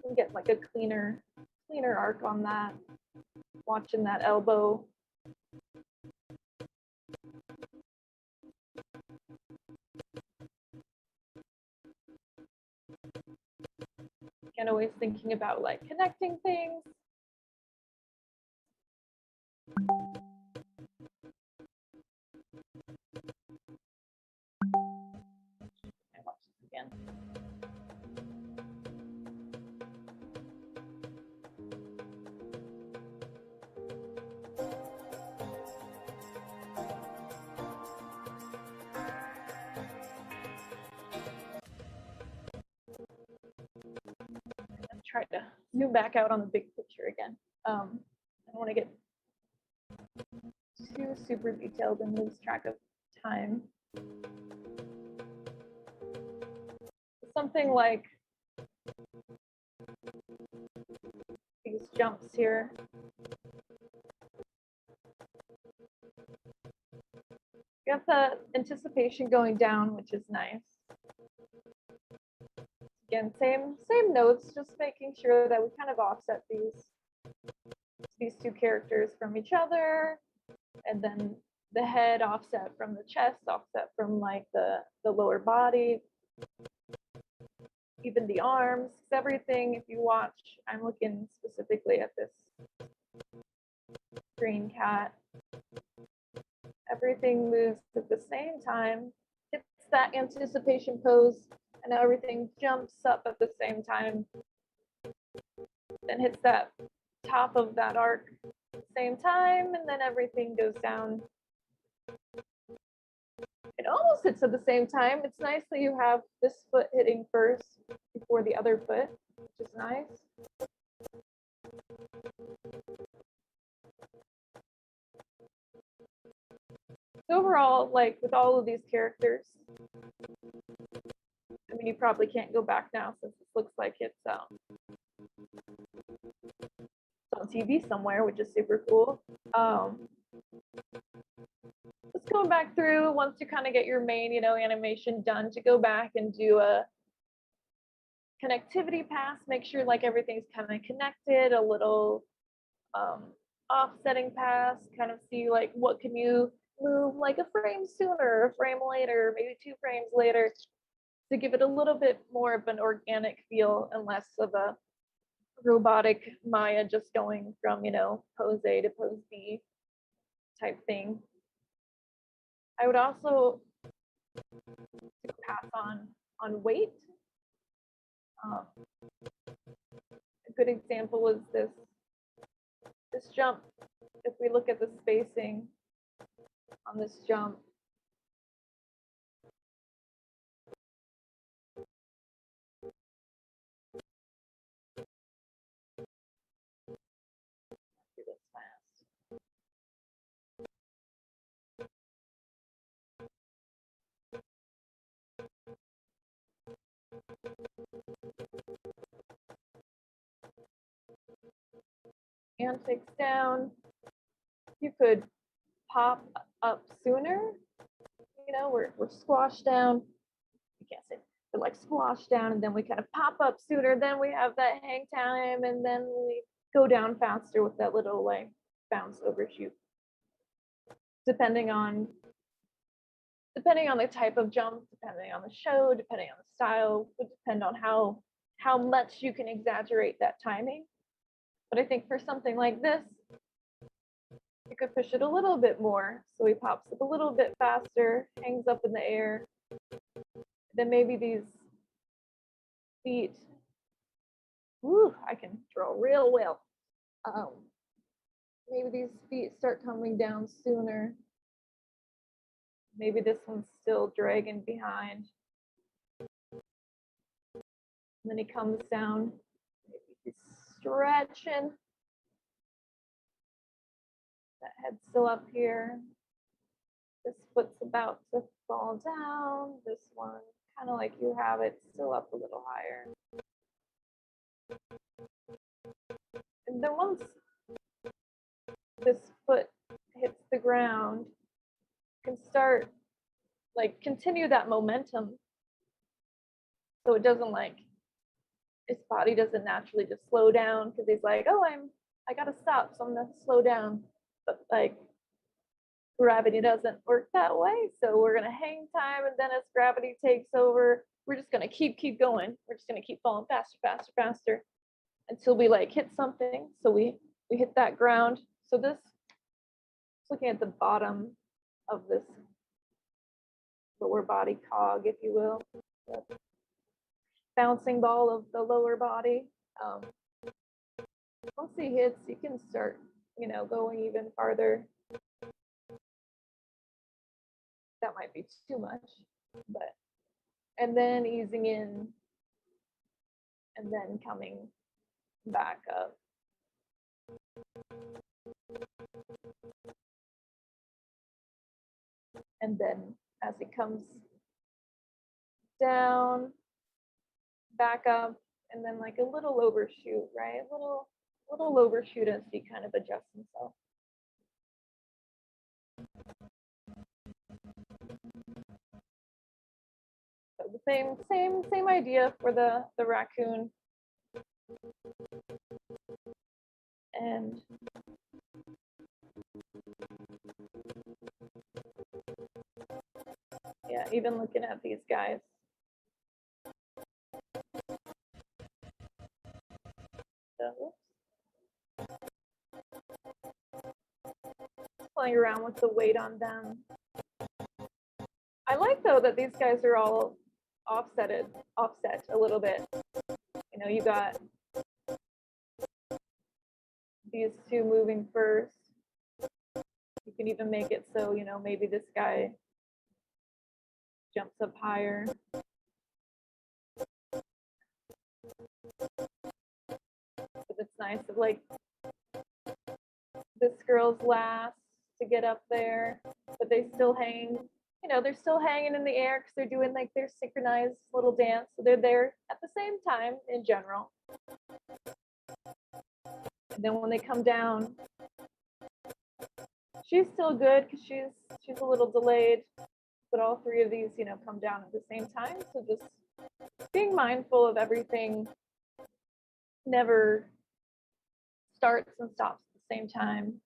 And get like a cleaner arc on that. Watching that elbow. And always thinking about like connecting things. I watch this again. Try to zoom back out on the big picture again. I don't want to get too super detailed and lose track of time. Something like these jumps here. You have the anticipation going down, which is nice. Again, same notes, just making sure that we kind of offset these two characters from each other, and then the head offset from the chest, offset from like the lower body, even the arms, everything. If you watch, I'm looking specifically at this green cat. Everything moves at the same time. It's that anticipation pose. And now everything jumps up at the same time and hits that top of that arc at the same time, and then everything goes down. It almost hits at the same time. It's nice that you have this foot hitting first before the other foot, which is nice. So overall, like with all of these characters, I mean, you probably can't go back now since this looks like it's on TV somewhere, which is super cool. Just going back through, once you kind of get your main, animation done, to go back and do a connectivity pass, make sure like everything's kind of connected, a little offsetting pass, kind of see like what can you move like a frame sooner, a frame later, maybe 2 frames later, to give it a little bit more of an organic feel and less of a robotic Maya just going from, pose A to pose B type thing. I would also pass on weight. A good example is this jump. If we look at the spacing on this jump, do this fast. Antics down. You could pop up sooner. We're squashed down. You can't say, but like squashed down, and then we kind of pop up sooner. Then we have that hang time, and then we go down faster with that little like bounce overshoot. Depending on the type of jump, depending on the show, depending on the style, would depend on how much you can exaggerate that timing. But I think for something like this, You could push it a little bit more. So he pops up a little bit faster, hangs up in the air. Then maybe these feet, woo, I can draw real well. Maybe these feet start coming down sooner. Maybe this one's still dragging behind. And then he comes down, maybe he's stretching. That head's still up here. This foot's about to fall down. This one, kind of like you have it, still up a little higher. And then once this foot hits the ground, you can start, like, continue that momentum. So it doesn't, like, his body doesn't naturally just slow down because he's like, oh, I gotta stop, so I'm gonna slow down. But like gravity doesn't work that way. So we're gonna hang time, and then as gravity takes over, we're just gonna keep going. We're just gonna keep falling faster, faster, faster until we like hit something. So we hit that ground. So this, looking at the bottom of this lower body cog, if you will, the bouncing ball of the lower body. Once he hits, you can start, going even farther. That might be too much, but, and then easing in and then coming back up. And then as it comes down, back up, and then like a little overshoot, right? A little overshoot as he kind of adjusts himself. So the same idea for the raccoon. And yeah, even looking at these guys. So, playing around with the weight on them. I like though that these guys are all offset a little bit. You got these two moving first. You can even make it so, maybe this guy jumps up higher. But it's nice of like this girl's last to get up there, but they still hang, they're still hanging in the air because they're doing like their synchronized little dance. So they're there at the same time in general. And then when they come down, she's still good because she's a little delayed, but all three of these, come down at the same time. So just being mindful of everything never starts and stops at the same time.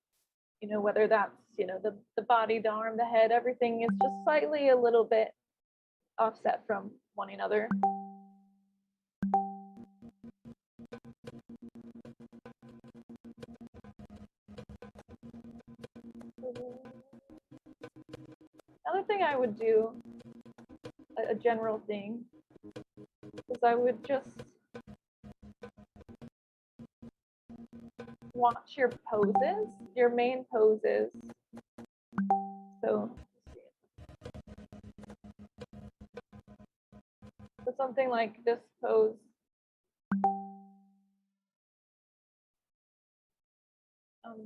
Whether that's, the body, the arm, the head, everything is just slightly a little bit offset from one another. Another thing I would do, a general thing, is I would just watch your poses, your main poses. So something like this pose.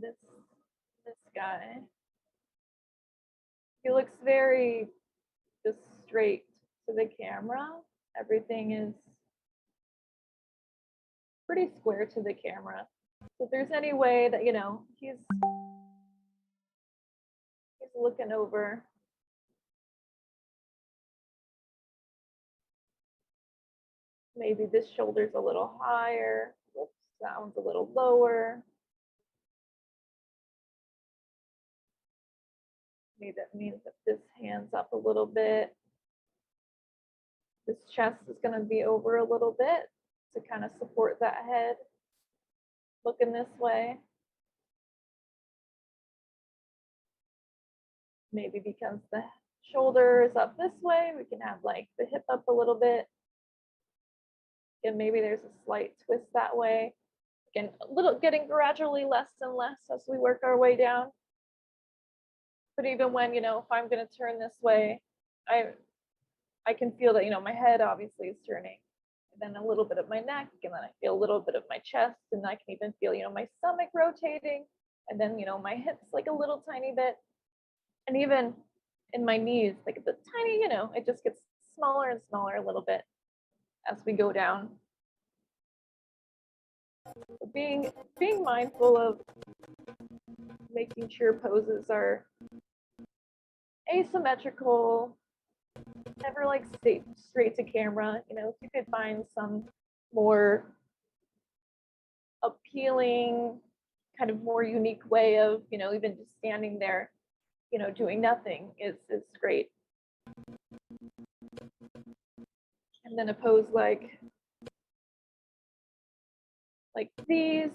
This guy. He looks very just straight to the camera. Everything is pretty square to the camera. So if there's any way that, he's looking over. Maybe this shoulder's a little higher. Whoops, that one's a little lower. Maybe that means that this hand's up a little bit. This chest is going to be over a little bit to kind of support that head. Looking this way. maybe because the shoulder is up this way, we can have like the hip up a little bit. And maybe there's a slight twist that way. Again, getting gradually less and less as we work our way down. But even when, if I'm going to turn this way, I can feel that, my head obviously is turning. And then a little bit of my neck, and then I feel a little bit of my chest, and I can even feel, my stomach rotating, and then, my hips like a little tiny bit. And even in my knees, like the tiny, it just gets smaller and smaller a little bit as we go down. Being mindful of making sure poses are asymmetrical, never like straight to camera. If you could find some more appealing, kind of more unique way of, even just standing there, doing nothing is great. And then a pose like these,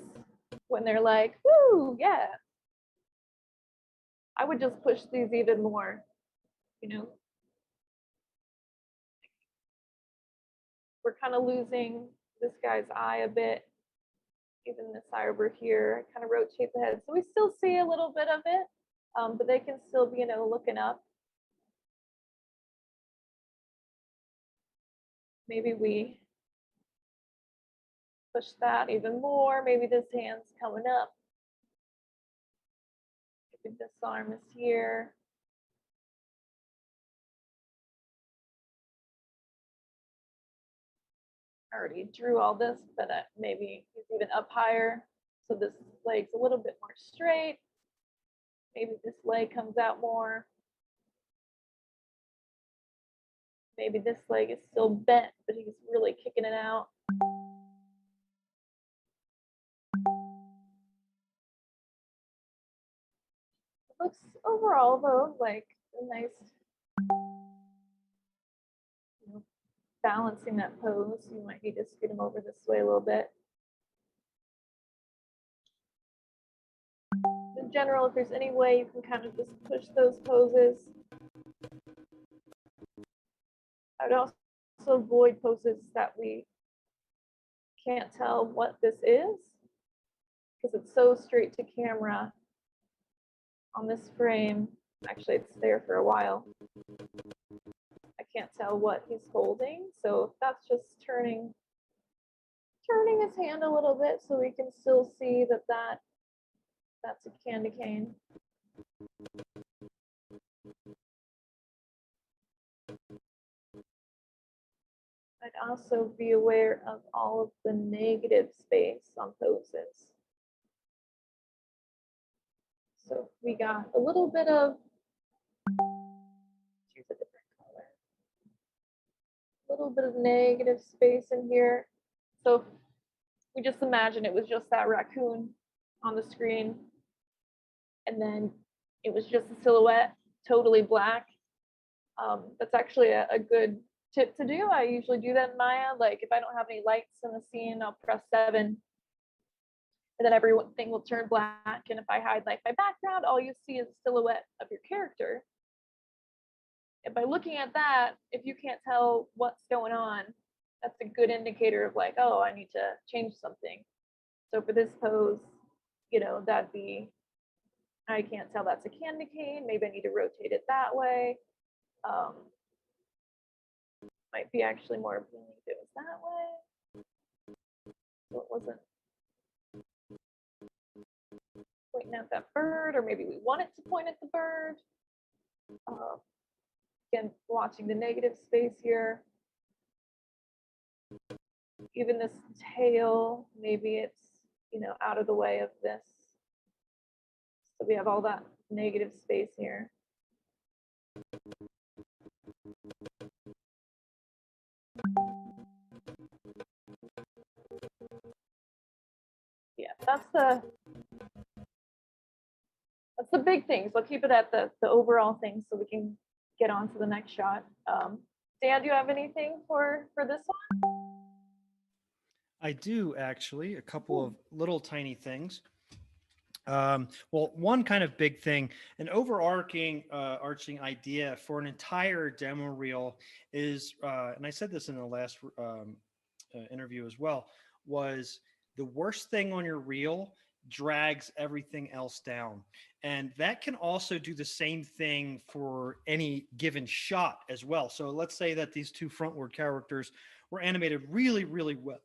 when they're like, woo, yeah. I would just push these even more, We're kind of losing this guy's eye a bit. Even this eye over here, kind of rotate the head. So we still see a little bit of it, but they can still be, looking up. Maybe we push that even more. Maybe this hand's coming up. Maybe this arm is here. I already drew all this, but maybe he's even up higher. So this leg's a little bit more straight. Maybe this leg comes out more. Maybe this leg is still bent, but he's really kicking it out. It looks overall though like a nice, balancing that pose. You might need to scoot him over this way a little bit. In general, if there's any way you can kind of just push those poses. I would also avoid poses that we can't tell what this is, because it's so straight to camera on this frame. Actually, it's there for a while. I can't tell what he's holding, so that's just turning his hand a little bit so we can still see that that's a candy cane. I'd also be aware of all of the negative space on poses. So we got a little bit of, choose a different color, a little bit of negative space in here. So we just imagine it was just that raccoon on the screen, and then it was just a silhouette, totally black. That's actually a good tip to do. I usually do that in Maya. Like if I don't have any lights in the scene, I'll press 7, and then everything will turn black. And if I hide like my background, all you see is a silhouette of your character. And by looking at that, if you can't tell what's going on, that's a good indicator of like, oh, I need to change something. So for this pose, that'd be, I can't tell that's a candy cane. Maybe I need to rotate it that way. Might be actually more appealing if it was that way. So it wasn't pointing at that bird, or maybe we want it to point at the bird. Again, watching the negative space here. Even this tail, maybe it's, out of the way of this. So we have all that negative space here. Yeah, that's the big thing. So I'll keep it at the overall thing so we can get on to the next shot. Dan, do you have anything for this one? I do actually, a couple of little tiny things. Well, one kind of big thing, an overarching arching idea for an entire demo reel is, and I said this in the last interview as well, was the worst thing on your reel drags everything else down. And that can also do the same thing for any given shot as well. So let's say that these two frontward characters were animated really, really well,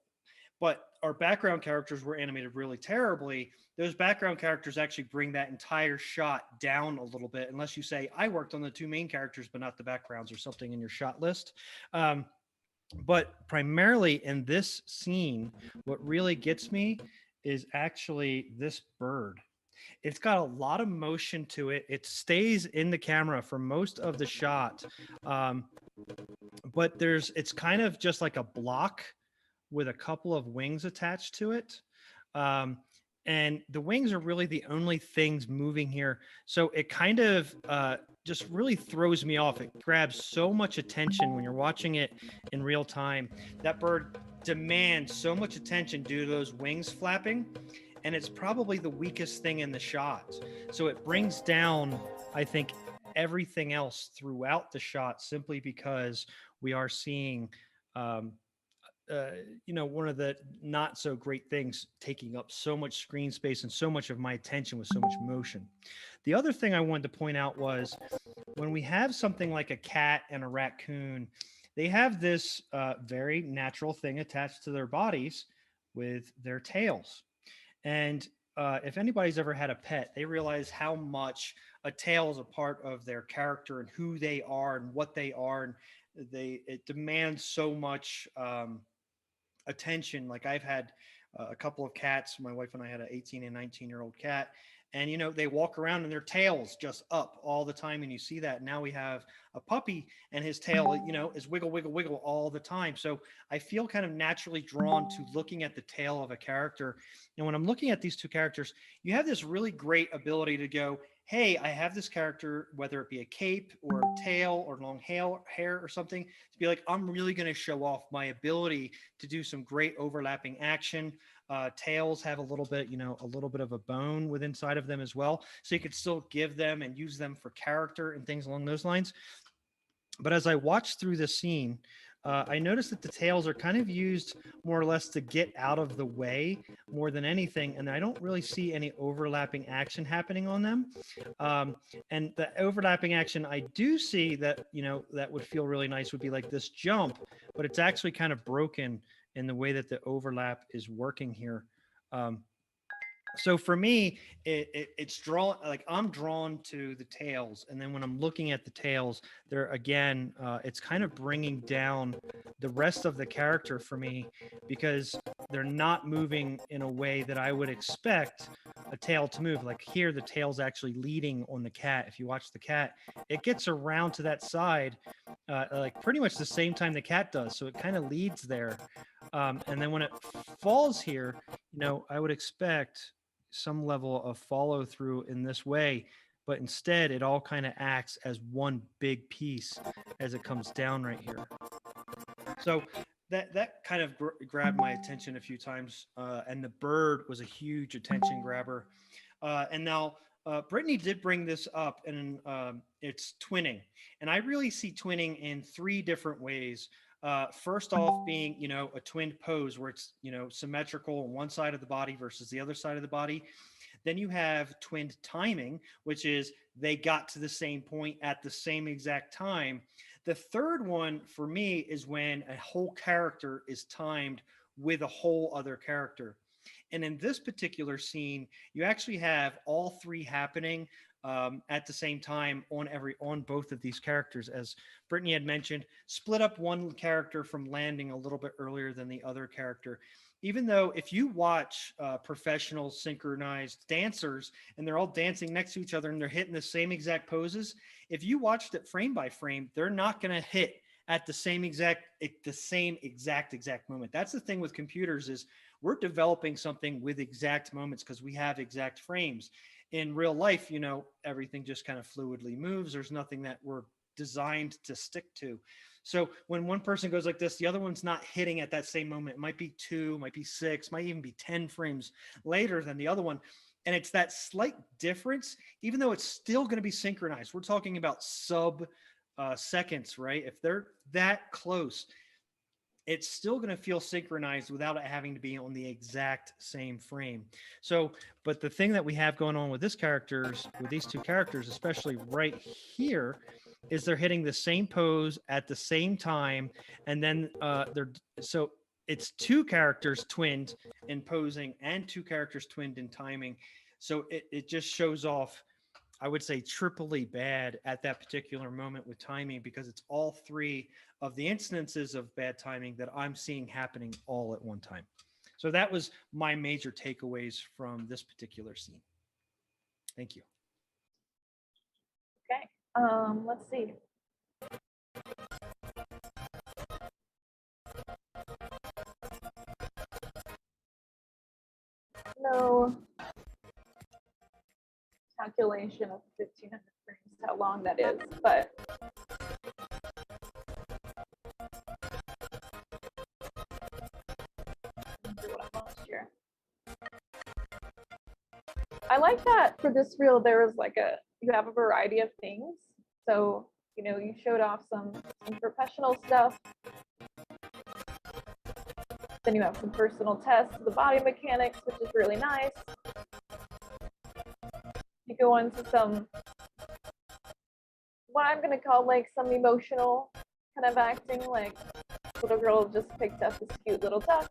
but our background characters were animated really terribly. Those background characters actually bring that entire shot down a little bit, unless you say, I worked on the two main characters, but not the backgrounds or something in your shot list. But primarily in this scene, what really gets me is actually this bird. It's got a lot of motion to it. It stays in the camera for most of the shot. Um, but it's kind of just like a block with a couple of wings attached to it. Um, and the wings are really the only things moving here. So it kind of just really throws me off. It grabs so much attention when you're watching it in real time. That bird demands so much attention due to those wings flapping. And it's probably the weakest thing in the shot. So it brings down, I think, everything else throughout the shot simply because we are seeing um, one of the not so great things taking up so much screen space and so much of my attention with so much motion. The other thing I wanted to point out was when we have something like a cat and a raccoon, they have this very natural thing attached to their bodies with their tails. And if anybody's ever had a pet, they realize how much a tail is a part of their character and who they are and what they are. And it demands so much attention. Like I've had a couple of cats. My wife and I had an 18 and 19-year-old cat. And, they walk around and their tail's just up all the time. And you see that. Now we have a puppy and his tail, is wiggle, wiggle, wiggle all the time. So I feel kind of naturally drawn to looking at the tail of a character. And when I'm looking at these two characters, you have this really great ability to go, hey, I have this character, whether it be a cape or a tail or long hair or something, to be like, I'm really going to show off my ability to do some great overlapping action. Tails have a little bit of a bone with inside of them as well. So you could still give them and use them for character and things along those lines. But as I watched through this scene, I noticed that the tails are kind of used more or less to get out of the way more than anything. And I don't really see any overlapping action happening on them. And the overlapping action I do see that, that would feel really nice would be like this jump, but it's actually kind of broken in the way that the overlap is working here. So for me, it's drawn, like I'm drawn to the tails, and then when I'm looking at the tails, there again, it's kind of bringing down the rest of the character for me because they're not moving in a way that I would expect a tail to move. Like here, the tail's actually leading on the cat. If you watch the cat, it gets around to that side, like pretty much the same time the cat does. So it kind of leads there, and then when it falls here, I would expect some level of follow through in this way, but instead it all kind of acts as one big piece as it comes down right here. So that kind of grabbed my attention a few times, and the bird was a huge attention grabber. And now Brittany did bring this up, and it's twinning, and I really see twinning in three different ways. First off being, a twinned pose where it's, symmetrical on one side of the body versus the other side of the body. Then you have twinned timing, which is they got to the same point at the same exact time. The third one for me is when a whole character is timed with a whole other character. And in this particular scene, you actually have all three happening at the same time on both of these characters. As Brittany had mentioned, split up one character from landing a little bit earlier than the other character. Even though if you watch professional synchronized dancers and they're all dancing next to each other and they're hitting the same exact poses, if you watched it frame by frame, they're not going to hit at the same exact moment. That's the thing with computers is we're developing something with exact moments because we have exact frames. In real life, everything just kind of fluidly moves. There's nothing that we're designed to stick to. So when one person goes like this, the other one's not hitting at that same moment. It might be 2, might be 6, might even be 10 frames later than the other one. And it's that slight difference, even though it's still going to be synchronized. We're talking about sub seconds, right? If they're that close, it's still going to feel synchronized without it having to be on the exact same frame. So, but the thing that we have going on with these two characters, especially right here, is they're hitting the same pose at the same time, and then so it's two characters twinned in posing and two characters twinned in timing. So it just shows off, I would say, triply bad at that particular moment with timing, because it's all three of the instances of bad timing that I'm seeing happening all at one time. So that was my major takeaways from this particular scene. Thank you. Okay, let's see. No calculation of 1500 frames, how long that is, but here. I like that for this reel there was like you have a variety of things. So, you know, you showed off some professional stuff. Then you have some personal tests of the body mechanics, which is really nice. You go into some, what I'm going to call like some emotional kind of acting, like little girl just picked up this cute little duck,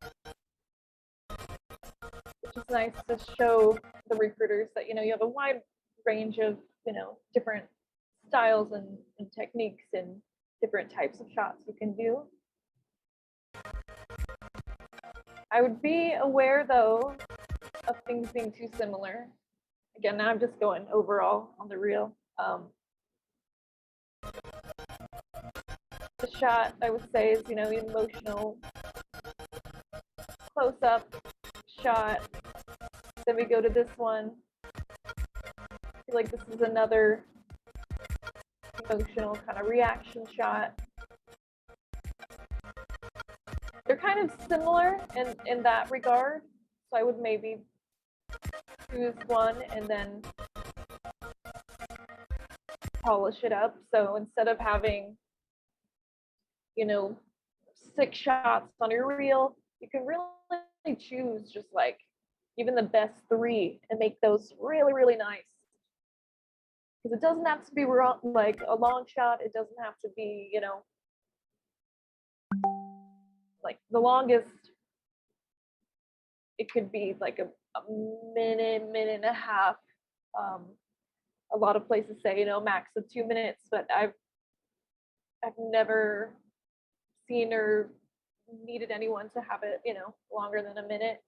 which is nice to show the recruiters that, you know, you have a wide range of, you know, different styles and techniques and different types of shots you can do. I would be aware, though, of things being too similar. Again, now I'm just going overall on the reel. The shot, I would say, is, you know, emotional close-up shot. Then we go to this one. I feel like this is another emotional kind of reaction shot. They're kind of similar in that regard, so I would maybe choose one and then polish it up. So instead of having, you know, 6 shots on your reel, you can really choose just like even the best 3 and make those really, really nice. Because it doesn't have to be like a long shot. It doesn't have to be, you know, like the longest. It could be like a minute, minute and a half. A lot of places say, you know, max of 2 minutes, but I've never seen or needed anyone to have it, you know, longer than a minute.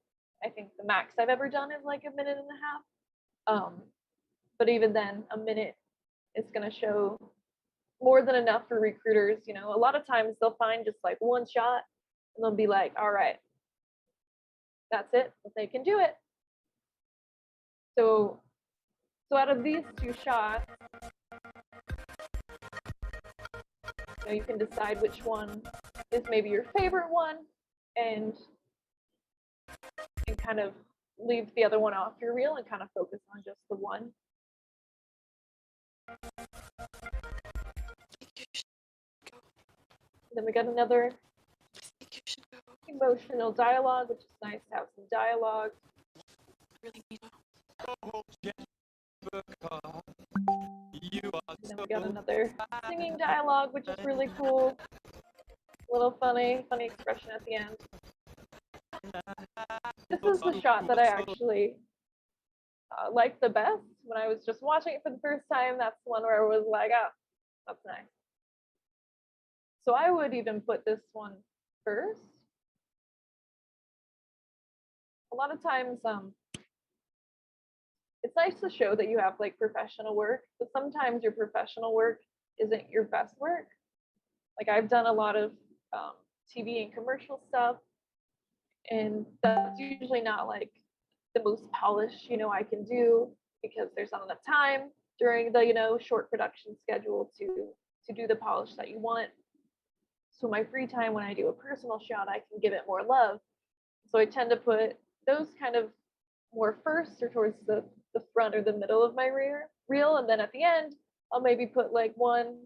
I think the max I've ever done is like a minute and a half. But even then, a minute is going to show more than enough for recruiters. You know, a lot of times they'll find just like one shot and they'll be like, all right, that's it, but they can do it. So out of these 2 shots, you know, you can decide which one is maybe your favorite one and kind of leave the other one off your reel and kind of focus on just the one. Then we got another emotional dialogue, which is nice to have some dialogue. And then we got another singing dialogue, which is really cool. A little funny expression at the end. This is the shot that I actually liked the best when I was just watching it for the first time. That's the one where I was like, oh, that's nice. So I would even put this one first. A lot of times, it's nice to show that you have like professional work, but sometimes your professional work isn't your best work. Like I've done a lot of TV and commercial stuff, and that's usually not like the most polished, you know, I can do, because there's not enough time during the, you know, short production schedule to do the polish that you want. So my free time, when I do a personal shot, I can give it more love. So I tend to put those kind of more first or towards the the front or the middle of my reel, and then at the end, I'll maybe put like one,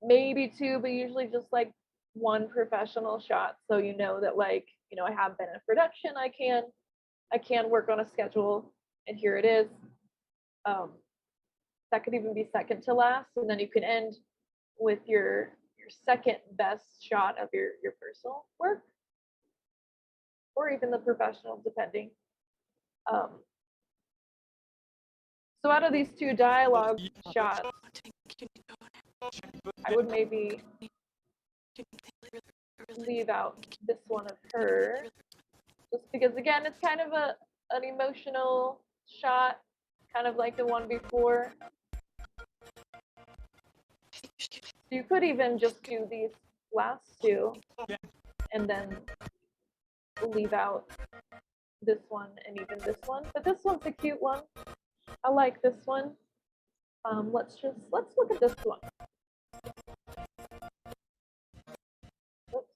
maybe two, but usually just like one professional shot, so you know that like, you know, I have been in production, I can work on a schedule, and here it is. That could even be second to last, and then you can end with your second best shot of your personal work, or even the professional, depending. So out of these two dialogue shots, I would maybe leave out this one of her, just because again, it's kind of an emotional shot, kind of like the one before. You could even just do these last two and then leave out this one and even this one. But this one's a cute one. I like this one. Let's look at this one. Oops.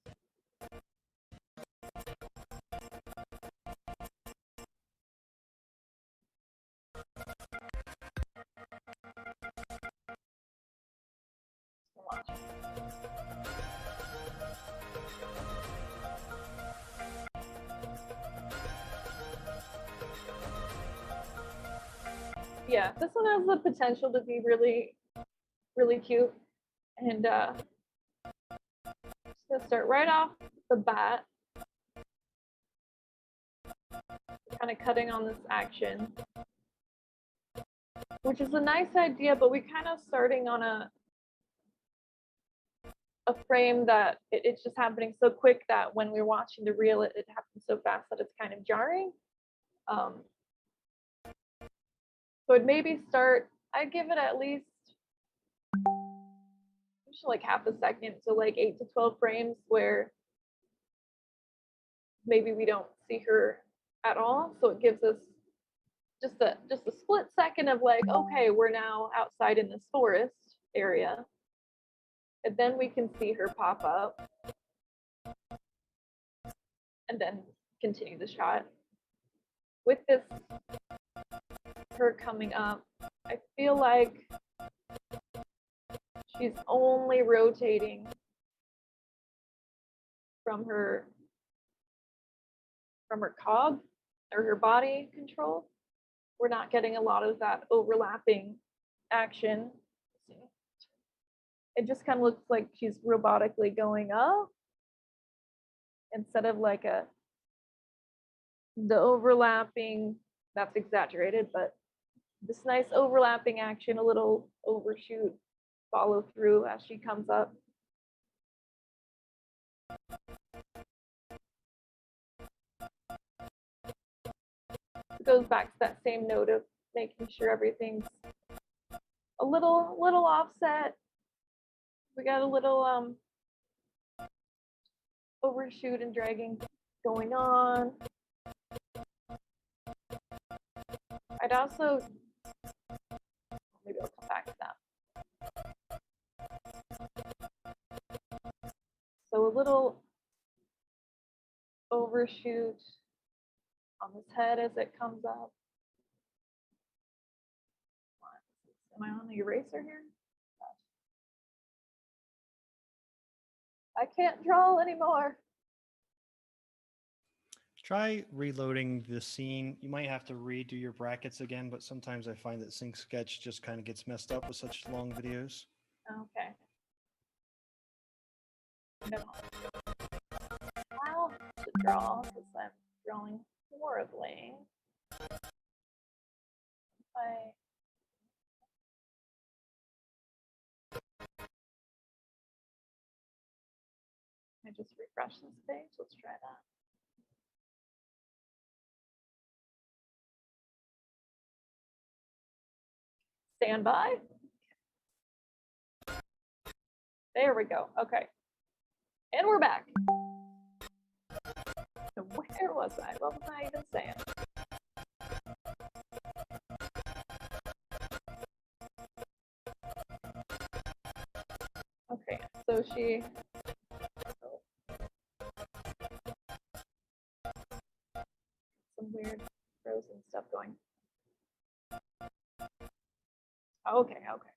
Yeah, this one has the potential to be really, really cute. And just gonna start right off the bat, kind of cutting on this action, which is a nice idea, but we kind of starting on a frame that it's just happening so quick that when we're watching the reel, it happens so fast that it's kind of jarring. So I'd maybe start, I'd give it at least like half a second, so like 8 to 12 frames where maybe we don't see her at all. So it gives us just a split second of like, okay, we're now outside in this forest area. And then we can see her pop up and then continue the shot. With this, her coming up, I feel like she's only rotating from her cog or her body control. We're not getting a lot of that overlapping action. It just kind of looks like she's robotically going up instead of like the overlapping, that's exaggerated, but this nice overlapping action, a little overshoot, follow through as she comes up. It goes back to that same note of making sure everything's a little offset. We got a little overshoot and dragging going on. I'd also, maybe I'll come back to that. So a little overshoot on this head as it comes up. Am I on the eraser here? I can't draw anymore. Try reloading the scene. You might have to redo your brackets again, but sometimes I find that Sync Sketch just kind of gets messed up with such long videos. Okay. No. I'll have to draw because I'm drawing horribly. I just refresh this page. Let's try that. Stand by. There we go. Okay. And we're back. Where was I? What was I even saying? Okay, so she some weird frozen stuff going. Okay, okay.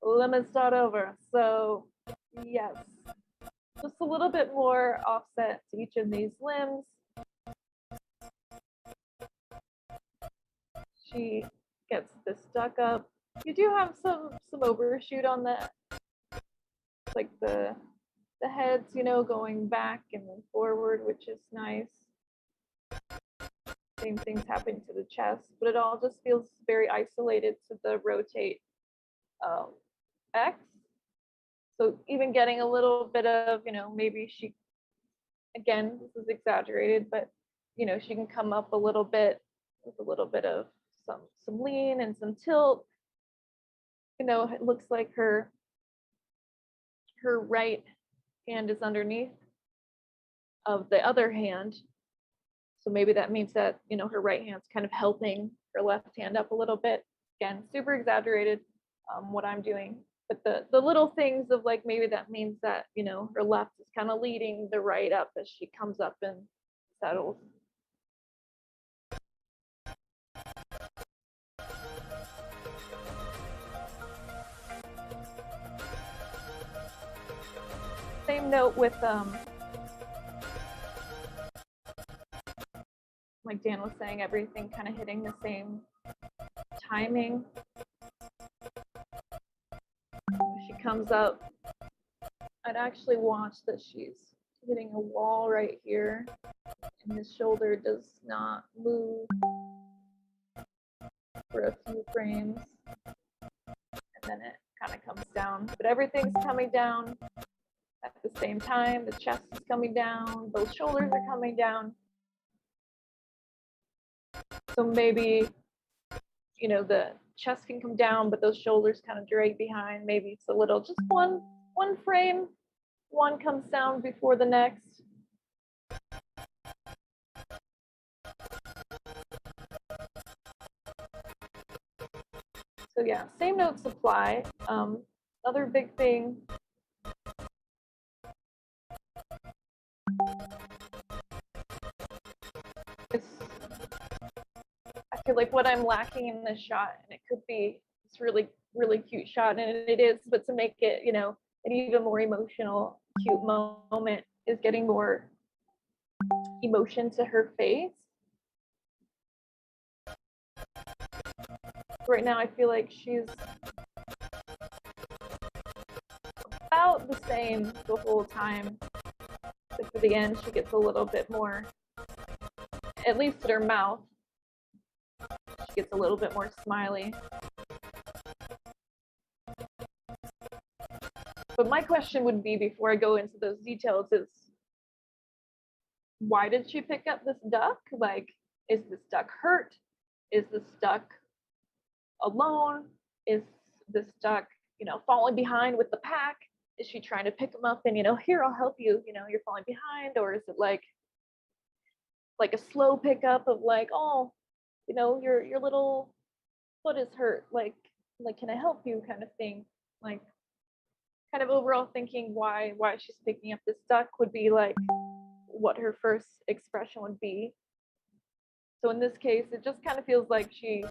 Let me start over. So, yes, just a little bit more offset to each of these limbs. She gets this duck up. You do have some overshoot on that, like the heads, you know, going back and then forward, which is nice. Same things happen to the chest, but it all just feels very isolated to the rotate X. So even getting a little bit of, you know, maybe she, again, this is exaggerated, but you know, she can come up a little bit with a little bit of some lean and some tilt. You know, it looks like her right hand is underneath of the other hand. So maybe that means that, you know, her right hand's kind of helping her left hand up a little bit. Again, super exaggerated what I'm doing. But the little things of like, maybe that means that, you know, her left is kind of leading the right up as she comes up and settles. Same note with like Dan was saying, everything kind of hitting the same timing. She comes up. I'd actually watch that she's hitting a wall right here, and the shoulder does not move for a few frames, and then it kind of comes down. But everything's coming down at the same time. The chest is coming down, both shoulders are coming down. So maybe, you know, the chest can come down, but those shoulders kind of drag behind. Maybe it's a little, just one frame, one comes down before the next. So yeah, same notes apply. Another big thing is, I feel like what I'm lacking in this shot, and it could be this really, really cute shot, and it is, but to make it, you know, an even more emotional, cute moment is getting more emotion to her face. Right now, I feel like she's about the same the whole time. But for the end, she gets a little bit more, at least at her mouth, she gets a little bit more smiley. But my question would be, before I go into those details, is why did she pick up this duck? Like, is this duck hurt? Is this duck alone? Is this duck, you know, falling behind with the pack? Is she trying to pick him up and, you know, here, I'll help you, you know, you're falling behind? Or is it like a slow pickup of like, oh, you know, your little foot is hurt, like can I help you, kind of thing. Like, kind of overall thinking why she's picking up this duck would be like what her first expression would be. So in this case, it just kind of feels like she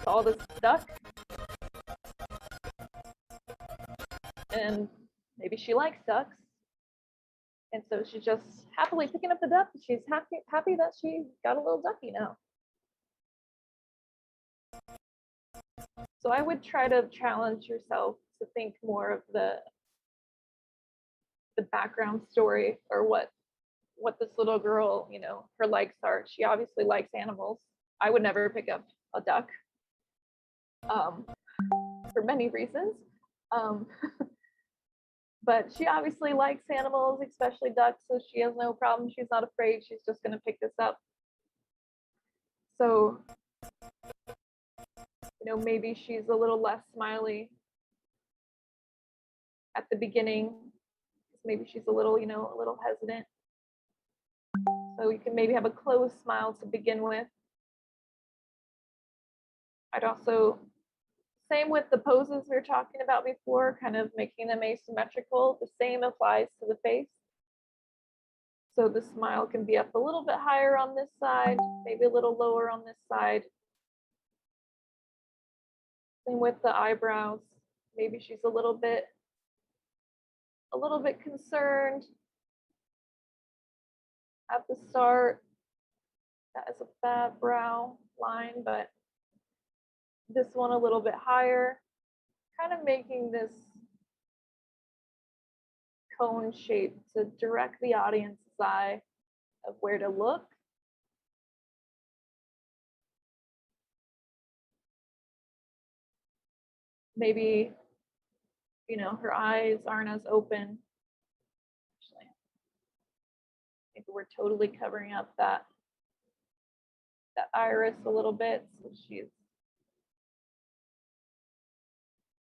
saw this duck and maybe she likes ducks, and so she's just happily picking up the duck. She's happy that she got a little ducky now. So I would try to challenge yourself to think more of the background story, or what this little girl, you know, her likes are. She obviously likes animals. I would never pick up a duck for many reasons. But she obviously likes animals, especially ducks, so she has no problem. She's not afraid. She's just going to pick this up. So, you know, maybe she's a little less smiley at the beginning. Maybe she's a little, you know, a little hesitant. So you can maybe have a closed smile to begin with. I'd also, same with the poses we were talking about before, kind of making them asymmetrical. The same applies to the face. So the smile can be up a little bit higher on this side, maybe a little lower on this side. Same with the eyebrows. Maybe she's a little bit concerned at the start. That is a bad brow line, but this one a little bit higher, kind of making this cone shape to direct the audience's eye of where to look. Maybe, you know, her eyes aren't as open. Actually, maybe we're totally covering up that iris a little bit, so she's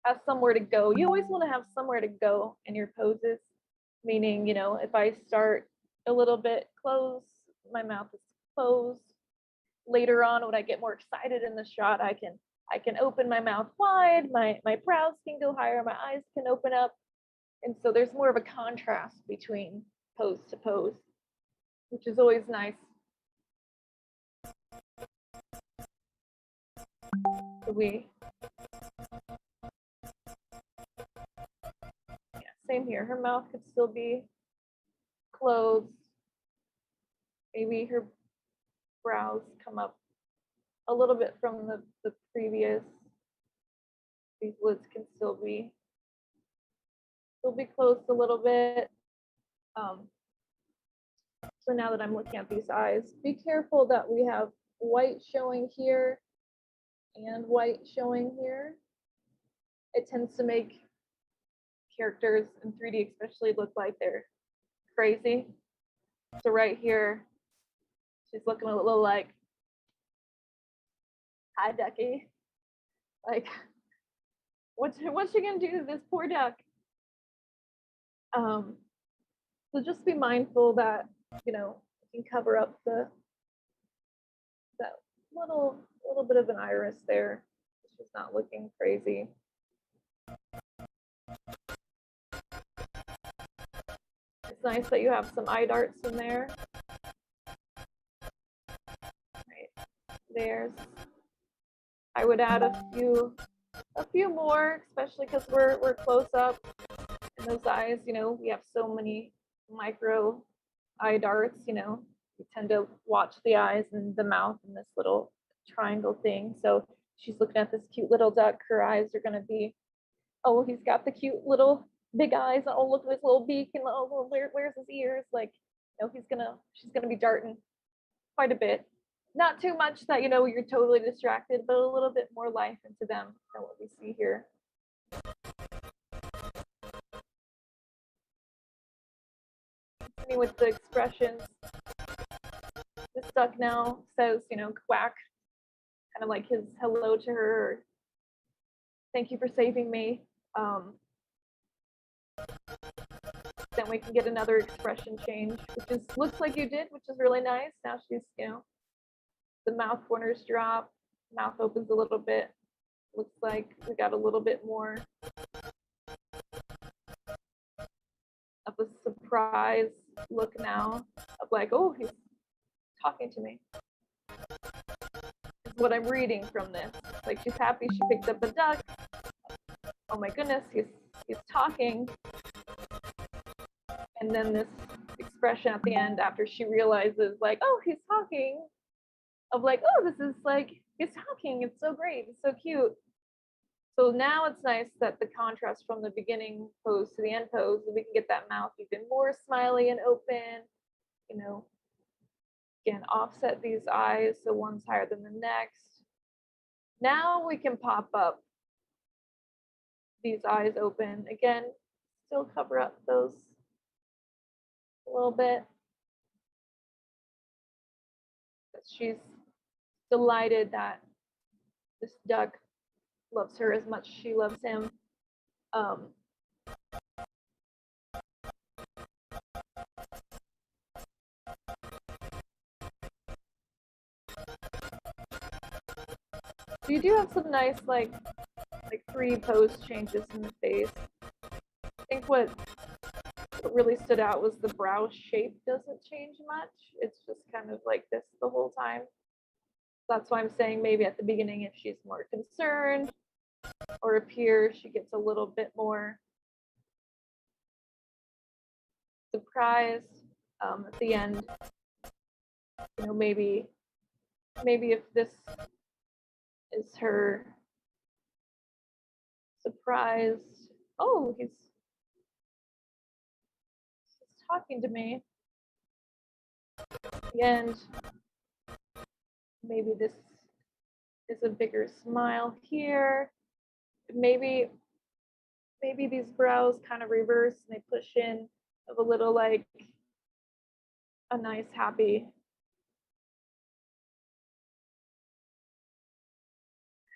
has somewhere to go. You always want to have somewhere to go in your poses, meaning, you know, if I start a little bit closed, my mouth is closed. Later on, when I get more excited in the shot, I can open my mouth wide, my brows can go higher, my eyes can open up. And so there's more of a contrast between pose to pose, which is always nice. So same here. Her mouth could still be closed. Maybe her brows come up a little bit from the previous. These lids can still be closed a little bit. So now that I'm looking at these eyes, be careful that we have white showing here and white showing here. It tends to make characters in 3D especially look like they're crazy. So right here, she's looking a little like, hi ducky. Like, what's she gonna do to this poor duck? So just be mindful that, you know, you can cover up that little bit of an iris there. She's not looking crazy. It's nice that you have some eye darts in there. Right. There's. I would add a few more, especially because we're close up. And those eyes, you know, we have so many micro eye darts, you know, we tend to watch the eyes and the mouth and this little triangle thing. So she's looking at this cute little duck. Her eyes are going to be, oh, he's got the cute little big eyes. Oh, look at his little beak. And oh, where's his ears? Like, you know, she's going to be darting quite a bit. Not too much that, you know, you're totally distracted, but a little bit more life into them than what we see here. With the expressions, this duck now says, you know, quack, kind of like his hello to her, or thank you for saving me. Then we can get another expression change, which looks like you did, which is really nice. Now she's, you know, the mouth corners drop, mouth opens a little bit. Looks like we got a little bit more of a surprise look now, of like, oh, he's talking to me. Is what I'm reading from this. Like, she's happy she picked up a duck. Oh my goodness, he's talking. And then this expression at the end after she realizes, like, oh, he's talking, of like, oh, this is like, he's talking, it's so great, it's so cute. So now it's nice that the contrast from the beginning pose to the end pose, we can get that mouth even more smiley and open, you know. Again, offset these eyes so one's higher than the next. Now we can pop up these eyes open. Again, still cover up those a little bit. She's delighted that this duck loves her as much as she loves him. So you do have some nice like 3 pose changes in the face. I think what what really stood out was the brow shape doesn't change much. It's just kind of like this the whole time. That's why I'm saying maybe at the beginning, if she's more concerned, or up here, she gets a little bit more surprised. At the end, you know, maybe if this is her surprise. Oh, he's talking to me. At the end, maybe this is a bigger smile here. Maybe these brows kind of reverse and they push in of a little like a nice happy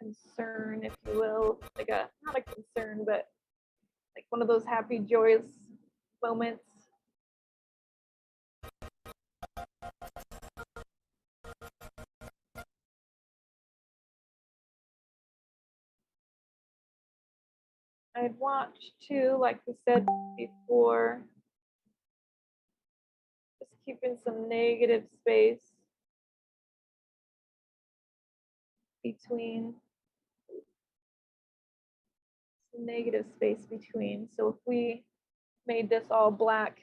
concern, if you will, like a not a concern, but like one of those happy joyous moments. I'd watch too, like we said before, just keeping some negative space between, So if we made this all black,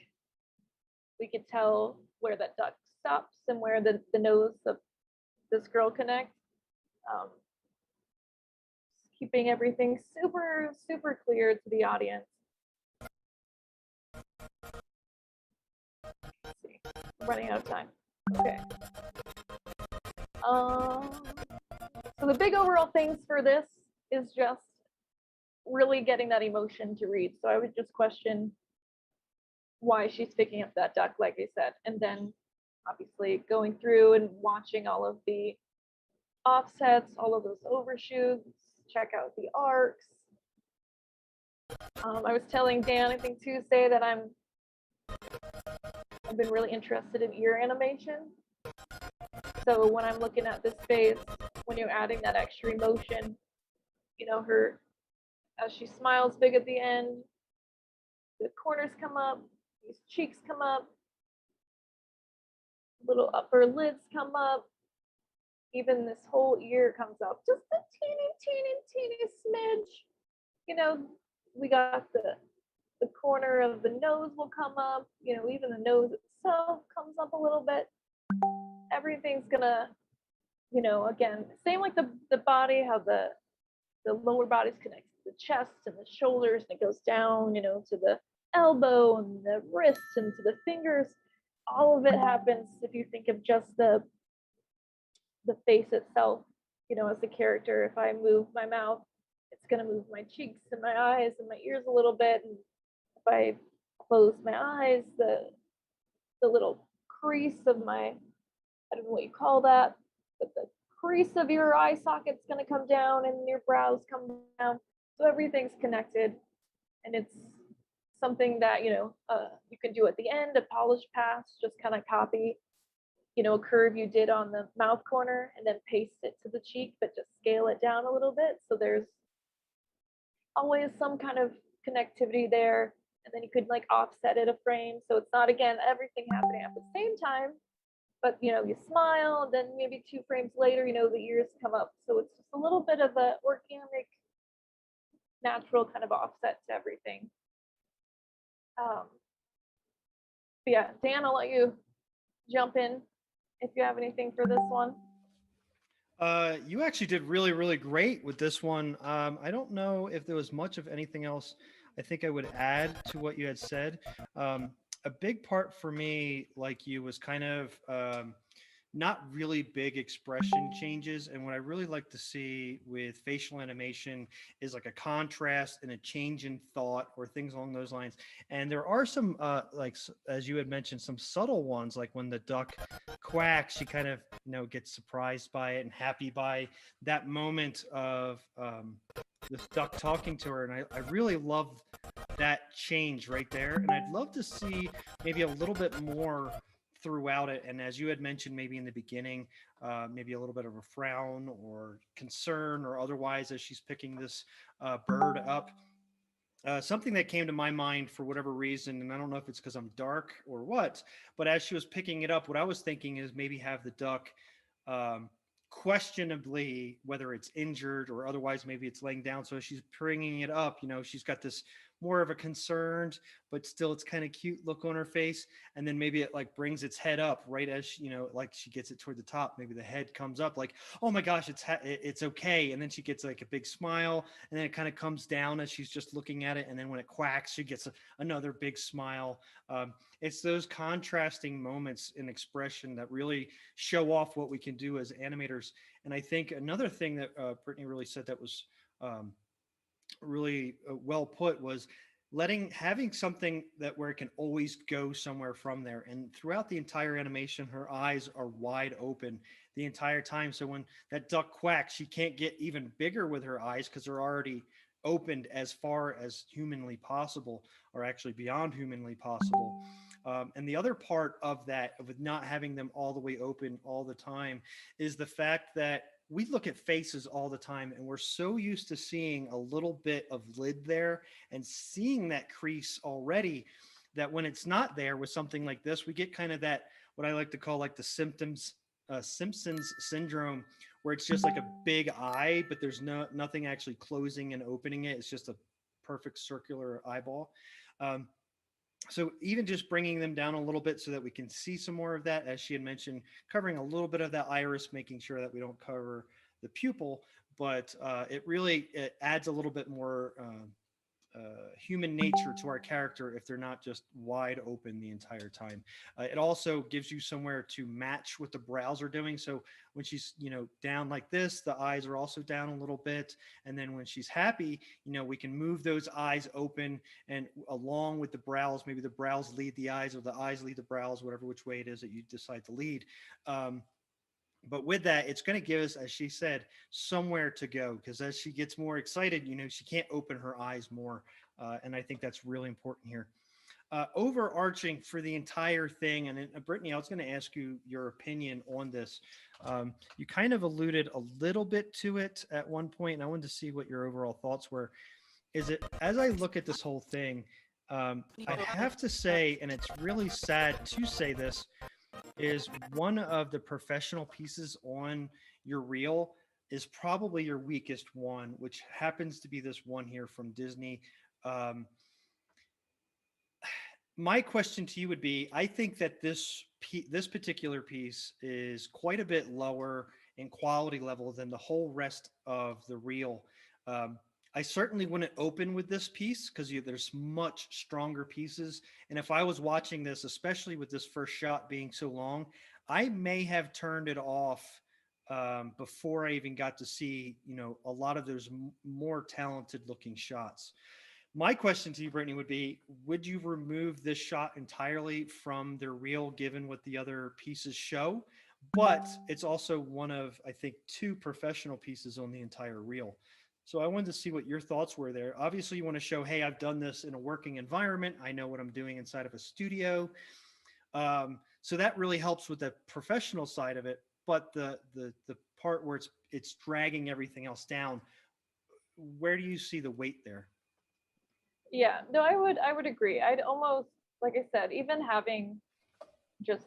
we could tell where that duck stops and where the nose of this girl connects. Keeping everything super, super clear to the audience. Let's see, I'm running out of time. Okay. So the big overall things for this is just really getting that emotion to read. So I would just question why she's picking up that duck, like I said, and then obviously going through and watching all of the offsets, all of those overshoots, check out the arcs. I was telling Dan, I think Tuesday, that I've been really interested in ear animation. So when I'm looking at this face, when you're adding that extra emotion, you know, her, as she smiles big at the end, the corners come up, these cheeks come up, little upper lids come up, even this whole ear comes up, just a teeny smidge. You know, we got the corner of the nose will come up, you know, even the nose itself comes up a little bit. Everything's gonna, you know, again, same like the body, how the lower body's connected to the chest and the shoulders, and it goes down, you know, to the elbow and the wrists and to the fingers. All of it happens if you think of just the face itself, you know, as a character. If I move my mouth, it's gonna move my cheeks and my eyes and my ears a little bit. And if I close my eyes, the little crease of my, I don't know what you call that, but the crease of your eye socket's gonna come down and your brows come down. So everything's connected, and it's something that, you know, you can do at the end, a polish pass, just kind of copy, you know, a curve you did on the mouth corner and then paste it to the cheek, but just scale it down a little bit. So there's always some kind of connectivity there. And then you could like offset it a frame. So it's not, again, everything happening at the same time, but, you know, you smile, then maybe 2 frames later, you know, the ears come up. So it's just a little bit of a organic, natural kind of offset to everything. But yeah, Dan, I'll let you jump in if you have anything for this one. You actually did really, really great with this one. I don't know if there was much of anything else I think I would add to what you had said. A big part for me, like you, was kind of not really big expression changes. And what I really like to see with facial animation is like a contrast and a change in thought or things along those lines. And there are some, as you had mentioned, some subtle ones, like when the duck quacks, she kind of, you know, gets surprised by it and happy by that moment of this duck talking to her. And I really love that change right there. And I'd love to see maybe a little bit more throughout it. And as you had mentioned, maybe in the beginning, maybe a little bit of a frown or concern or otherwise as she's picking this bird up. something that came to my mind for whatever reason, and I don't know if it's because I'm dark or what, but as she was picking it up, what I was thinking is maybe have the duck um, questionably, whether it's injured or otherwise, maybe it's laying down. So as she's bringing it up, she's got this more of a concerned, but still it's kind of cute look on her face. And then maybe it like brings its head up right as like she gets it toward the top. Maybe the head comes up like, oh my gosh, it's okay. And then she gets like a big smile, and then it kind of comes down as she's just looking at it. And then when it quacks, she gets another big smile. It's those contrasting moments in expression that really show off what we can do as animators. And I think another thing that Brittany really said that was really well put was having something that where it can always go somewhere from there. And throughout the entire animation, her eyes are wide open the entire time. So when that duck quacks, she can't get even bigger with her eyes because they're already opened as far as humanly possible, or actually beyond humanly possible. And the other part of that, of not having them all the way open all the time, is the fact that we look at faces all the time and we're so used to seeing a little bit of lid there and seeing that crease already, that when it's not there with something like this, we get kind of that, what I like to call like the Simpsons syndrome, where it's just like a big eye, but there's nothing actually closing and opening it. It's just a perfect circular eyeball. So even just bringing them down a little bit so that we can see some more of that, as she had mentioned, covering a little bit of that iris, making sure that we don't cover the pupil, but it adds a little bit more human nature to our character if they're not just wide open the entire time. It also gives you somewhere to match what the brows are doing. So when she's down like this, the eyes are also down a little bit, and then when she's happy, we can move those eyes open, and along with the brows, maybe the brows lead the eyes or the eyes lead the brows, whatever which way it is that you decide to lead. But with that, it's going to give us, as she said, somewhere to go, because as she gets more excited, she can't open her eyes more. And I think that's really important here. Overarching for the entire thing, and Brittany, I was going to ask you your opinion on this. You kind of alluded a little bit to it at one point, and I wanted to see what your overall thoughts were. Is it, as I look at this whole thing, I have to say, and it's really sad to say this, is one of the professional pieces on your reel is probably your weakest one, which happens to be this one here from Disney. My question to you would be, I think that this particular piece is quite a bit lower in quality level than the whole rest of the reel. I certainly wouldn't open with this piece because there's much stronger pieces. And if I was watching this, especially with this first shot being so long, I may have turned it off before I even got to see, a lot of those more talented looking shots. My question to you, Brittany, would be, would you remove this shot entirely from the reel given what the other pieces show? But it's also one of, I think, 2 professional pieces on the entire reel. So I wanted to see what your thoughts were there. Obviously, you want to show, hey, I've done this in a working environment. I know what I'm doing inside of a studio. So that really helps with the professional side of it. But the part where it's dragging everything else down, where do you see the weight there? Yeah, no, I would agree. I'd almost, like I said, even having just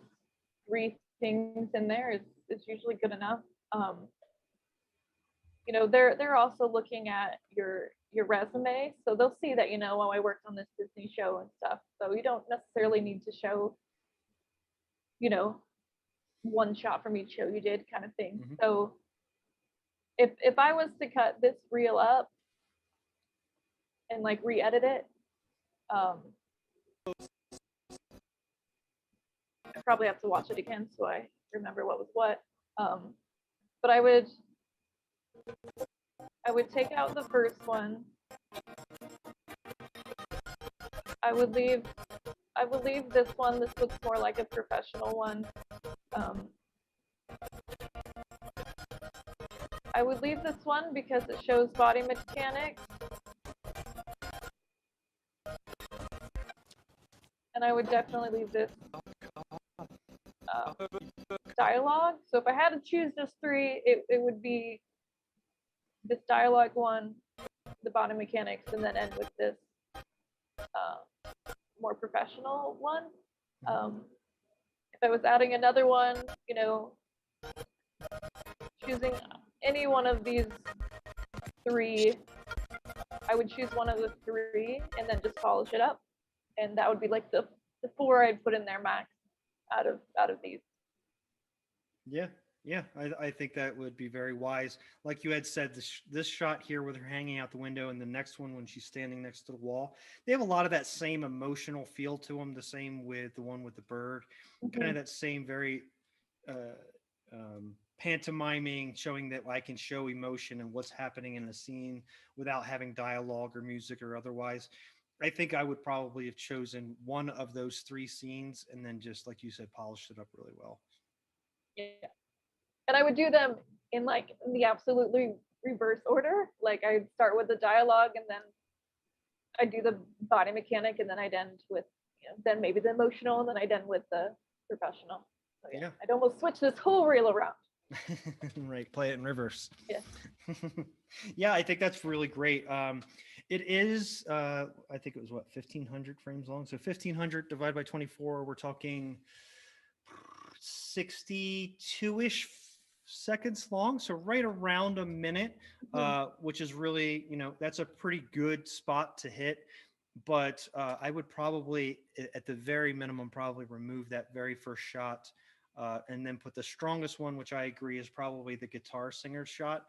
3 things in there is usually good enough. They're also looking at your resume, so they'll see that oh, I worked on this Disney show and stuff. So you don't necessarily need to show one shot from each show you did, kind of thing. Mm-hmm. So if I was to cut this reel up and like re-edit it, I probably have to watch it again so I remember what was what. But I would take out the first one. I would leave this one. This looks more like a professional one. I would leave this one because it shows body mechanics. And I would definitely leave this dialogue. So if I had to choose just 3, it would be this dialogue one, the body mechanics, and then end with this more professional one. If I was adding another one, choosing any one of these three, I would choose one of the three and then just polish it up. And that would be like the four I'd put in there max out of these. Yeah, yeah, I think that would be very wise. Like you had said, this shot here with her hanging out the window, and the next one when she's standing next to the wall, they have a lot of that same emotional feel to them. The same with the one with the bird, kind of that same very pantomiming, showing that I can show emotion and what's happening in the scene without having dialogue or music or otherwise. I think I would probably have chosen one of those three scenes and then just, like you said, polished it up really well. Yeah. And I would do them in the absolutely reverse order. Like I'd start with the dialogue and then I'd do the body mechanic and then I'd end with, then maybe the emotional and then I'd end with the professional. So yeah, I'd almost switch this whole reel around. Right, play it in reverse. Yeah. Yeah, I think that's really great. It is, I think it was 1,500 frames long. So 1,500 divided by 24, we're talking 62-ish seconds long. So right around a minute, which is really, that's a pretty good spot to hit. But I would probably, at the very minimum, probably remove that very first shot and then put the strongest one, which I agree is probably the guitar singer shot,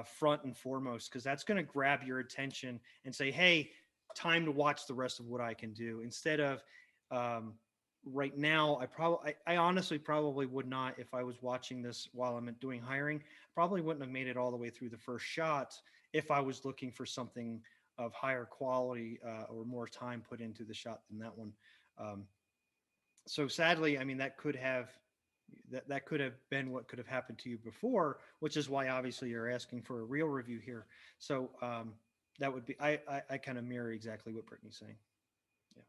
front and foremost, because that's going to grab your attention and say, hey, time to watch the rest of what I can do. Instead of right now, I honestly probably would not, if I was watching this while I'm doing hiring, probably wouldn't have made it all the way through the first shot if I was looking for something of higher quality or more time put into the shot than that one. So sadly, I mean, that could have been what could have happened to you before, which is why obviously you're asking for a real review here. So that would be, I kind of mirror exactly what Brittany's saying. Yeah.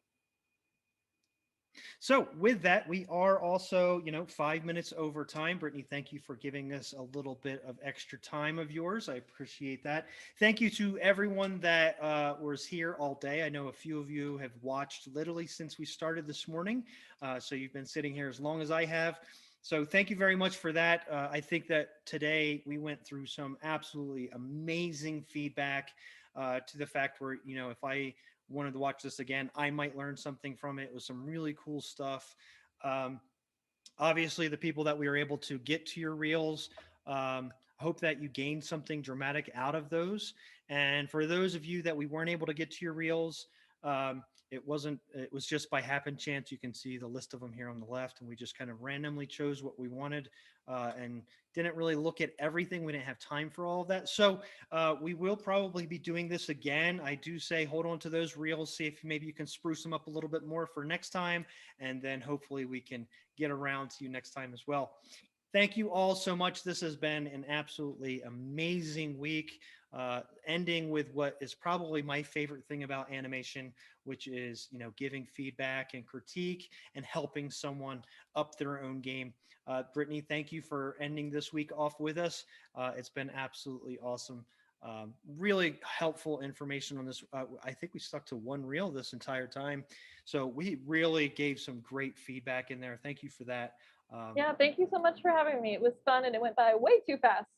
So with that, we are also, 5 minutes over time. Brittany, thank you for giving us a little bit of extra time of yours. I appreciate that. Thank you to everyone that was here all day. I know a few of you have watched literally since we started this morning. So you've been sitting here as long as I have. So thank you very much for that. I think that today we went through some absolutely amazing feedback to the fact where, if I wanted to watch this again, I might learn something from it. It was some really cool stuff. Obviously, the people that we were able to get to your reels, hope that you gained something dramatic out of those. And for those of you that we weren't able to get to your reels, it was just by happen chance. You can see the list of them here on the left, and we just kind of randomly chose what we wanted and didn't really look at everything. We didn't have time for all of that. So we will probably be doing this again. I do say hold on to those reels, see if maybe you can spruce them up a little bit more for next time, and then hopefully we can get around to you next time as well. Thank you all so much. This has been an absolutely amazing week, ending with what is probably my favorite thing about animation, which is, giving feedback and critique and helping someone up their own game. Brittany, thank you for ending this week off with us. It's been absolutely awesome. Really helpful information on this. I think we stuck to one reel this entire time. So we really gave some great feedback in there. Thank you for that. Yeah, thank you so much for having me. It was fun and it went by way too fast.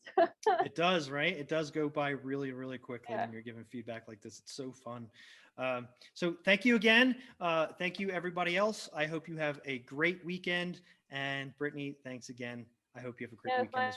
It does, right? It does go by really, really quickly Yeah. when you're giving feedback like this. It's so fun. So thank you again. Thank you, everybody else. I hope you have a great weekend. And Brittany, thanks again. I hope you have a great weekend as well.